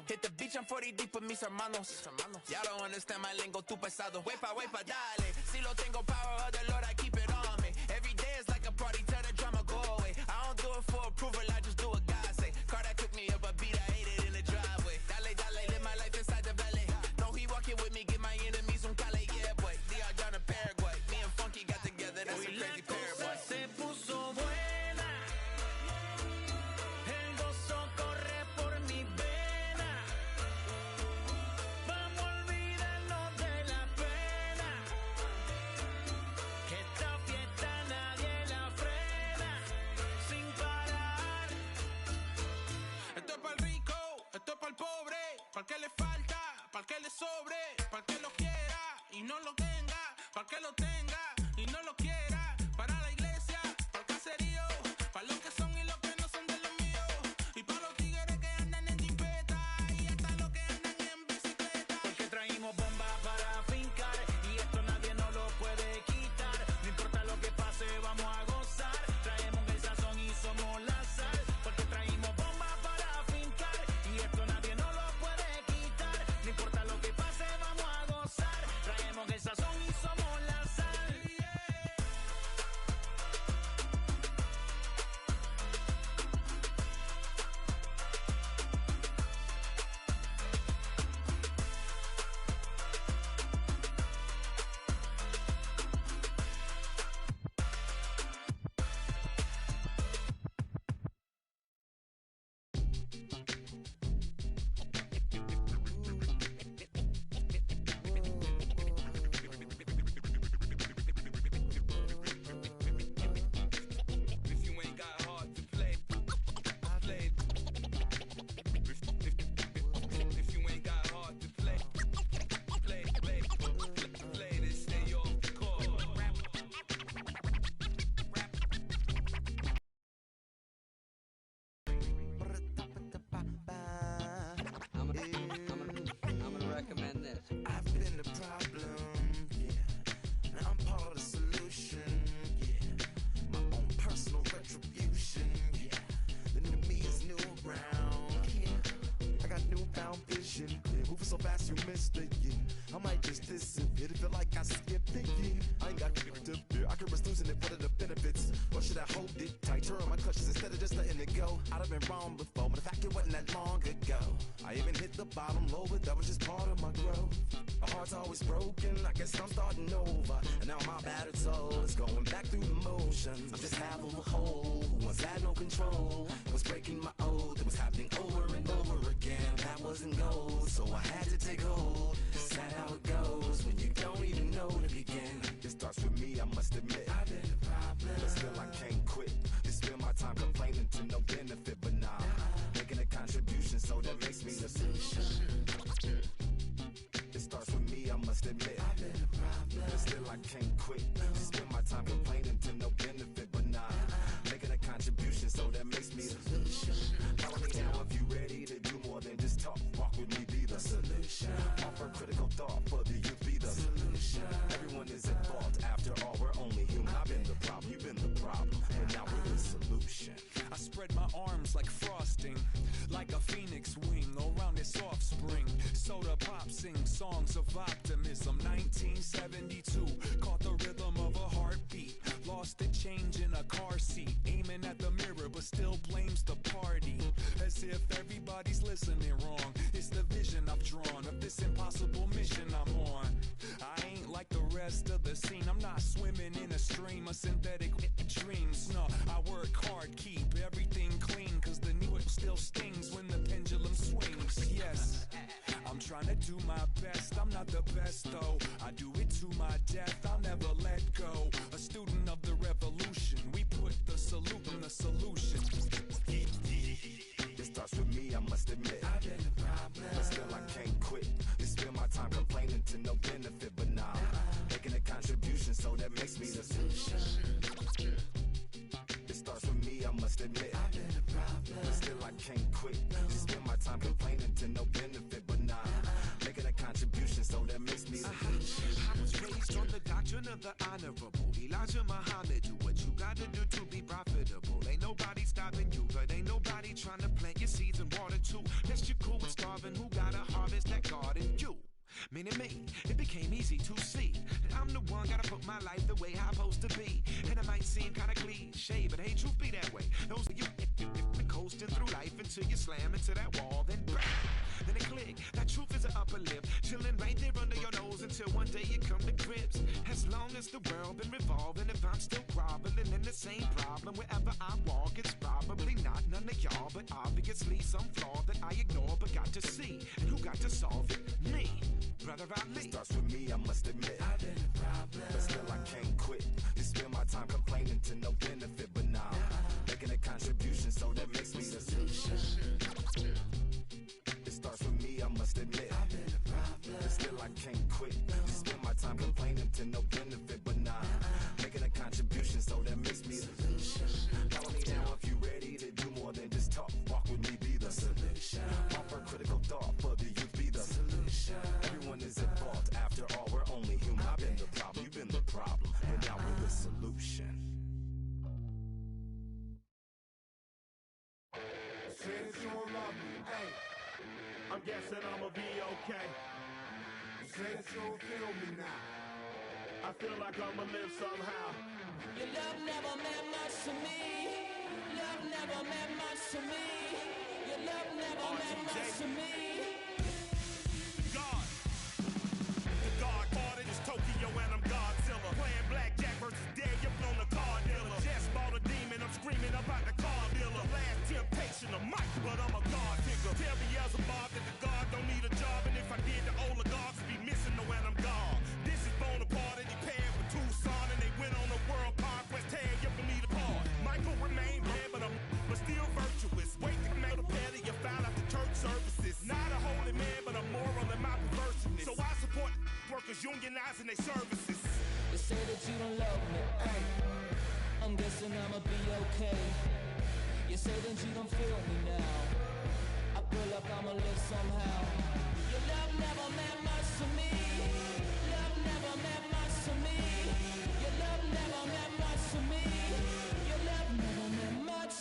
Hit the beach, I'm 40 deep with mis hermanos. Ya don't understand my lingo, tu pesado. Wepa, dale. Si lo tengo power of the Lord, I keep it on me. Every day is like a party, tell the drama go away. I don't do it for approval, I just do what God say. Car that took me up a beat, I ate it in the driveway. Dale, live my life inside the valley. No, he walking with me, give my enemies un cale, yeah, boy. DR down to Paraguay. Me and Funky got together, that's a crazy pair, boy. Se puso buena. El gozo corre por mi vena. Vamos a olvidarnos de la pena. Que esta fiesta nadie la frena. Sin parar. Esto es para el rico, esto es para el pobre. Para que le falta, para que le sobre. Para que lo quiera y no lo tenga. Para que lo tenga y no lo quiera. Para la iglesia, para el caserío. Para los que son y los que no son de los míos. Y para los tigres que andan en jipeta. Y hasta los que andan en bicicleta. Porque traímos bombas para fincar. Y esto nadie nos lo puede quitar. No importa lo que pase, vamos a gozar. Traemos el sazón y somos la sal. Porque traímos bombas para fincar. Y esto nadie nos lo puede quitar. No importa lo que pase, vamos a gozar. Traemos el sazón y somos la sal. If you ain't got hard to play, play. If you ain't got hard to play, play this, stay off the court. I'm gonna recommend this. I've been the problem, yeah. Now I'm part of the solution, yeah. My own personal retribution, yeah. The enemy is new around, yeah. I got newfound vision, yeah. Moving so fast you missed it, yeah. I might just disappear to feel like I skipped it, yeah. I ain't got to fear, I could risk losing it. What are the benefits? Or should I hold it tight? Turn on my clutches instead of just letting it go. I'd have been wrong before, but the fact it wasn't that long ago. I even hit the bottom low, but that was just part of my growth. My heart's always broken, I guess I'm starting over. And now my battered soul is going back through the motions. I'm just half of a whole who once had no control. I was breaking my oath, it was happening over and over again. That wasn't gold, so I had to take hold. Sad how it goes when you don't even know to begin. It starts with me, I must admit. I've been a problem, but still I can't quit. Just spend my time complaining to no benefit, but nah, making a contribution, so that makes me the solution. It starts with me, I songs of optimism. 1972, caught the rhythm of a heartbeat. Lost a change in a car seat. Aiming at the mirror, but still blames the party. As if everybody's listening wrong. It's the vision I've drawn of this impossible mission I'm on. I ain't like the rest of the scene. I'm not swimming in a stream of synthetic dreams. No, I work hard, keep everything clean. Cause the needle still stings when the pendulum swings. Yes, I'm trying to do my best. I'm not the best though. I do it to my death. I'll never let go. A student of the revolution. We put the salute in the solution. It starts with me, I must admit. I've been the problem, but still I can't quit. You spend my time complaining to no benefit, but nah, making a contribution, so that makes me the solution. It starts with me, I must admit. I've been the problem, but still I can't quit. You spend my time complaining to no benefit, but nah, making a contribution, so that makes me the solution. I was raised on the doctrine of the honorable Elijah Muhammad. Do what you gotta do to be profitable. Ain't nobody stopping you, but ain't nobody trying to plant your seeds and water too. Lest you're cool with starving, who gotta harvest that garden? You. Meaning me, it became easy to see that I'm the one gotta put my life the way I'm supposed to be. And it might seem kinda cliche, but hey, truth be that way. Those of you coasting through life until you slam into that wall, then bang, then it click. That truth is an upper lip, chilling right there under your nose until one day you come to grips. As long as the world been revolving, if I'm still groveling in the same problem wherever I walk, it's probably not none of y'all, but obviously some flaw that I ignore but got to see. And who got to solve it? Me. Brother Ali. It starts with me, I must admit. I've been a problem, but still I can't quit. You spend my time complaining to no benefit, but nah, making a contribution, so that makes me the solution. It starts with me, I must admit. I've been a problem, but still I can't quit. You spend my time complaining to no benefit, but nah, making a contribution, so that makes me the solution. Follow me now if you ready to do more than just talk. Walk with me, be the solution. Offer critical thought for the youth, be the solution. Everyone is involved, after all, we're only human. I've been the problem, you've been the problem, and now we're the solution. Say that you don't love me, hey, I'm guessing I'ma be okay. Say that you don't feel me now, I feel like I'ma live somehow. Your love never meant much to me. Love never meant much to me. Your love never meant much to me. The guard parted is Tokyo and I'm Godzilla. Playing blackjack versus Daniel on the car dealer. Just bought a demon, I'm screaming about the car dealer. Last temptation of Mike, but I'm a god digger. Tell me as a Bob that the guard don't need a job, and if I did, the oligarchs would be missing the when I'm gone. This is Bonaparte and he paired with Tucson, and they went on a world conquest. Tear you for me to part. Michael remained dead, but still virtuous. Wait to make a petty, you found out the church services. Not a holy man, but a moral in my perverseness. So I support workers unionizing their services. They say that you don't love me, hey, I'm guessing I'ma be okay. You say that you don't feel me now, I feel like I'ma live somehow. Your love never meant much to me. Love never meant much to me. Your love never meant much to me. Your love never meant much.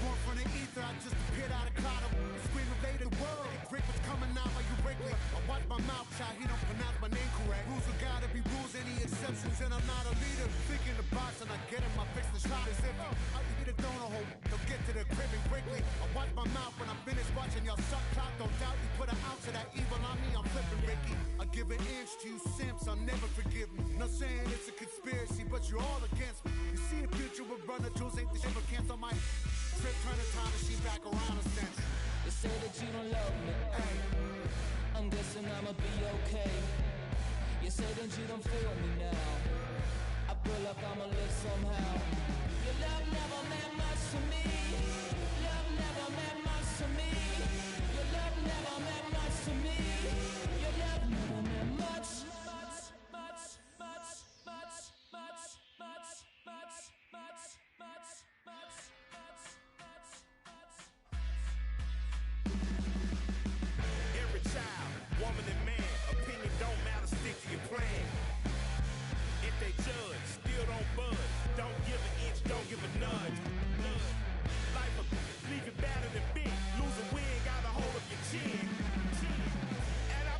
Born from the ether, I just appeared out of cloud. Scream invaded the world. Drake was coming out like you Wrigley. I watch my mouth shot, he don't pronounce my name correct. Rules are gotta be rules, any exceptions, and I'm not a leader. Thinking the box and I get in my fix the shot as if I eat a donut hole. They'll get to the crib and quickly. I watch my mouth when I finish watching y'all suck clock. Don't doubt you put an ounce of that evil on me, I'm flipping Ricky. I give an inch to you simps, I'll never forgive me. Not saying it's a conspiracy, but you're all against me. You see a future with runner jewels, ain't the shit but cancel my trip, turn the time machine back around a sense. They say that you don't love me, hey, I'm guessing I'ma be okay. You say that you don't feel me now, I feel like I'ma live somehow. Your love never meant much to me. Love never meant much to me. Your love never meant much to me. Your love never meant much. Every child, woman and man, opinion don't matter, stick to your plan. If they judge, still don't budge. Don't give an inch, don't give a nudge. Life will leave you battered and bent. Lose a win, got a hold of your chin. And I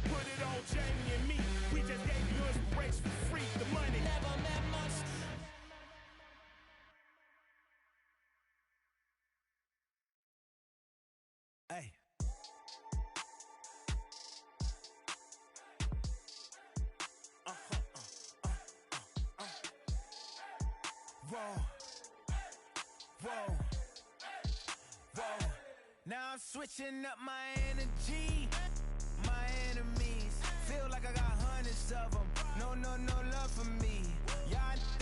Whoa, whoa. Now I'm switching up my energy. My enemies feel like I got hundreds of them. No love for me. Y'all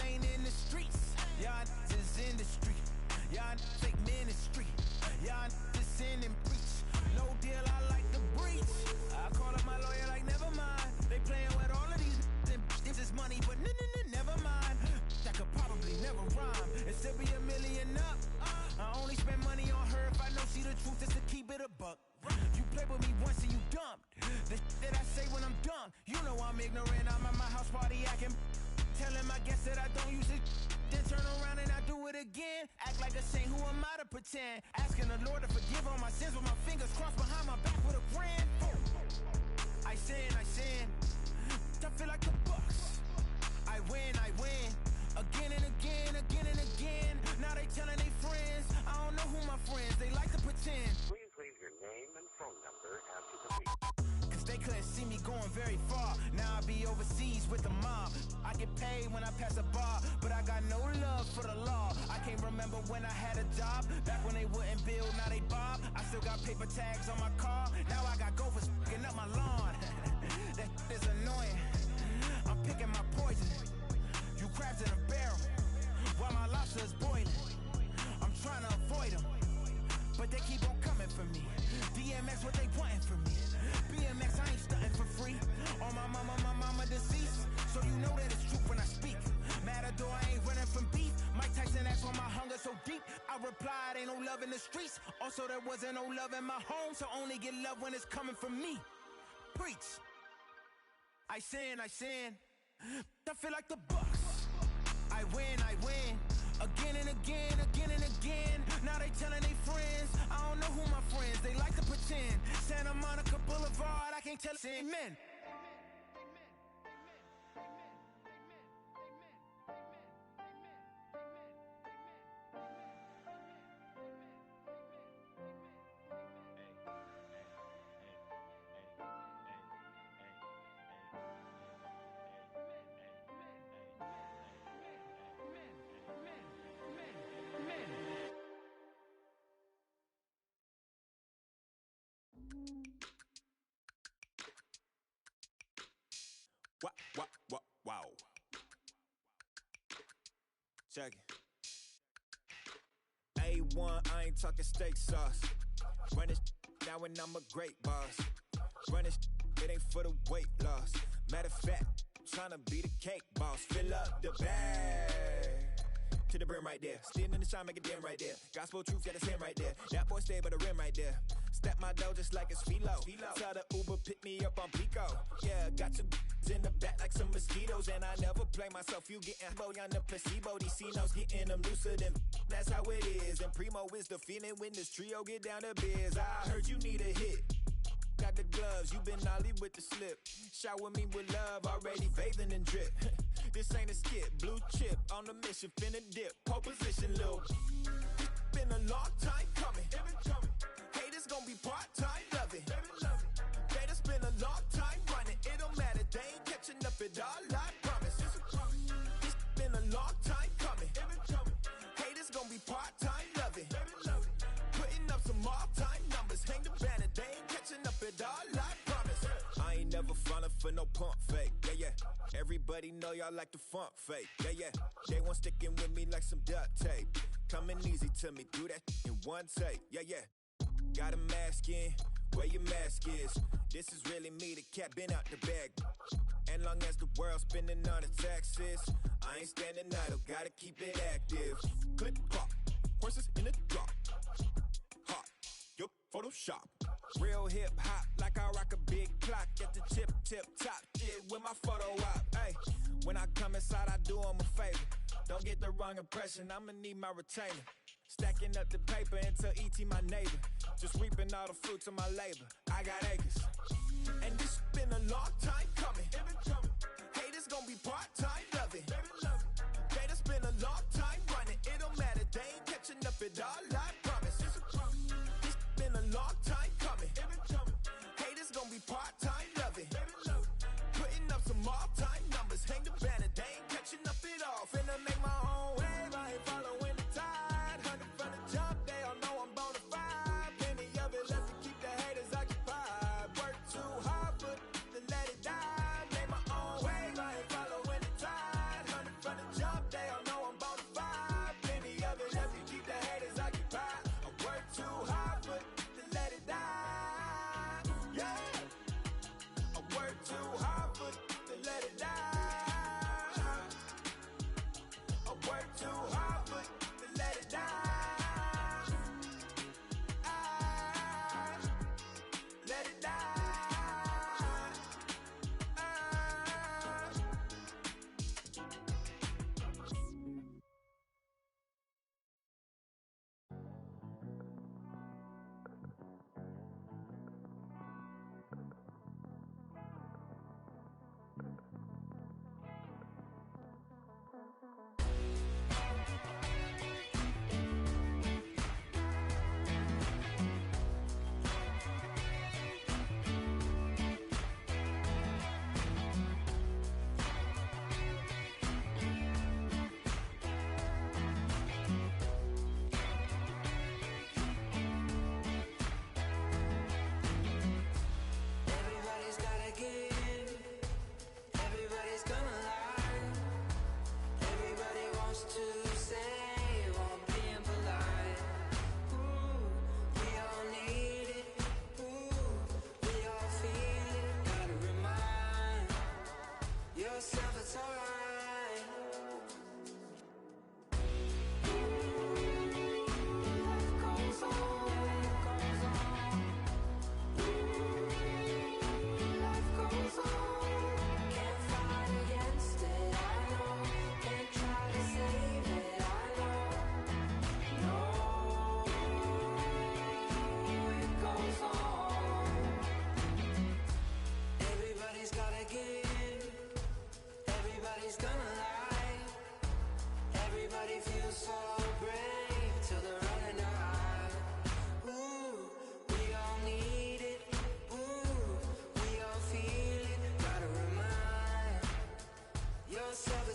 ain't in the streets. Y'all is in the street. Y'all take ministry. Y'all just sin and preach. No deal, I like the breach. I call up my lawyer like, never mind. They playing with all of these and this is money, but never mind. That could probably never rhyme and still be $1 million up. I only spend money on her if I know she the truth, just to keep it a buck. You play with me once and you dumped. The that I say when I'm done, you know I'm ignorant. I'm at my house party acting. Telling my guests that I don't use it. Then turn around and I do it again. Act like a saint, who am I to pretend? Asking the Lord to forgive all my sins with my fingers crossed behind my back with a grand. I sin. I feel like the Bucks. I win. Again and again. Now they telling their friends. I don't know who my friends, they like to pretend. Please leave your name and phone number after the beep. Cause they couldn't see me going very far. Now I be overseas with the mob. I get paid when I pass a bar, but I got no love for the law. I can't remember when I had a job. Back when they wouldn't build, now they bob. I still got paper tags on my car. Now I got gophers f***ing up my lawn. That is annoying. I'm picking my poison. You crabs in a barrel, while my lobster is boiling. I'm trying to avoid them, but they keep on coming for me. DMX, what they wanting from me. BMX, I ain't stunting for free. On my mama deceased, so you know that it's true when I speak. Matador, I ain't running from beef. Mike Tyson asked why my hunger so deep. I replied, ain't no love in the streets. Also, there wasn't no love in my home, so only get love when it's coming from me. Preach. I sin. I feel like the Bucks. I win. Again and again. Now they telling their friends. I don't know who my friends, they like to pretend. Santa Monica Boulevard, I can't tell amen. Wow. Check it. A1, I ain't talking steak sauce. Run this now and I'm a great boss. Run this, it ain't for the weight loss. Matter of fact, I'm tryna be the cake boss. Fill up the bag to the brim right there. Standing in the shine, make a dim right there. Gospel truth, got his hand right there. That boy stay by the rim right there. Step my dough just like it's philo. Tell the Uber, pick me up on Pico. Yeah, got your in the back like some mosquitoes. And I never play myself, you getting boy on the placebo. These C-notes getting them looser than that's how it is. And Primo is the feeling when this trio get down to biz. I heard you need a hit. Got the gloves, you been ollie with the slip. Shower me with love, already bathing in drip. This ain't a skip, blue chip on the mission, finna dip. Pole position, little. It's been a long time coming. Haters gon' be part-time loving. They done spend a long time running. It don't matter, they ain't catching up at all, I promise. It's been a long time coming. Haters gon' be part-time loving. Putting up some all-time numbers. Hang the banner, they ain't catching up at all, I promise. I ain't never falling for no pump fake, yeah. Everybody know y'all like the funk fake, yeah. They want sticking with me like some duct tape. Coming easy to me, do that in one take, yeah. Got a mask in, where your mask is. This is really me, the cat been out the bag. And long as the world's spending on the taxes, I ain't standing idle, gotta keep it active. Clip clock, horses in the drop. Hot, yo, Photoshop. Real hip hop, like I rock a big clock at the tip top. Shit with my photo op. Hey, when I come inside, I do them a favor. Don't get the wrong impression, I'ma need my retainer. Stacking up the paper until E.T. my neighbor. Just reaping all the fruits of my labor. I got acres. And this been a long time coming. Haters gon' be part-time loving. They done spend a long time running. It don't matter, they ain't catching up at all, I promise. This been a long time coming. Haters gon' be part-time loving. Putting up some all-time numbers. Hang the banner, they ain't catching up at all. Finna make my own wave, I ain't following the tide. 100 from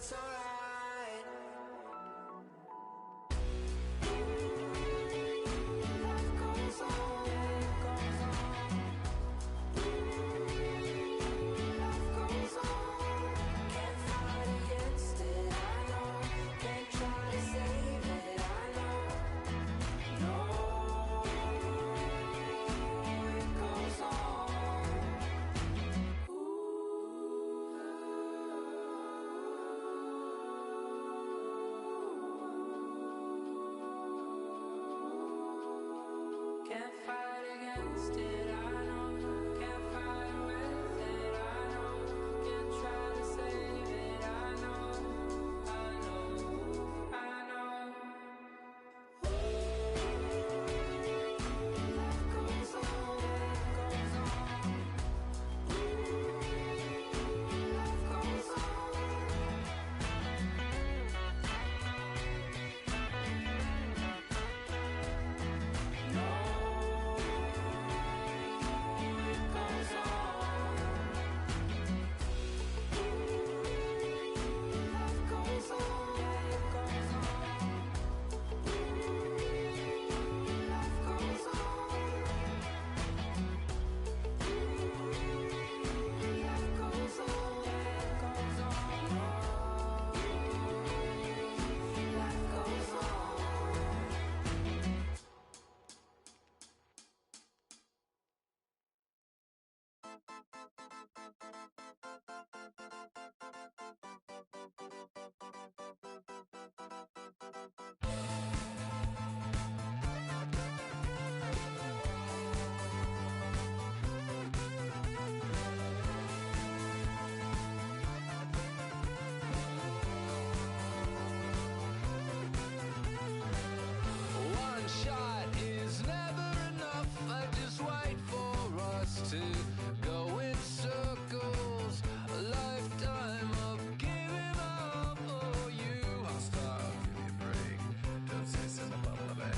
it's alright. Life goes on, life goes on. Life goes on. Can't fight against it, I know. Can't try to save it, I know. No, it goes on. Can't fight against it, I know. Can't fight with it, I know. Can't try to save it, I know. I know, I know. Life goes on, life goes on. Life goes on. One shot is never enough. I just wait for us to go in circles. A lifetime of giving up for you. I'll stop, give me a break. Don't say something about that.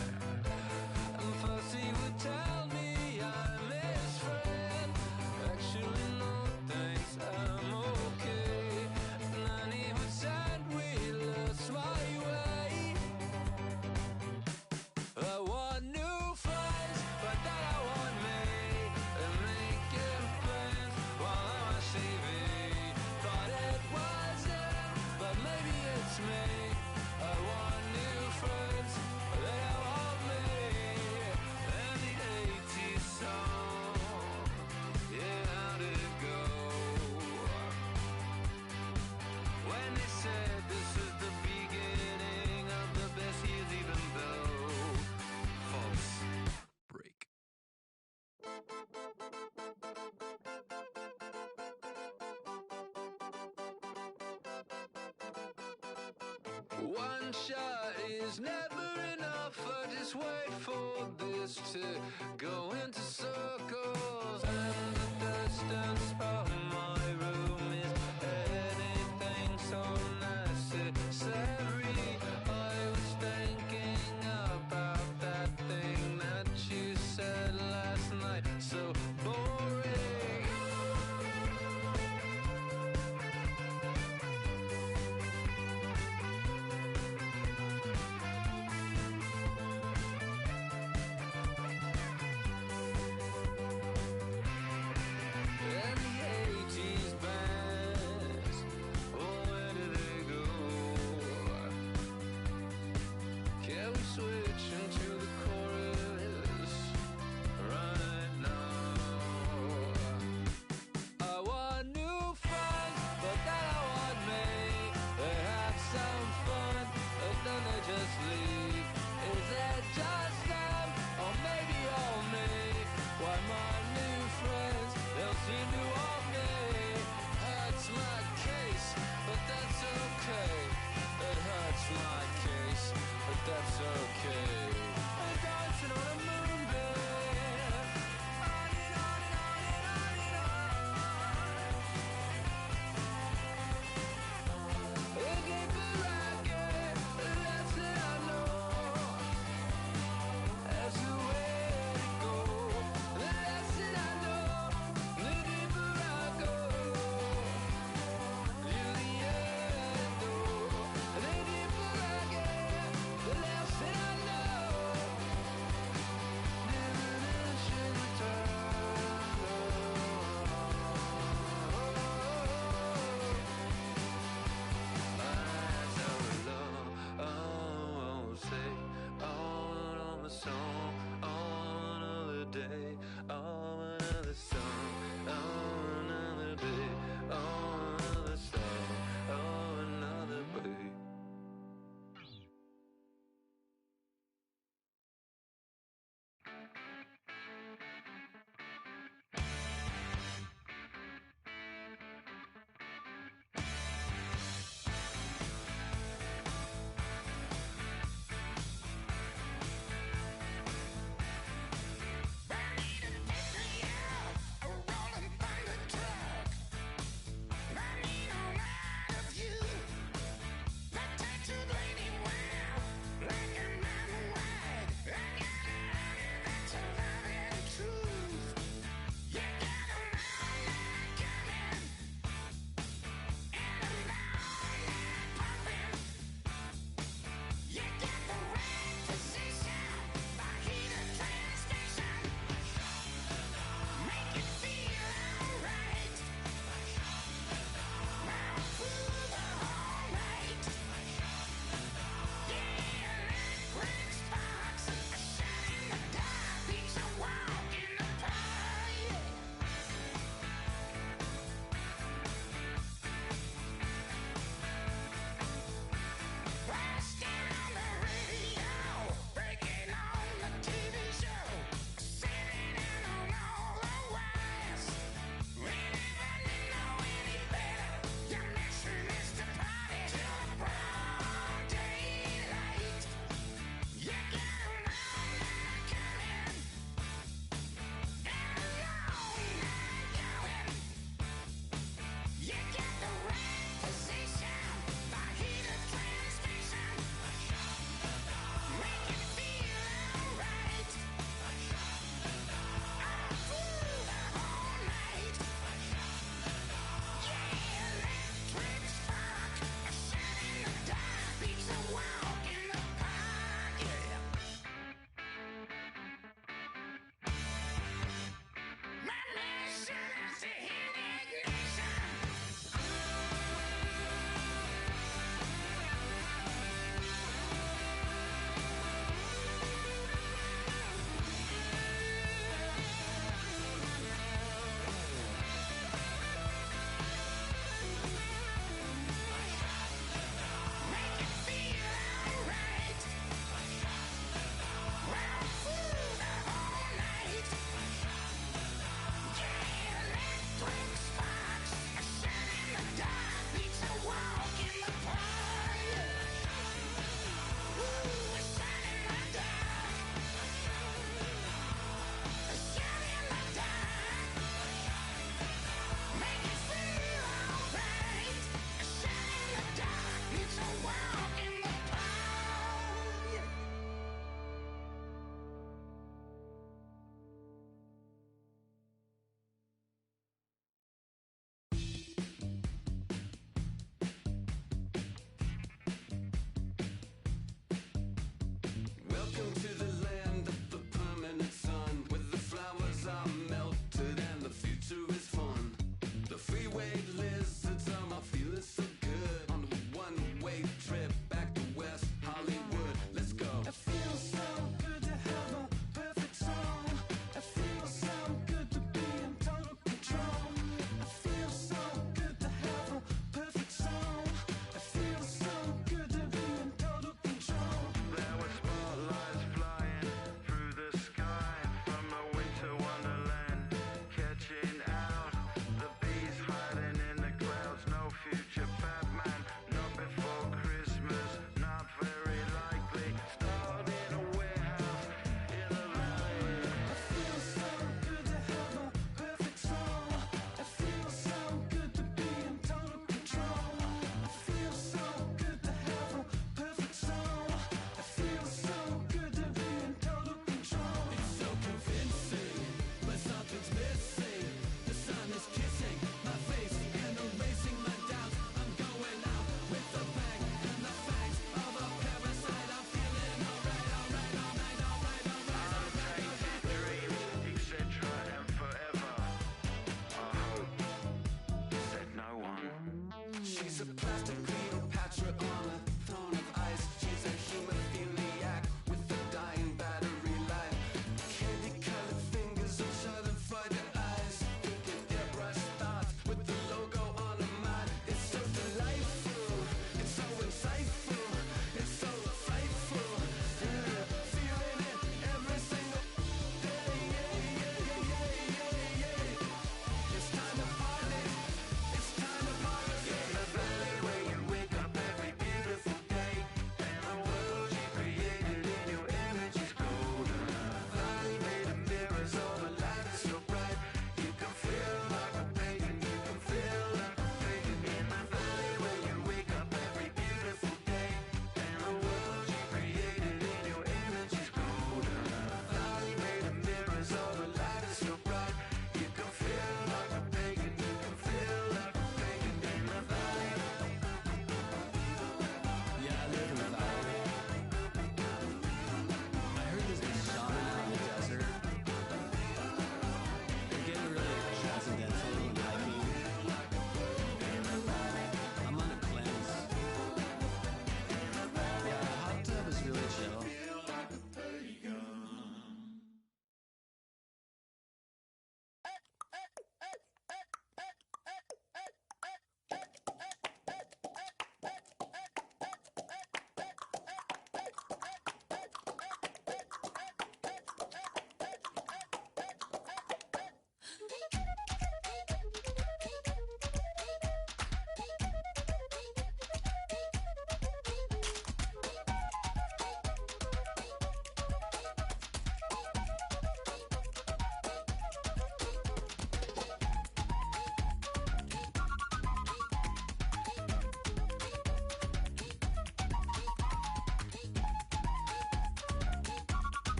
And first he would tell me I'm his friend. Actually, no thanks, I'm okay. And then he would send wheelers my way. I want new friends, but then I want me. And making plans while I'm on TV. Thought it was him, but maybe it's me. I want new friends, but then I want me. And the 80s song, yeah, how'd it go? When they said this is the beginning of the best years, even though false break. One shot is never enough. I just wait for this to go into circles. And the distance from my room is anything so necessary. I was thinking about that thing that you said last night. So boring.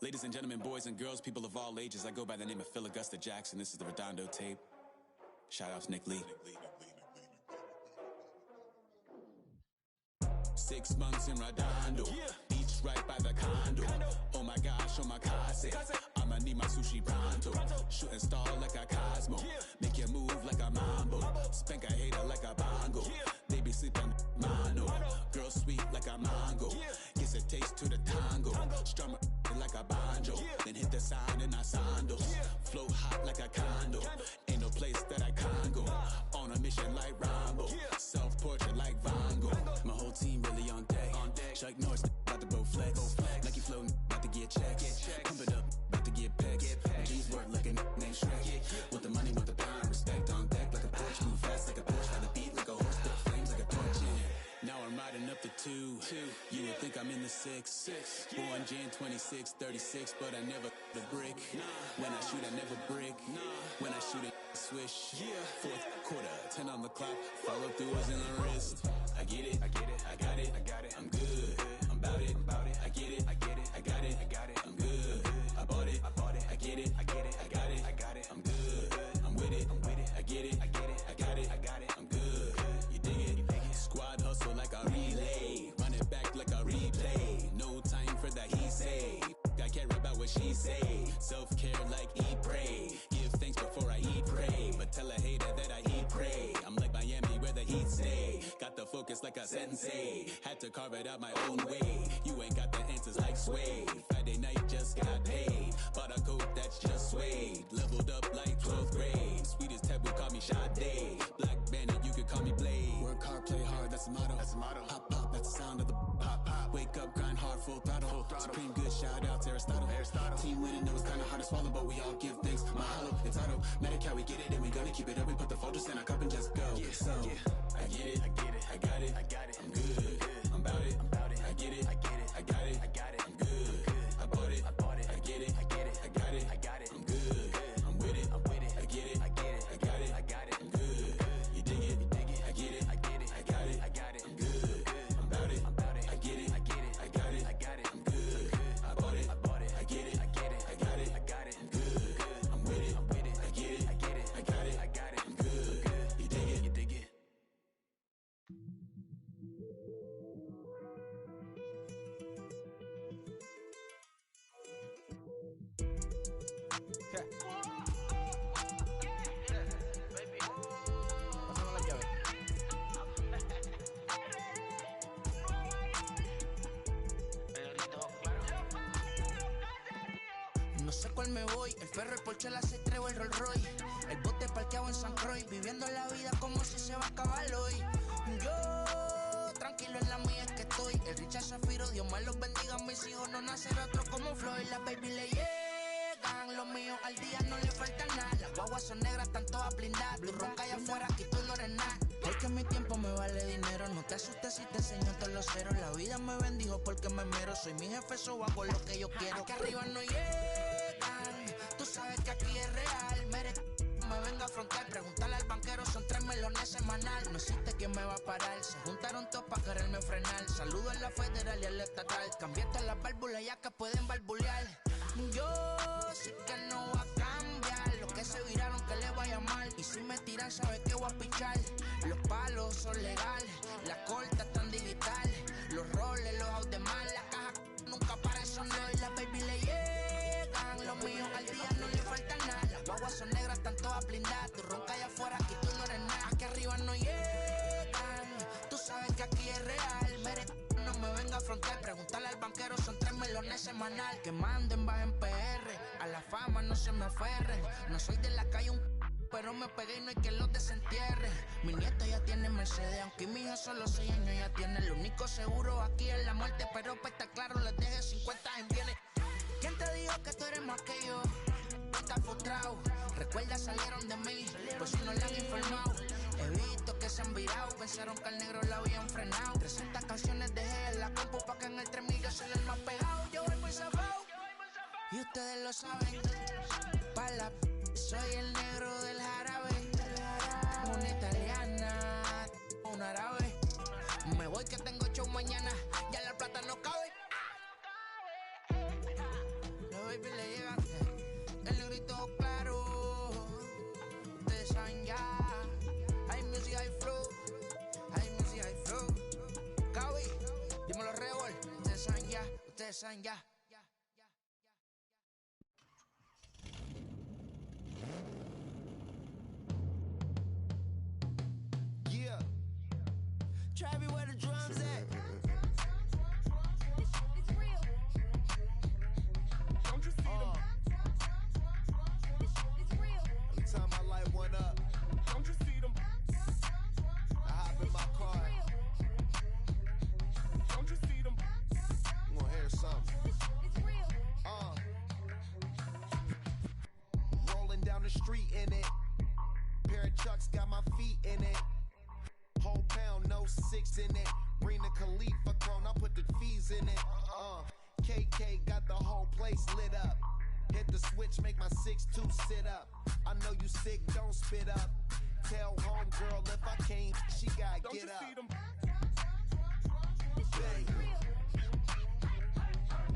Ladies and gentlemen, boys and girls, people of all ages, I go by the name of Phil Augusta Jackson. This is the Redondo tape. Shout out to Nick Lee. 6 months in Redondo, beach right by the condo. Oh my gosh, oh my casa. I'ma need my sushi pronto. Shooting star like a Cosmo. Make you move like a mambo. Spank a hater like a bongo. Baby sleep on mano. Girl sweet like a mango. Gives a taste to the tango. Strum it like a banjo. Then hit the sign in our sandals. Flow hot like a condo. Ain't no place that I can't go. On a mission like Rambo. Self-portrait like Van Gogh. My whole team really on deck. Chuck Norris about to go flex. Nike flow about to get checks. Pump it up about to get pecs. G's work like a named Shrek. With the money, with the pound, respect on deck like a Porsche. Move fast like a Porsche. By the beat like a horse. Spit flames like a torch. Now I'm riding up the 2. You would think I'm in the 6. Born Jan 26, 36, but I never the brick. When I shoot, I never brick. When I shoot it, swish. Fourth quarter, 10 on the clock. Follow through is in the wrist. I get it, I got it, I'm good. I'm about it, I get it, I got it, I'm good. I bought it, I get it, I got it, I'm good. I'm with it, I get it, I got it, I'm good. You dig it? Squad hustle like a relay. Run it back like a replay. No time for that he say. I care about what she say. Self-care like eat, pray. Give thanks before I eat, pray. But tell a hater that I eat, pray. I'm like Miami where the heat stay. Got the focus like a sensei. Had to carve it out my own way. You ain't got the answers like Sway. Friday night just got paid. Bought a coat that's just suede. Leveled up like 12th grade. Sweetest taboo, call me Sade. Black Bandit, you could call me Blade. Work hard, play hard, that's the motto. Pop, pop, that's the sound of the pop, pop. Wake up, grind hard, full throttle. Supreme good, shout out to Aristotle. Team winning, know it's kinda hard to swallow, but we all give thanks. Mahalo, it's auto. Medical, we get it, and we gonna keep it up. We put the Folgers in our cup and just go. So, I get it, I got it, I'm good. I'm about it, I get it, I got it, I'm good. I bought it, I get it, I got it, I'm good. I'm with it, I get it, I got it, I'm good. You dig it, I get it, I got it, I'm good. I'm about it, I get it, I got it, I'm good. I bought it, I get it, I got it, I'm good. I'm with it, I get it, I got it, I'm good. You dig it? No sé cuál me voy, el ferro, el Porsche, la C3 o el Rolls Royce. El bote parqueado en San Croix, viviendo la vida como si se va a acabar hoy. Yo, tranquilo en la mía es que estoy. El Richard Zafiro, Dios me los bendiga, mis hijos no nacerá otro como Floyd. Las baby le llegan, los míos al día no le falta nada. Las guaguas son negras, están todas blindadas. Tu ronca allá afuera, aquí tú no eres nada. Es que mi tiempo me vale dinero, no te asustes si te enseño todos los ceros. La vida me bendijo porque me mero, soy mi jefe, so hago lo que yo quiero. Aquí arriba no llegan, tú sabes que aquí es real. Me vengo a afrontar, preguntarle al banquero, son 3 melones semanal. No existe quien me va a parar, se juntaron todos para quererme frenar. Saludo a la federal y a la estatal, cambiaste las válvulas ya que pueden barbulear. Yo sí que no voy a cambiar, lo que se viraron que le vaya mal. Y si me tiran sabe que voy a pichar. Los palos son legales, las cortas están digitales. Los roles, los out de mal, la caja nunca para eso no. Y las baby le llegan, los míos al día no le falta nada. Las guaguas son negras, están todas blindadas. Tu ronca allá afuera, aquí tú no eres nada. Aquí arriba no llegan, tú sabes que aquí es real. No me venga a afrontar, preguntarle al banquero, son 3 melones semanal. Que manden, bajen PR, a la fama no se me aferren. No soy de la calle pero me pegué y no hay que los desentierre. Mi nieto ya tiene Mercedes, aunque mi hijo solo 6 años ya tiene. Lo único seguro aquí es la muerte, pero para estar claro les deje 50 en bienes. ¿Quién te dijo que tú eres más que yo? Estás frustrado, recuerda salieron de mí, pues si no le han informado. He visto que se han virado, pensaron que al negro lo habían frenado. 300 canciones dejé en la compu pa' que en el 3000 yo soy el más pegado. Yo voy muy zafado, y ustedes lo saben. Pa' la soy el negro del jarabe. Una italiana, un árabe. Me voy que tengo show mañana, ya la plata no cabe. the street in it. Pair of Chucks got my feet in it. Whole pound, no 6 in it. Bring the Khalifa clone, I put the fees in it. KK got the whole place lit up. Hit the switch, make my 6'2" sit up. I know you sick, don't spit up. Tell homegirl if I can't, she gotta Don't get you up. see them? Bang.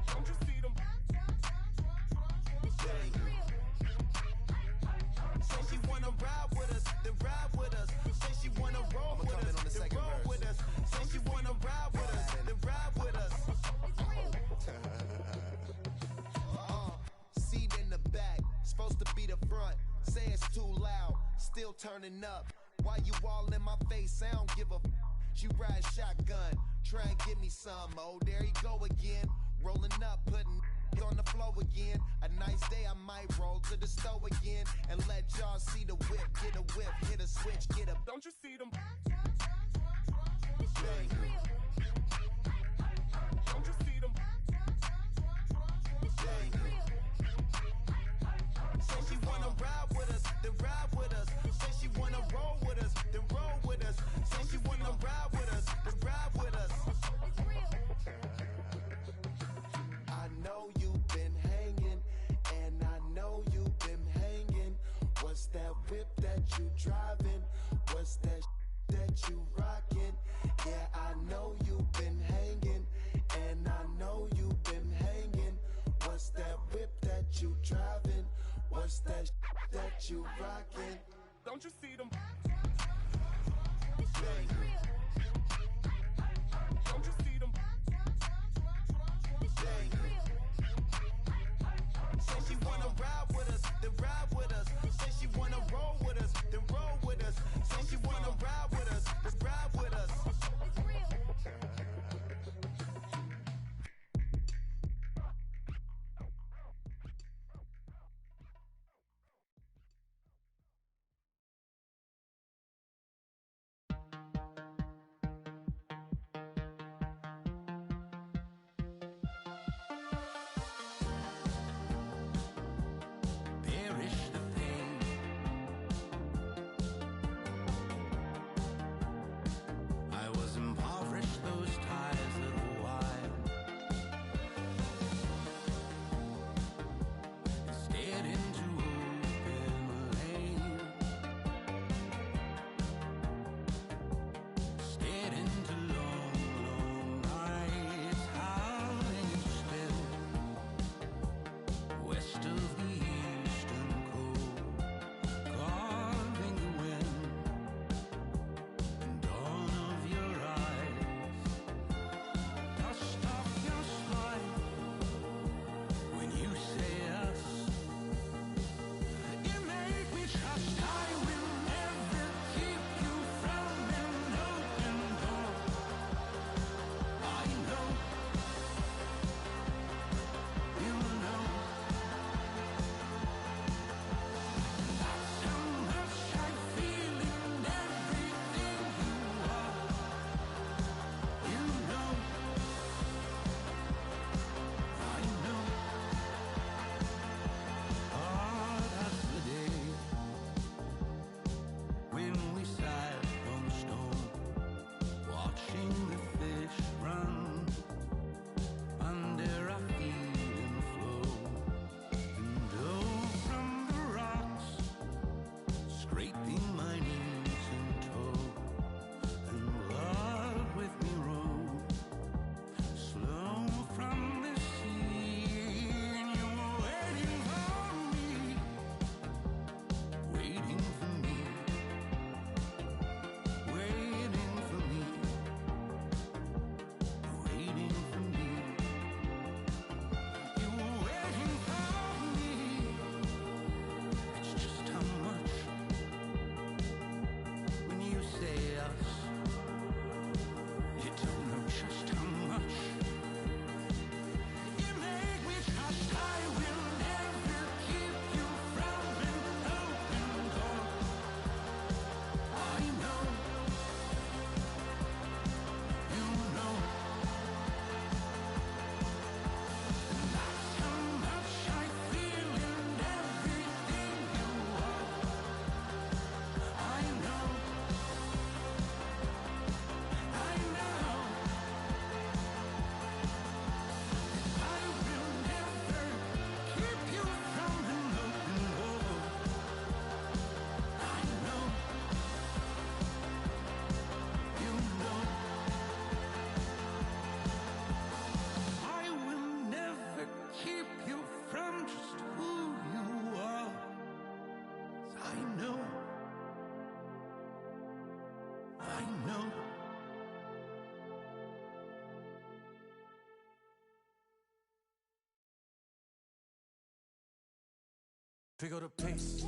Don't you see them? Bang. Say she wanna ride with us, then ride with us. Say she wanna roll with us, then roll with us. Say she wanna ride with us, then ride with us. Seat in the back, supposed to be the front. Say it's too loud, still turning up. Why you all in my face? I don't give a f. She ride shotgun, try and give me some. Oh, there you go again. Rolling up, putting on the floor again. A nice day, I might roll to the stove again and let y'all see the whip. Get a whip, hit a switch, get a. Don't you see them? Bang. Don't you see them? Bang. Say she wanna ride with us, then ride with us. Say she wanna roll with us, then roll with us. Say she wanna ride with us, then ride with us. I know you've been hanging, and I know you've been hanging. What's that whip that you driving? What's that that you rocking? Yeah, I know you've been hanging, and I know you've been hanging. What's that whip that you driving? What's that that you rocking? Don't you see them? Bang. Don't you see them? Bang. Say she wanna ride with us, then ride with us. Say she wanna roll with us, then roll with us. Say she wanna ride with us, then ride with us. Perish the I know. Pick up the pace,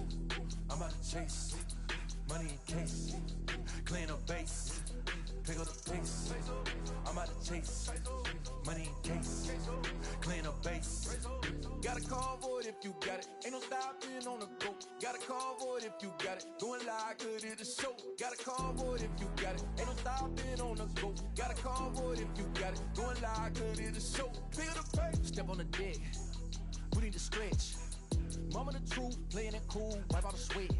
I'm about to chase money in case, clean up base. Pick up the pace, I'm about to chase money in case, clean up base. Got a call for it if you got it, ain't no stopping on the go. Got a call for it if you got it, going live, good at the show. Got a call for it if you got it, ain't no stopping on the go. Got a call for it if you got it, going live, good at the show. Pick up the pace, step on the deck, we need to stretch. Mama the truth, playing it cool, wipe out the sweat.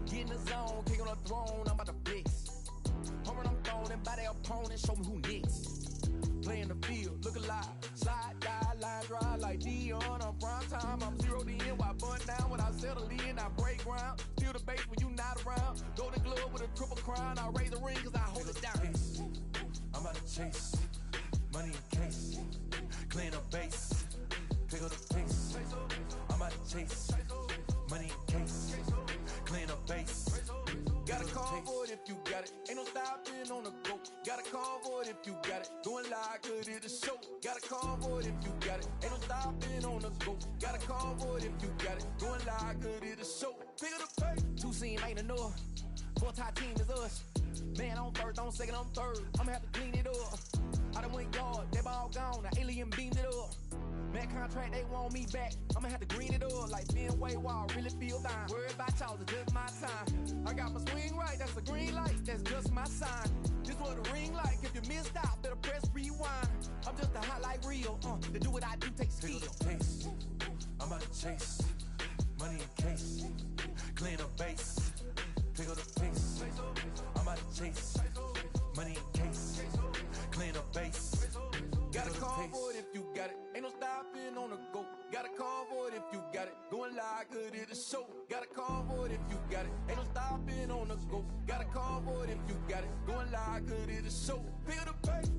Get in the zone, king on the throne, I'm about to blitz. Home run I'm throwing, and by their opponent, show me who next. Play in the field, look alive, slide, die, line, drive like Dion on prime time. I'm zeroed in, while bun down when I settle in, I break ground. Steal the base when you not around. Golden glove with a triple crown, I raise the ring cause I hold it down. I'm about to chase, money in case, clean up base. Pick up the pace, I'm about to chase money in case, clean up base. Got a call for it if you got it, ain't no stopping on the go. Got a call for it if you got it, going live, good at the show. Got a call for it if you got it, ain't no stopping on the go. Got a call for it if you got it, going live, good at the show. Pick up the pace. Two scene ain't enough, four-tie team is us. Man on first, on second, on third, I'ma have to clean it up. I done went yard, they ball gone, the alien beamed it up. Man contract, they want me back. I'ma have to green it up like Fenway Wall, really feel fine. Worry about y'all, it's just my time. I got my swing right, that's a green light, that's just my sign. This what a ring like, if you missed out, better press rewind. I'm just a hot like Rio, to do what I do takes skill. Pace, I'm about to chase money in case, clean up base. Pick up the pace, I'm about to chase money in case, clean up base. Got a call for it if you got it, ain't no stopping on the go. Got a call for it if you got it, going live, good at the show. Got a call for it if you got it, ain't no stopping on the go. Got a call for it if you got it, going live, good at the show. Pick up the pace.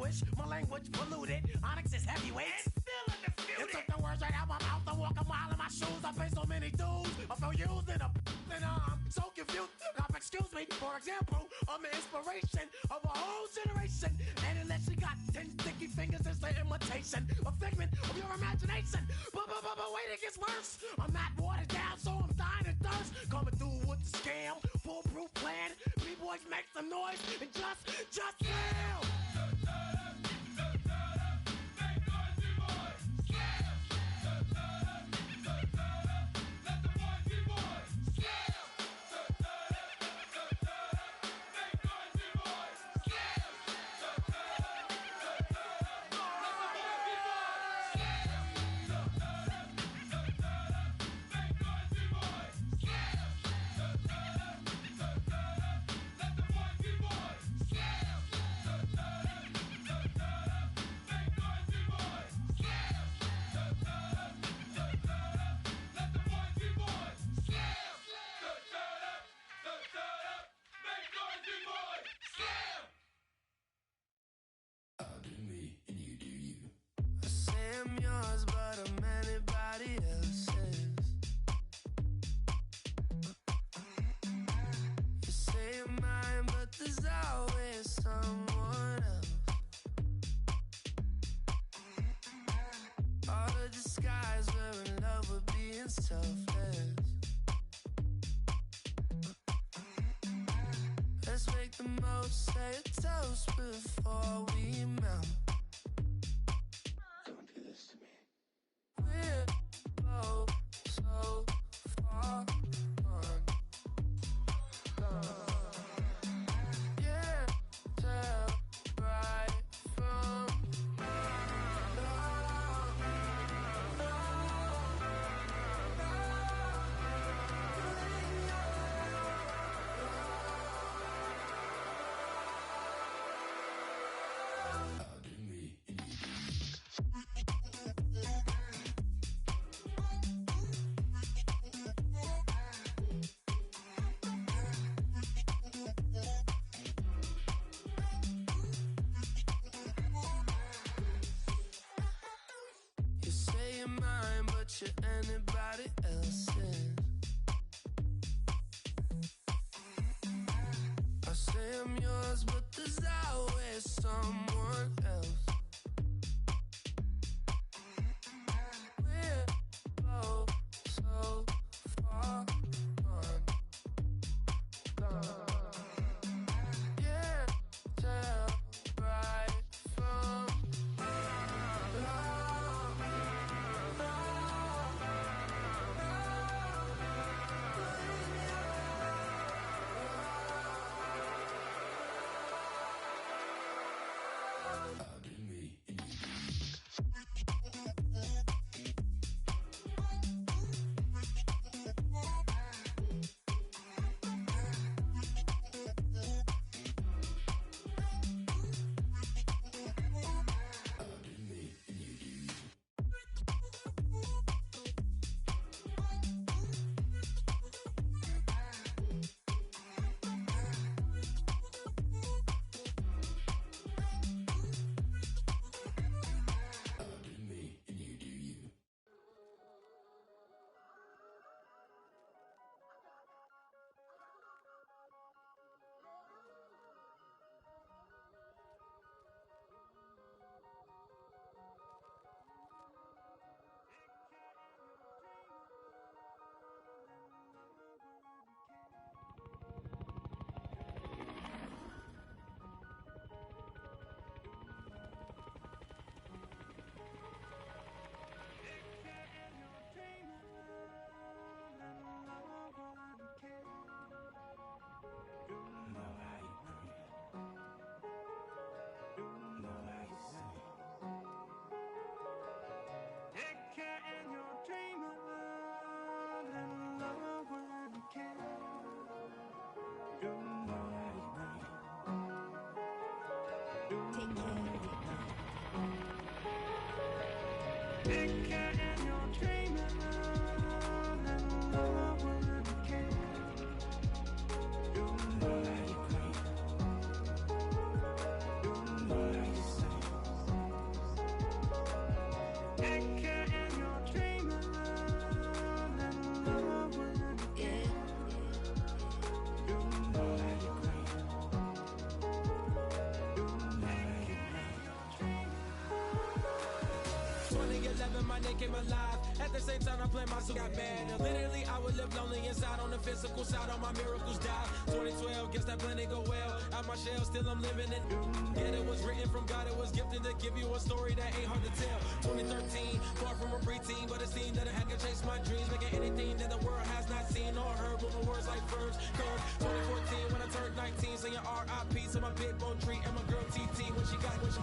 distinguished. My language polluted. Onyx is heavyweight. It's still undisputed. You took the words right out my mouth. I walk a mile in my shoes. I pay so many dues. I feel used in a and I'm so confused. Now, excuse me, for example, I'm the inspiration of a whole generation. And unless you got 10 sticky fingers, it's the imitation, a figment of your imagination. But wait, it gets worse. I'm not watered down, so I'm dying of thirst. Coming through with the scam, foolproof plan. B-boys make some noise and just fail. 11, my name came alive. At the same time, I planned my got bad. Now, literally, I would live lonely inside. On the physical side, all my miracles died. 2012, guess that plan didn't go well. Out my shell, still I'm living it. Yeah, it was written from God, it was gifted to give you a story that ain't hard to tell. 2013, far from a preteen, but it seemed that I could chase my dreams, making anything that the world has not seen or heard. Moving words like verbs. Come 2014, when I turned 19, saying R.I.P. to my big bone tree and my girl TT. When she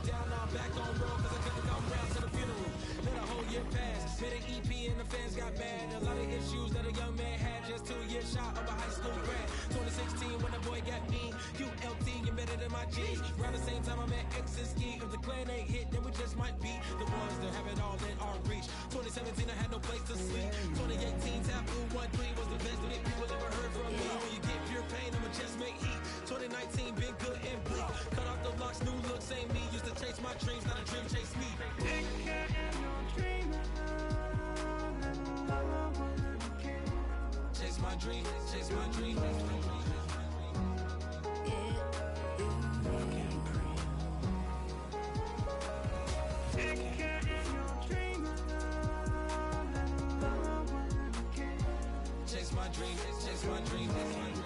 down, now I'm back on road, cause I couldn't come round to the funeral. Let a whole year pass, made an EP and the fans got mad. A lot of issues that a young man had, just 2 years shy of a high school grad. 2016, when the boy got me, ULT embedded in my G's. Around the same time I met X and Ski. If the clan ain't hit, then we just might be the ones that have it all in our reach. 2017, I had no place to sleep. 2018, Taboo 1-3 was the best that people ever heard from me. When you get pure pain, I'ma just make heat. 2019, been good and bleak. Cut off the locks, new looks, ain't me. Used to chase my dreams, not a dream chase me. Chase my dream, chase my dream. Chase my dream, chase my dream, chase my dream.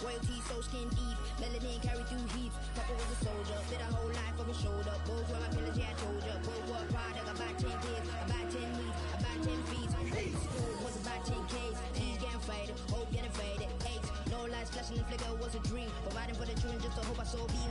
Royalty so skin deep, melanin carry through heaps. Papa was a soldier, did a whole life on his shoulder. Both were my pillars, yeah I told ya. Both were product, about 10 kids, about 10 weeks, about 10 feet. School was about 10 Ks, D's getting faded, hope getting faded. Aches, no lights flashing, the flicker was a dream. Providing for the children just to hope I so be